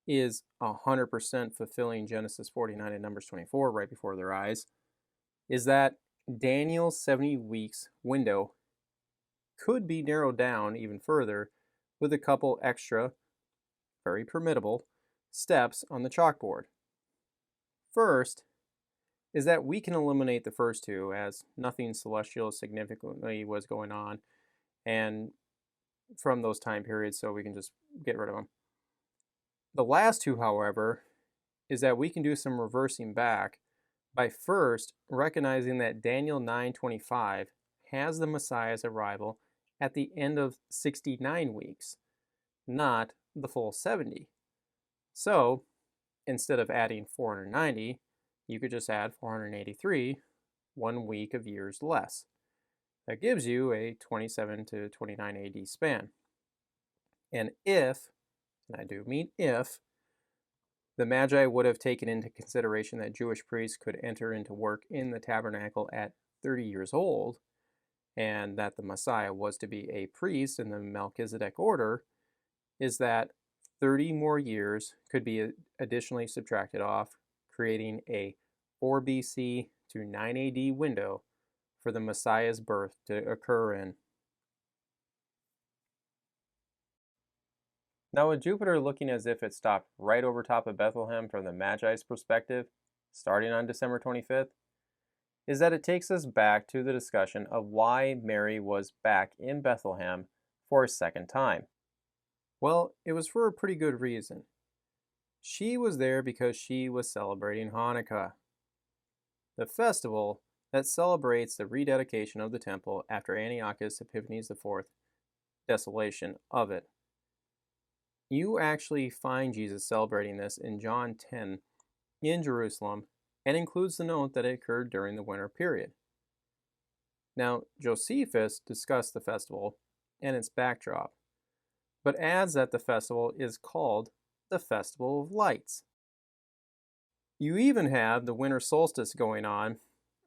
is 100% fulfilling Genesis 49 and Numbers 24 right before their eyes, is that Daniel's 70 weeks window could be narrowed down even further with a couple extra, very permittable, steps on the chalkboard. First is that we can eliminate the first two as nothing celestial significantly was going on and from those time periods, so we can just get rid of them. The last two, however, is that we can do some reversing back by first recognizing that Daniel 9:25 has the Messiah's arrival at the end of 69 weeks, not the full 70. So, instead of adding 490, you could just add 483, 1 week of years less. That gives you a 27 to 29 AD span. And if, and I do mean if, the Magi would have taken into consideration that Jewish priests could enter into work in the tabernacle at 30 years old, and that the Messiah was to be a priest in the Melchizedek order, is that 30 more years could be additionally subtracted off, creating a 4 BC to 9 AD window for the Messiah's birth to occur in. Now, with Jupiter looking as if it stopped right over top of Bethlehem from the Magi's perspective, starting on December 25th, is that it takes us back to the discussion of why Mary was back in Bethlehem for a second time. Well, it was for a pretty good reason. She was there because she was celebrating Hanukkah, the festival that celebrates the rededication of the temple after Antiochus Epiphanes IV desolation of it. You actually find Jesus celebrating this in John 10 in Jerusalem and includes the note that it occurred during the winter period. Now, Josephus discussed the festival and its backdrop, but adds that the festival is called the Festival of Lights. You even have the winter solstice going on,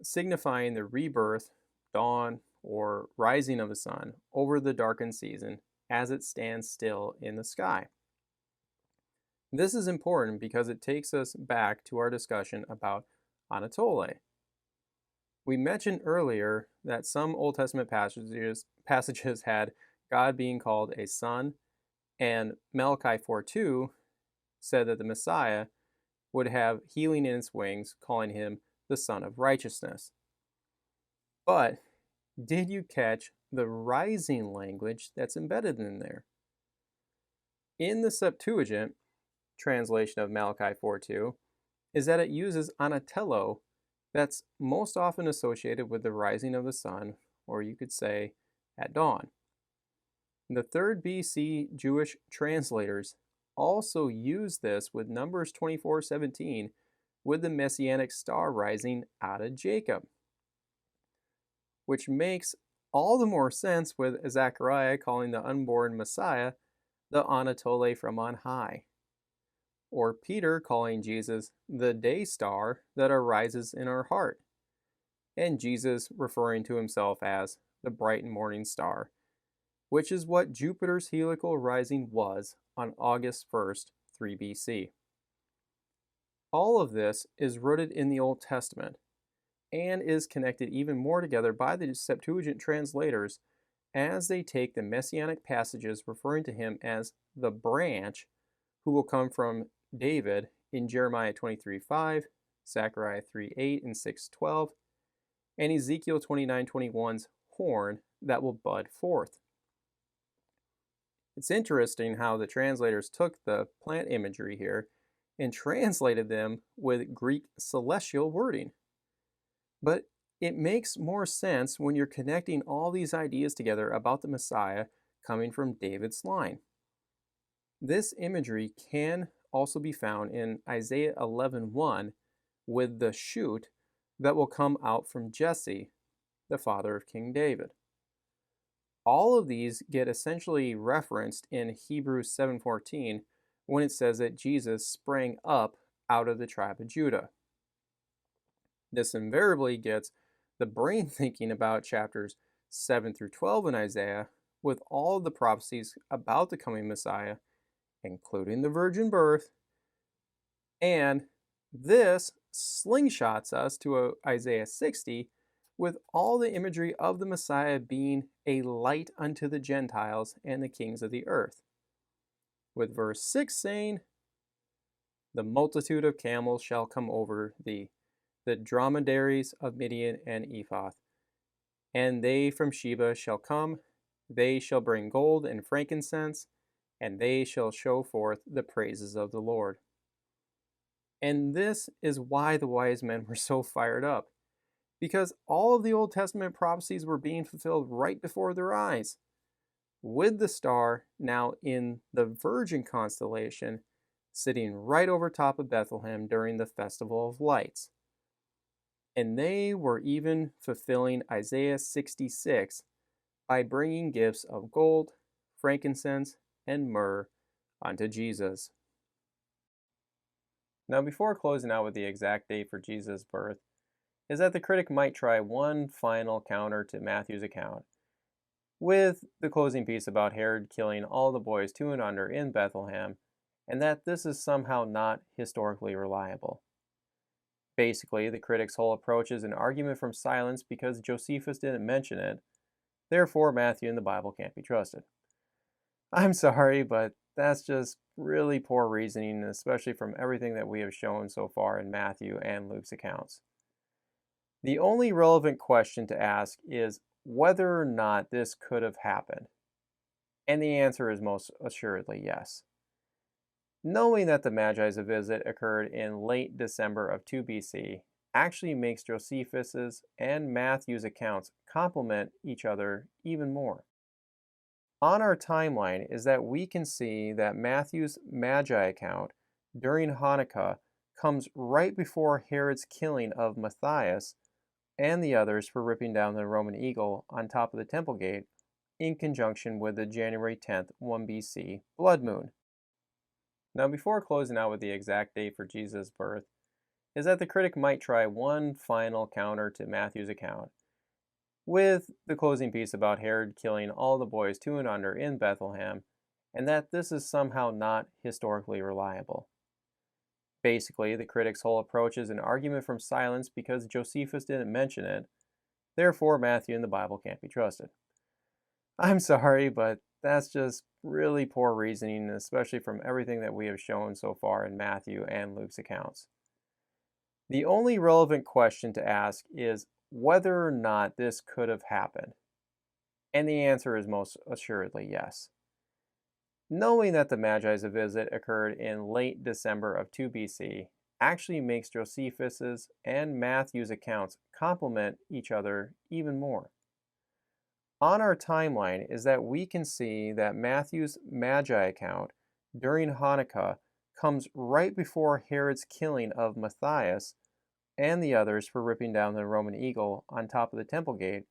signifying the rebirth, dawn, or rising of the sun over the darkened season as it stands still in the sky. This is important because it takes us back to our discussion about Anatole. We mentioned earlier that some Old Testament passages had God being called a son, and Malachi 4:2 said that the Messiah would have healing in its wings, calling him the Son of Righteousness. But did you catch the rising language that's embedded in there? In the Septuagint translation of Malachi 4:2 is that it uses anatello that's most often associated with the rising of the sun, or you could say at dawn. The 3rd BC Jewish translators also use this with Numbers 24:17 with the Messianic Star rising out of Jacob, which makes all the more sense with Zechariah calling the unborn Messiah the Anatole from on high, or Peter calling Jesus the day star that arises in our heart, and Jesus referring to himself as the bright and morning star, which is what Jupiter's heliacal rising was on August 1st, 3 BC. All of this is rooted in the Old Testament and is connected even more together by the Septuagint translators as they take the messianic passages referring to him as the branch who will come from David in Jeremiah 23:5, Zechariah 3:8 and 6:12, and Ezekiel 29:21's corn that will bud forth. It's interesting how the translators took the plant imagery here and translated them with Greek celestial wording. But it makes more sense when you're connecting all these ideas together about the Messiah coming from David's line. This imagery can also be found in Isaiah 11:1 with the shoot that will come out from Jesse, the father of King David. All of these get essentially referenced in Hebrews 7:14 when it says that Jesus sprang up out of the tribe of Judah. This invariably gets the brain thinking about chapters 7 through 12 in Isaiah with all of the prophecies about the coming Messiah, including the virgin birth, and this slingshots us to Isaiah 60 with all the imagery of the Messiah being a light unto the Gentiles and the kings of the earth. With verse 6 saying, "The multitude of camels shall come over thee, the dromedaries of Midian and Ephah, and they from Sheba shall come, they shall bring gold and frankincense, and they shall show forth the praises of the Lord." And this is why the wise men were so fired up, because all of the Old Testament prophecies were being fulfilled right before their eyes, with the star now in the Virgin constellation, sitting right over top of Bethlehem during the Festival of Lights. And they were even fulfilling Isaiah 66 by bringing gifts of gold, frankincense, and myrrh unto Jesus. Now, before closing out with the exact date for Jesus' birth, is that the critic might try one final counter to Matthew's account, with the closing piece about Herod killing all the boys 2 and under in Bethlehem, and that this is somehow not historically reliable. Basically, the critic's whole approach is an argument from silence because Josephus didn't mention it, therefore Matthew and the Bible can't be trusted. I'm sorry, but that's just really poor reasoning, especially from everything that we have shown so far in Matthew and Luke's accounts. The only relevant question to ask is whether or not this could have happened. And the answer is most assuredly yes. Knowing that the Magi's visit occurred in late December of 2 BC actually makes Josephus's and Matthew's accounts complement each other even more. On our timeline is that we can see that Matthew's Magi account during Hanukkah comes right before Herod's killing of Matthias and the others for ripping down the Roman eagle on top of the temple gate in conjunction with the January 10th, 1 BC blood moon. Now, before closing out with the exact date for Jesus' birth, is that the critic might try one final counter to Matthew's account, with the closing piece about Herod killing all the boys 2 and under in Bethlehem, and that this is somehow not historically reliable. Basically, the critic's whole approach is an argument from silence because Josephus didn't mention it, therefore Matthew and the Bible can't be trusted. I'm sorry, but that's just really poor reasoning, especially from everything that we have shown so far in Matthew and Luke's accounts. The only relevant question to ask is whether or not this could have happened. And the answer is most assuredly yes. Knowing that the Magi's visit occurred in late December of 2 BC actually makes Josephus's and Matthew's accounts complement each other even more. On our timeline is that we can see that Matthew's Magi account during Hanukkah comes right before Herod's killing of Matthias and the others for ripping down the Roman eagle on top of the temple gate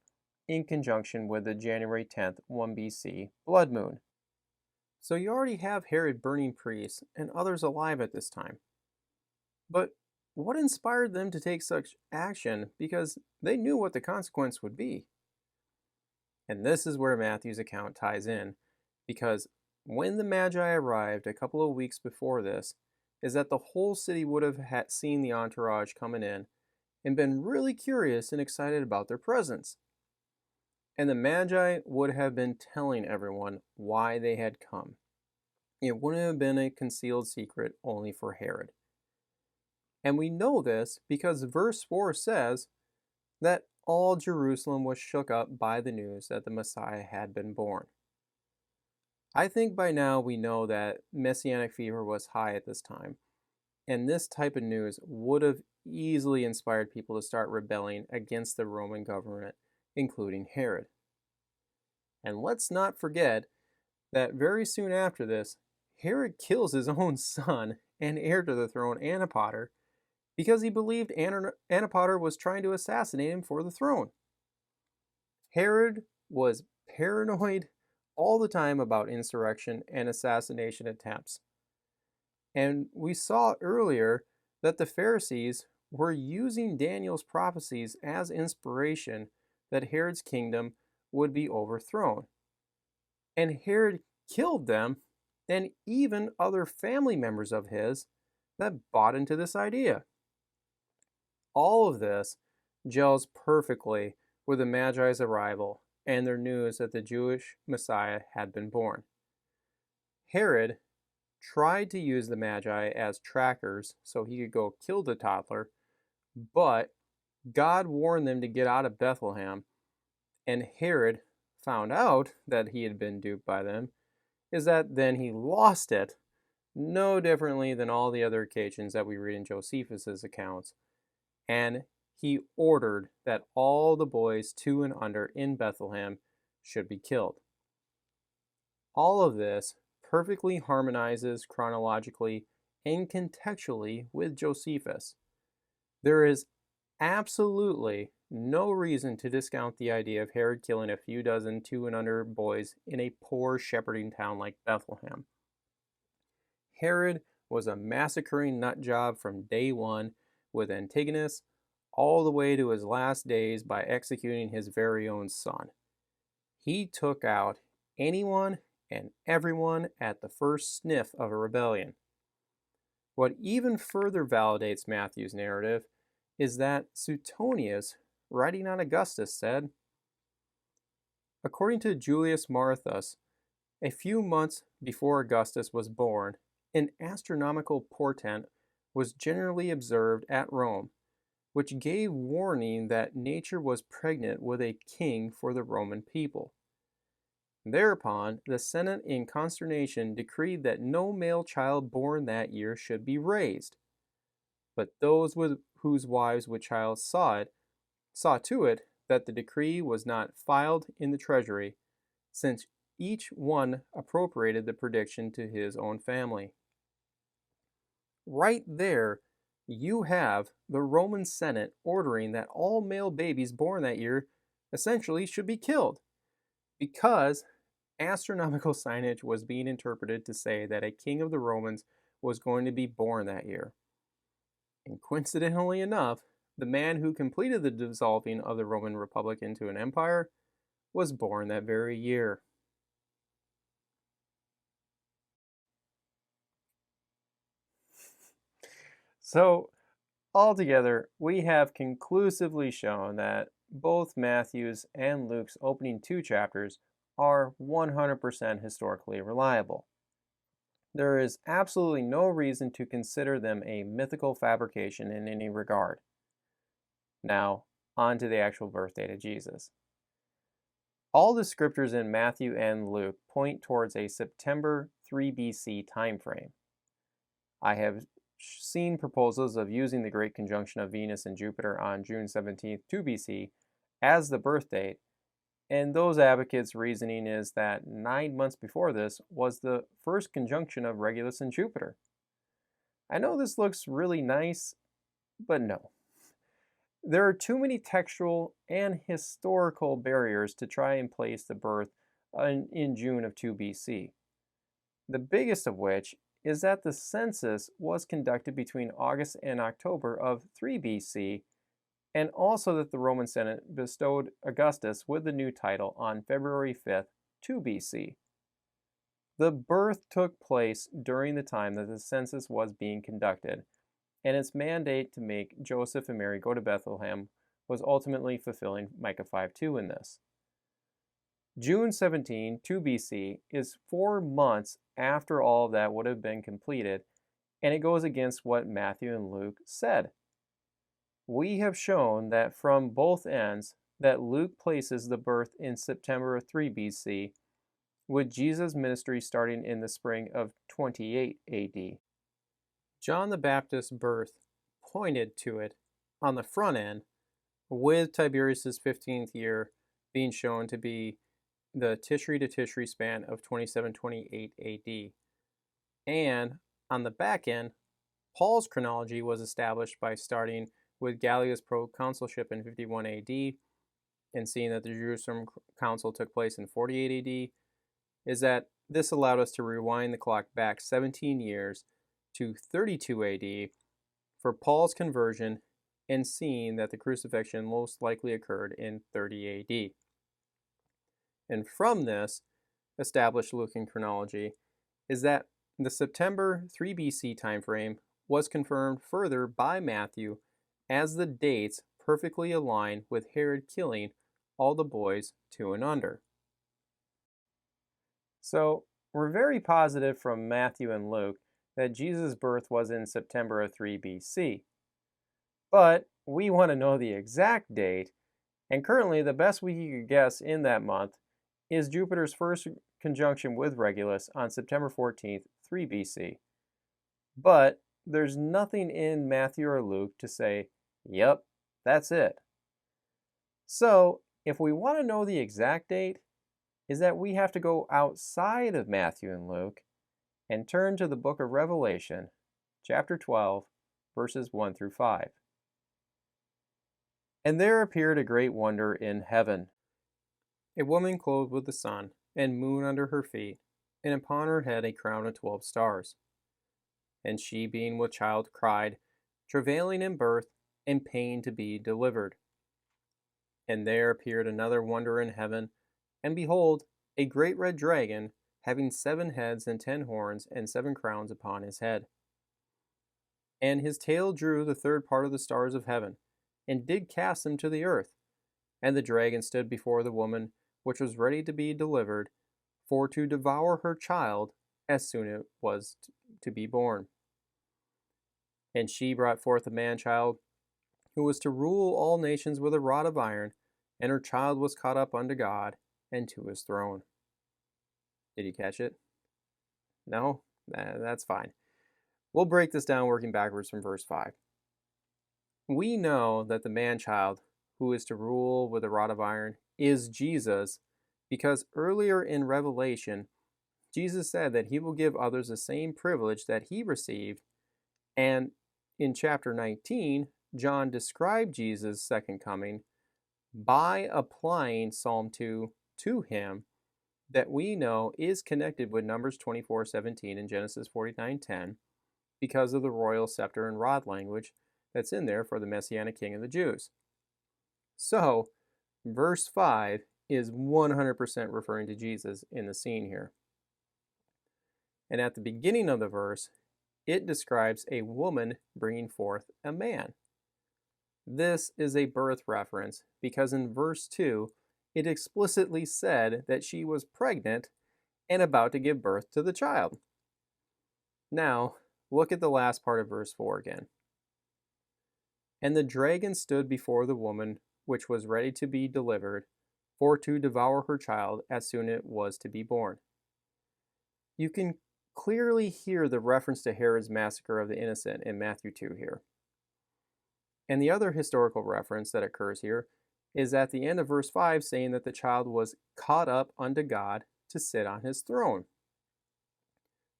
in conjunction with the January 10th, 1 BC blood moon. So you already have Herod burning priests and others alive at this time. But what inspired them to take such action, because they knew what the consequence would be? And this is where Matthew's account ties in, because when the Magi arrived a couple of weeks before this, is that the whole city would have seen the entourage coming in and been really curious and excited about their presence. And the Magi would have been telling everyone why they had come. It wouldn't have been a concealed secret only for Herod. And we know this because verse 4 says that all Jerusalem was shook up by the news that the Messiah had been born. I think by now we know that Messianic fever was high at this time, and this type of news would have easily inspired people to start rebelling against the Roman government, including Herod. And let's not forget that very soon after this, Herod kills his own son and heir to the throne, Antipater, because he believed Antipater was trying to assassinate him for the throne. Herod was paranoid all the time about insurrection and assassination attempts. And we saw earlier that the Pharisees were using Daniel's prophecies as inspiration that Herod's kingdom would be overthrown. And Herod killed them and even other family members of his that bought into this idea. All of this gels perfectly with the Magi's arrival and their news that the Jewish Messiah had been born. Herod tried to use the Magi as trackers so he could go kill the toddler, but God warned them to get out of Bethlehem, and Herod found out that he had been duped by them, is that then he lost it, no differently than all the other occasions that we read in Josephus's accounts, and he ordered that all the boys 2 and under in Bethlehem should be killed. All of this perfectly harmonizes chronologically and contextually with Josephus. There is absolutely no reason to discount the idea of Herod killing a few dozen 2 and under boys in a poor shepherding town like Bethlehem. Herod was a massacring nutjob from day one, with Antigonus all the way to his last days by executing his very own son. He took out anyone and everyone at the first sniff of a rebellion. What even further validates Matthew's narrative is that Suetonius, writing on Augustus, said, according to Julius Marthus, a few months before Augustus was born, an astronomical portent was generally observed at Rome, which gave warning that nature was pregnant with a king for the Roman people. Thereupon, the Senate in consternation decreed that no male child born that year should be raised, but those whose wives with child saw to it that the decree was not filed in the treasury, since each one appropriated the prediction to his own family. Right there, you have the Roman Senate ordering that all male babies born that year essentially should be killed, because astronomical signage was being interpreted to say that a king of the Romans was going to be born that year. And coincidentally enough, the man who completed the dissolving of the Roman Republic into an empire was born that very year. So, altogether, we have conclusively shown that both Matthew's and Luke's opening 2 chapters are 100% historically reliable. There is absolutely no reason to consider them a mythical fabrication in any regard. Now, on to the actual birth date of Jesus. All the scriptures in Matthew and Luke point towards a September 3 BC timeframe. I have seen proposals of using the Great Conjunction of Venus and Jupiter on June 17, 2 BC as the birth date, and those advocates' reasoning is that 9 months before this was the first conjunction of Regulus and Jupiter. I know this looks really nice, but no. There are too many textual and historical barriers to try and place the birth in June of 2 BC. The biggest of which is that the census was conducted between August and October of 3 BC, and also that the Roman Senate bestowed Augustus with the new title on February 5th, 2 BC. The birth took place during the time that the census was being conducted, and its mandate to make Joseph and Mary go to Bethlehem was ultimately fulfilling Micah 5:2 in this. June 17, 2 BC is 4 months after all of that would have been completed, and it goes against what Matthew and Luke said. We have shown that from both ends that Luke places the birth in September of 3 BC, with Jesus' ministry starting in the spring of 28 AD. John the Baptist's birth pointed to it on the front end, with Tiberius's 15th year being shown to be the Tishri to Tishri span of 27-28 AD. And on the back end, Paul's chronology was established by starting with Gallius' proconsulship in 51 AD and seeing that the Jerusalem Council took place in 48 AD, is that this allowed us to rewind the clock back 17 years to 32 AD for Paul's conversion and seeing that the crucifixion most likely occurred in 30 AD. And from this established Lukan chronology is that the September 3 BC timeframe was confirmed further by Matthew as the dates perfectly align with Herod killing all the boys 2 and under. So we're very positive from Matthew and Luke that Jesus' birth was in September of 3 BC. But we want to know the exact date, and currently the best we could guess in that month is Jupiter's first conjunction with Regulus on September 14th, 3 BC. But there's nothing in Matthew or Luke to say, yep, that's it. So if we want to know the exact date, is that we have to go outside of Matthew and Luke and turn to the book of Revelation, chapter 12, verses 1 through 5. And there appeared a great wonder in heaven, a woman clothed with the sun, and moon under her feet, and upon her head a crown of 12 stars. And she, being with child, cried, travailing in birth, and pain to be delivered. And there appeared another wonder in heaven, and behold, a great red dragon, having 7 heads and 10 horns, and 7 crowns upon his head. And his tail drew the third part of the stars of heaven, and did cast them to the earth. And the dragon stood before the woman, which was ready to be delivered, for to devour her child as soon as it was to be born. And she brought forth a man-child, who was to rule all nations with a rod of iron, and her child was caught up unto God, and to his throne. Did you catch it? No? That's fine. We'll break this down working backwards from verse 5. We know that the man-child who is to rule with a rod of iron is Jesus, because earlier in Revelation, Jesus said that he will give others the same privilege that he received, and in chapter 19, John described Jesus' second coming by applying Psalm 2 to him, that we know is connected with Numbers 24:17 and Genesis 49:10 because of the royal scepter and rod language that's in there for the Messianic King of the Jews. So, verse 5 is 100% referring to Jesus in the scene here. And at the beginning of the verse, it describes a woman bringing forth a man. This is a birth reference because in verse 2, it explicitly said that she was pregnant and about to give birth to the child. Now, look at the last part of verse 4 again. And the dragon stood before the woman which was ready to be delivered, for to devour her child as soon as it was to be born. You can clearly hear the reference to Herod's massacre of the innocent in Matthew 2 here. And the other historical reference that occurs here is at the end of verse 5 saying that the child was caught up unto God to sit on his throne.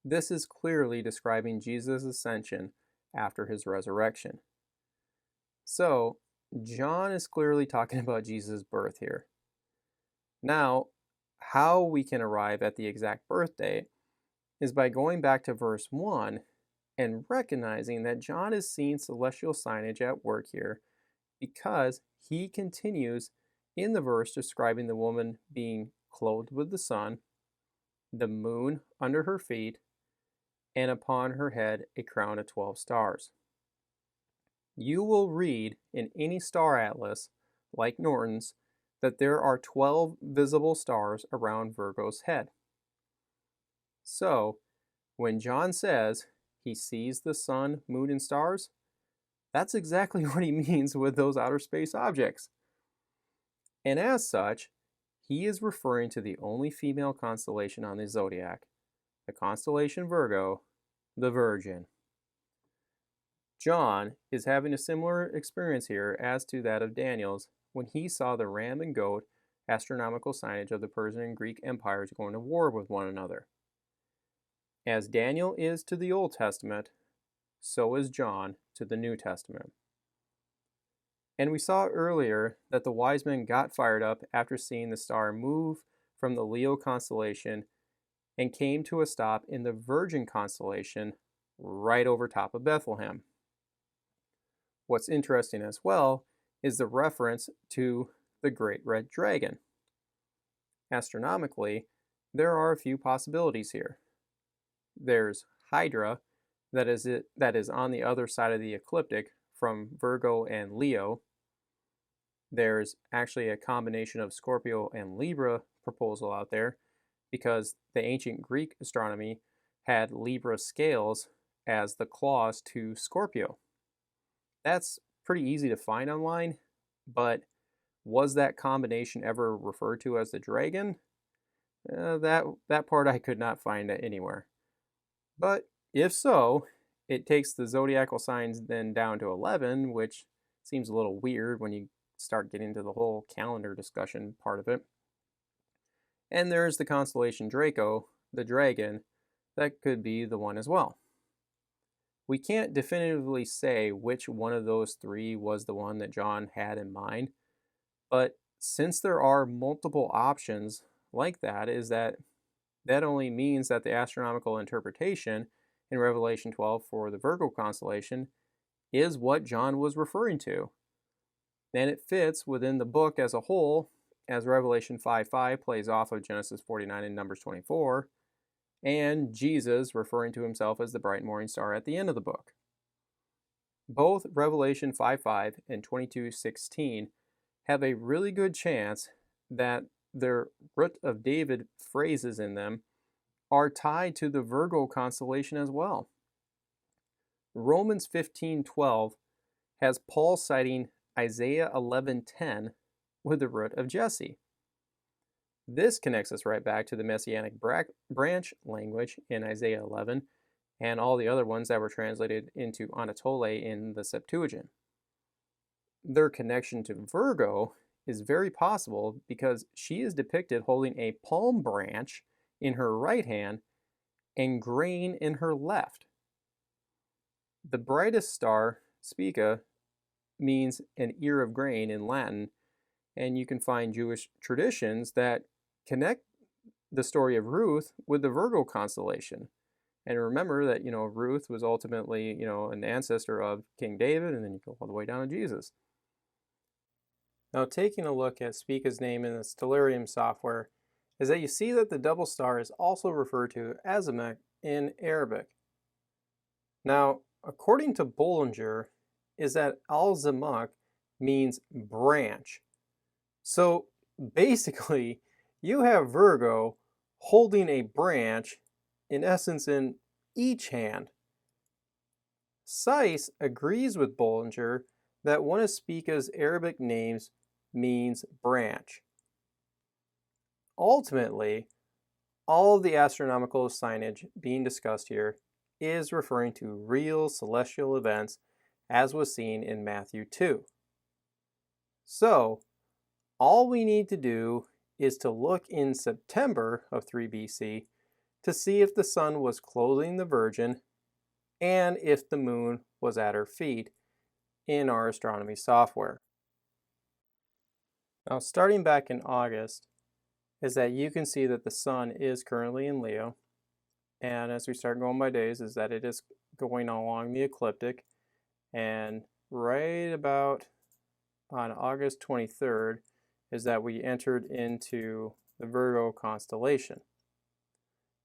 This is clearly describing Jesus' ascension after his resurrection. So, John is clearly talking about Jesus' birth here. Now, how we can arrive at the exact birth date is by going back to verse 1 and recognizing that John is seeing celestial signage at work here because he continues in the verse describing the woman being clothed with the sun, the moon under her feet, and upon her head a crown of 12 stars. You will read in any star atlas, like Norton's, that there are 12 visible stars around Virgo's head. So, when John says he sees the sun, moon, and stars, That's exactly what he means with those outer space objects. And as such, he is referring to the only female constellation on the zodiac, the constellation Virgo, the Virgin. John is having a similar experience here as to that of Daniel's when he saw the ram and goat astronomical signage of the Persian and Greek empires going to war with one another. As Daniel is to the Old Testament, so is John to the New Testament. And we saw earlier that the wise men got fired up after seeing the star move from the Leo constellation and came to a stop in the Virgin constellation right over top of Bethlehem. What's interesting as well is the reference to the Great Red Dragon. Astronomically, there are a few possibilities here. There's Hydra, that is on the other side of the ecliptic from Virgo and Leo. There's actually a combination of Scorpio and Libra proposal out there because the ancient Greek astronomy had Libra scales as the claws to Scorpio. That's pretty easy to find online, but was that combination ever referred to as the dragon? That part I could not find anywhere. But if so, it takes the zodiacal signs then down to 11, which seems a little weird when you start getting into the whole calendar discussion part of it. And there's the constellation Draco, the dragon, that could be the one as well. We can't definitively say which one of those three was the one that John had in mind, but since there are multiple options like that, that only means that the astronomical interpretation in Revelation 12 for the Virgo constellation is what John was referring to. And it fits within the book as a whole, as Revelation 5:5 plays off of Genesis 49 and Numbers 24, and Jesus referring to himself as the bright morning star at the end of the book. Both Revelation 5:5 and 22:16 have a really good chance that their root of David phrases in them are tied to the Virgo constellation as well. Romans 15:12 has Paul citing Isaiah 11:10 with the root of Jesse. This connects us right back to the Messianic branch language in Isaiah 11 and all the other ones that were translated into Anatole in the Septuagint. Their connection to Virgo is very possible because she is depicted holding a palm branch in her right hand and grain in her left. The brightest star, Spica, means an ear of grain in Latin, and you can find Jewish traditions that connect the story of Ruth with the Virgo constellation. And remember that, Ruth was ultimately, an ancestor of King David, and then you go all the way down to Jesus. Now, taking a look at Spica's name in the Stellarium software is that you see that the double star is also referred to as Azamek in Arabic. Now, according to Bollinger, is that Al-Zamak means branch. So basically, you have Virgo holding a branch, in essence, in each hand. Seiss agrees with Bollinger that one of Spica's Arabic names means branch. Ultimately, all of the astronomical signage being discussed here is referring to real celestial events as was seen in Matthew 2. So, all we need to do is to look in September of 3 BC to see if the sun was clothing the Virgin and if the moon was at her feet in our astronomy software. Now, starting back in August, is that you can see that the sun is currently in Leo, and as we start going by days, is that it is going along the ecliptic, and right about on August 23rd is that we entered into the Virgo constellation.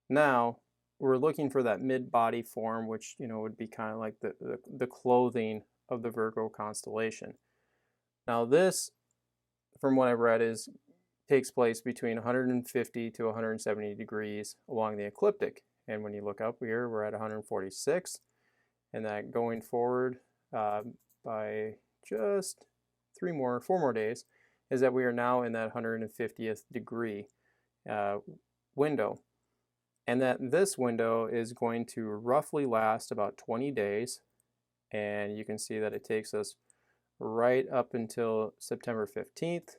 Now, we're looking for that mid-body form, which, would be kind of like the clothing of the Virgo constellation. Now, this, from what I've read, takes place between 150 to 170 degrees along the ecliptic. And when you look up here, we're at 146. And that going forward, by just 4 more days, is that we are now in that 150th degree window. And that this window is going to roughly last about 20 days. And you can see that it takes us right up until September 15th.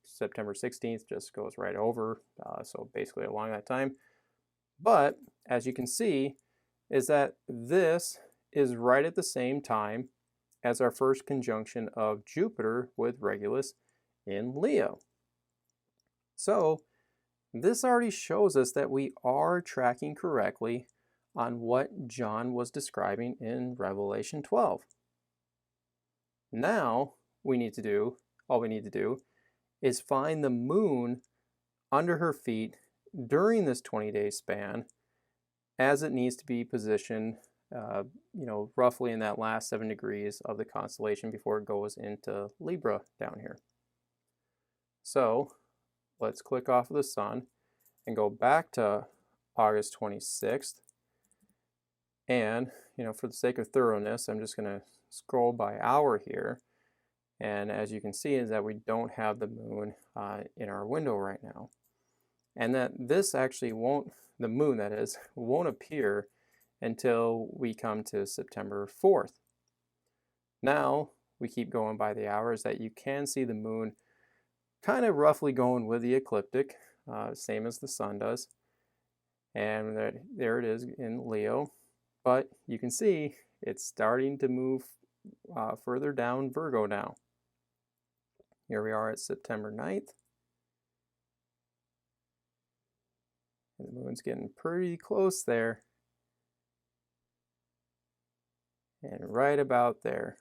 September 16th just goes right over, so basically along that time. But as you can see, is that this is right at the same time as our first conjunction of Jupiter with Regulus in Leo. So this already shows us that we are tracking correctly on what John was describing in Revelation 12. Now all we need to do is find the moon under her feet during this 20-day span as it needs to be positioned, roughly in that last 7 degrees of the constellation before it goes into Libra down here. So let's click off of the sun and go back to August 26th. And, for the sake of thoroughness, I'm just going to scroll by hour here. And as you can see is that we don't have the moon in our window right now. And that this actually the moon that is, won't appear until we come to September 4th. Now, we keep going by the hours that you can see the moon kind of roughly going with the ecliptic, same as the sun does. And there it is in Leo. But you can see it's starting to move further down Virgo now. Here we are at September 9th. And the moon's getting pretty close there. And right about there,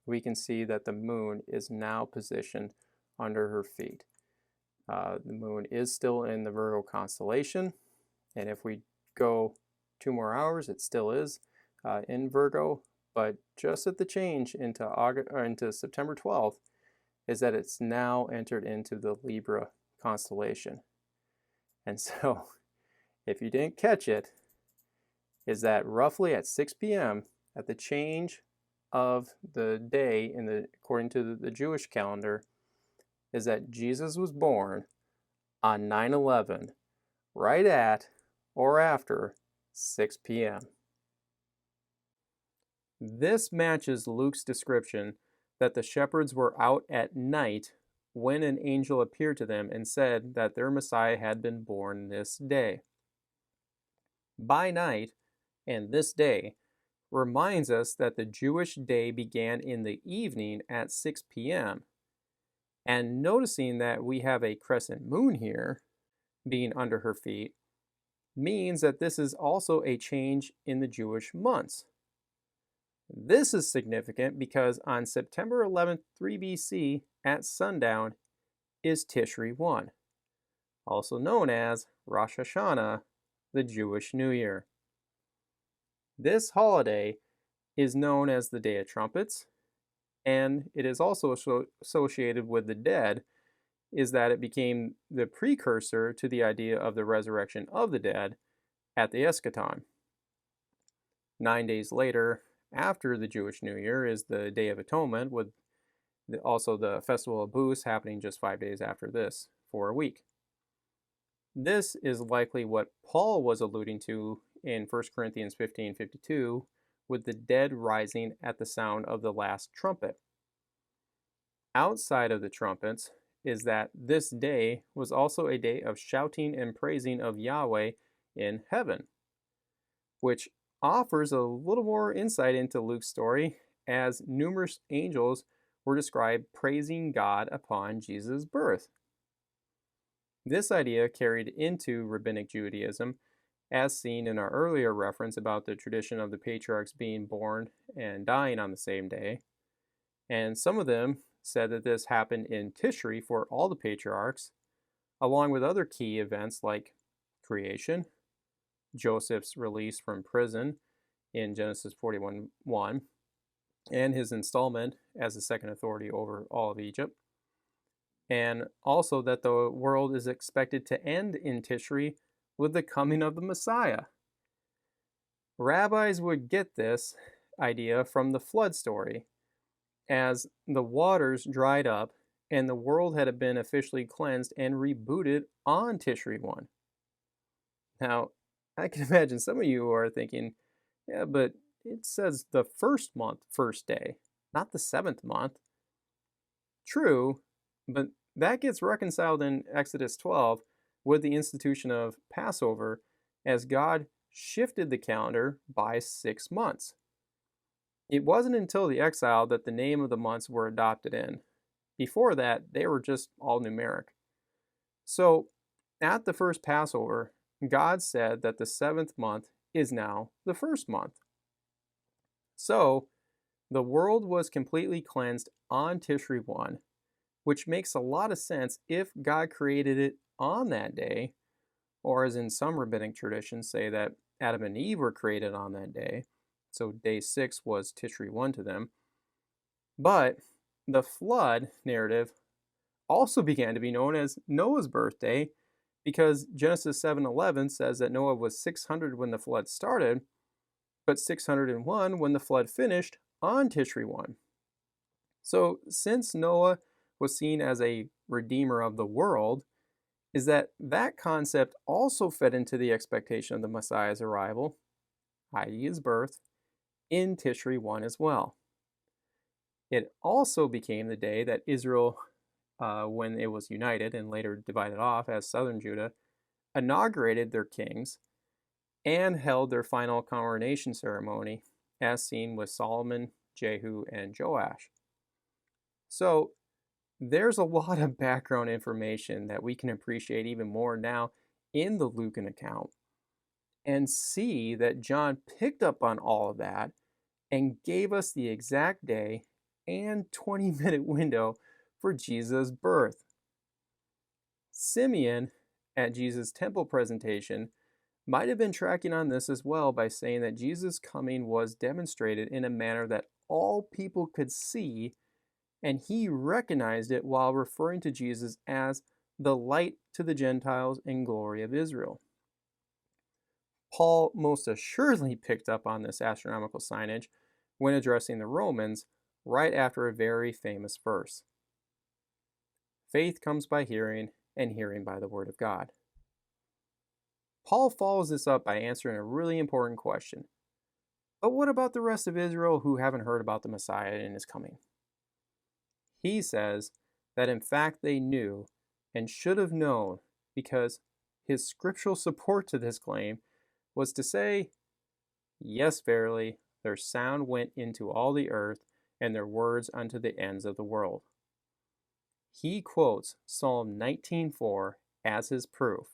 we can see that the moon is now positioned under her feet. The moon is still in the Virgo constellation. And if we go 2 more hours, it still is in Virgo. But just at the change into September 12th, is that it's now entered into the Libra constellation. And so, if you didn't catch it, is that roughly at 6 p.m. at the change of the day according to the Jewish calendar, is that Jesus was born on 9/11, right at or after 6 p.m. This matches Luke's description that the shepherds were out at night when an angel appeared to them and said that their Messiah had been born this day. By night and this day reminds us that the Jewish day began in the evening at 6 p.m. And noticing that we have a crescent moon here being under her feet means that this is also a change in the Jewish months. This is significant because on September 11th, 3 BC at sundown is Tishri 1, also known as Rosh Hashanah, the Jewish New Year. This holiday is known as the Day of Trumpets, and it is also associated with the dead, is that it became the precursor to the idea of the resurrection of the dead at the eschaton. 9 days later, after the Jewish New Year, is the Day of Atonement, with also the Festival of Booths happening just 5 days after this for a week. This is likely what Paul was alluding to in 1 Corinthians 15:52, with the dead rising at the sound of the last trumpet. Outside of the trumpets is that this day was also a day of shouting and praising of Yahweh in heaven, which offers a little more insight into Luke's story, as numerous angels were described praising God upon Jesus' birth. This idea carried into Rabbinic Judaism, as seen in our earlier reference about the tradition of the patriarchs being born and dying on the same day. And some of them said that this happened in Tishri for all the patriarchs, along with other key events like creation, Joseph's release from prison in Genesis 41:1, and his installment as the second authority over all of Egypt. And also that the world is expected to end in Tishri with the coming of the Messiah. Rabbis would get this idea from the flood story, as the waters dried up and the world had been officially cleansed and rebooted on Tishri 1. Now, I can imagine some of you are thinking, yeah, but it says the first month, first day, not the seventh month. True, but that gets reconciled in Exodus 12 with the institution of Passover as God shifted the calendar by 6 months. It wasn't until the exile that the name of the months were adopted in. Before that, they were just all numeric. So, at the first Passover, God said that the seventh month is now the first month. So, the world was completely cleansed on Tishri 1, which makes a lot of sense if God created it on that day, or as in some rabbinic traditions say that Adam and Eve were created on that day, so day 6 was Tishri 1 to them. But the flood narrative also began to be known as Noah's birthday because Genesis 7:11 says that Noah was 600 when the flood started, but 601 when the flood finished on Tishri 1. So since Noah was seen as a redeemer of the world, is that concept also fed into the expectation of the Messiah's arrival, i.e. his birth, in Tishri 1 as well. It also became the day that Israel, when it was united and later divided off as southern Judah, inaugurated their kings and held their final coronation ceremony, as seen with Solomon, Jehu, and Joash. So there's a lot of background information that we can appreciate even more now in the Lukan account and see that John picked up on all of that and gave us the exact day and 20-minute window for Jesus' birth. Simeon, at Jesus' temple presentation, might have been tracking on this as well by saying that Jesus' coming was demonstrated in a manner that all people could see, and he recognized it while referring to Jesus as the light to the Gentiles and glory of Israel. Paul most assuredly picked up on this astronomical signage when addressing the Romans right after a very famous verse. Faith comes by hearing, and hearing by the word of God. Paul follows this up by answering a really important question. But what about the rest of Israel who haven't heard about the Messiah and his coming? He says that in fact they knew and should have known because his scriptural support to this claim was to say, yes, verily, their sound went into all the earth and their words unto the ends of the world. He quotes Psalm 19:4 as his proof,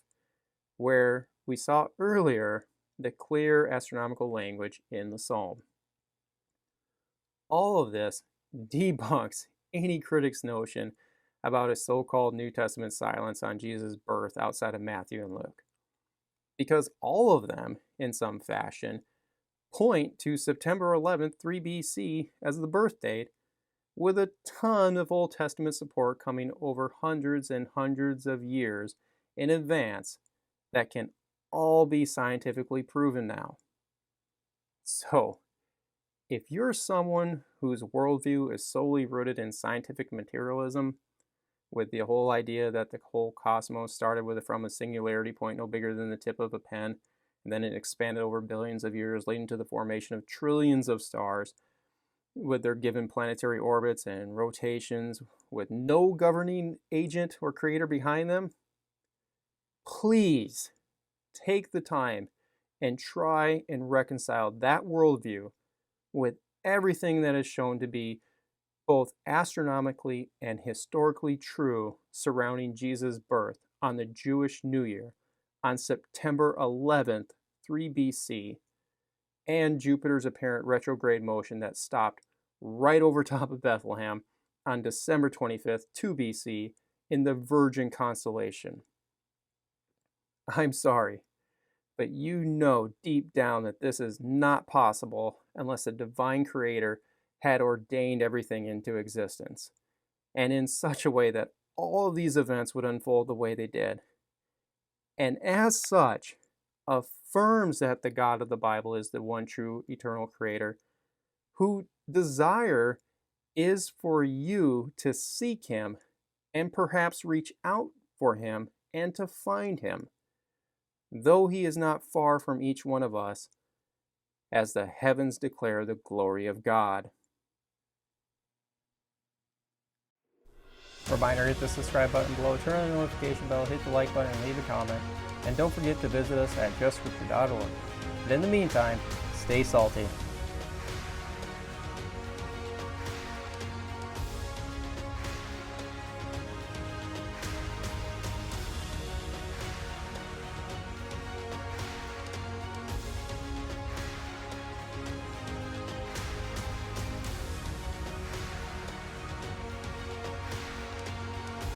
where we saw earlier the clear astronomical language in the psalm. All of this debunks any critic's notion about a so-called New Testament silence on Jesus' birth outside of Matthew and Luke, because all of them, in some fashion, point to September 11th, 3 BC as the birth date, with a ton of Old Testament support coming over hundreds and hundreds of years in advance that can all be scientifically proven now. So, if you're someone whose worldview is solely rooted in scientific materialism, with the whole idea that the whole cosmos started from a singularity point no bigger than the tip of a pen, and then it expanded over billions of years, leading to the formation of trillions of stars, with their given planetary orbits and rotations, with no governing agent or creator behind them, please take the time and try and reconcile that worldview with everything that is shown to be both astronomically and historically true surrounding Jesus' birth on the Jewish New Year on September 11th, 3 BC, and Jupiter's apparent retrograde motion that stopped right over top of Bethlehem on December 25th, 2 BC, in the Virgin constellation. I'm sorry, but you know deep down that this is not possible unless a divine creator had ordained everything into existence, and in such a way that all of these events would unfold the way they did. And as such, affirms that the God of the Bible is the one true eternal creator, who desire is for you to seek him and perhaps reach out for him and to find him, though he is not far from each one of us, as the heavens declare the glory of God. Reminder, hit the subscribe button below, turn on the notification bell, hit the like button, and leave a comment. And don't forget to visit us at justrefuted.org. But in the meantime, stay salty.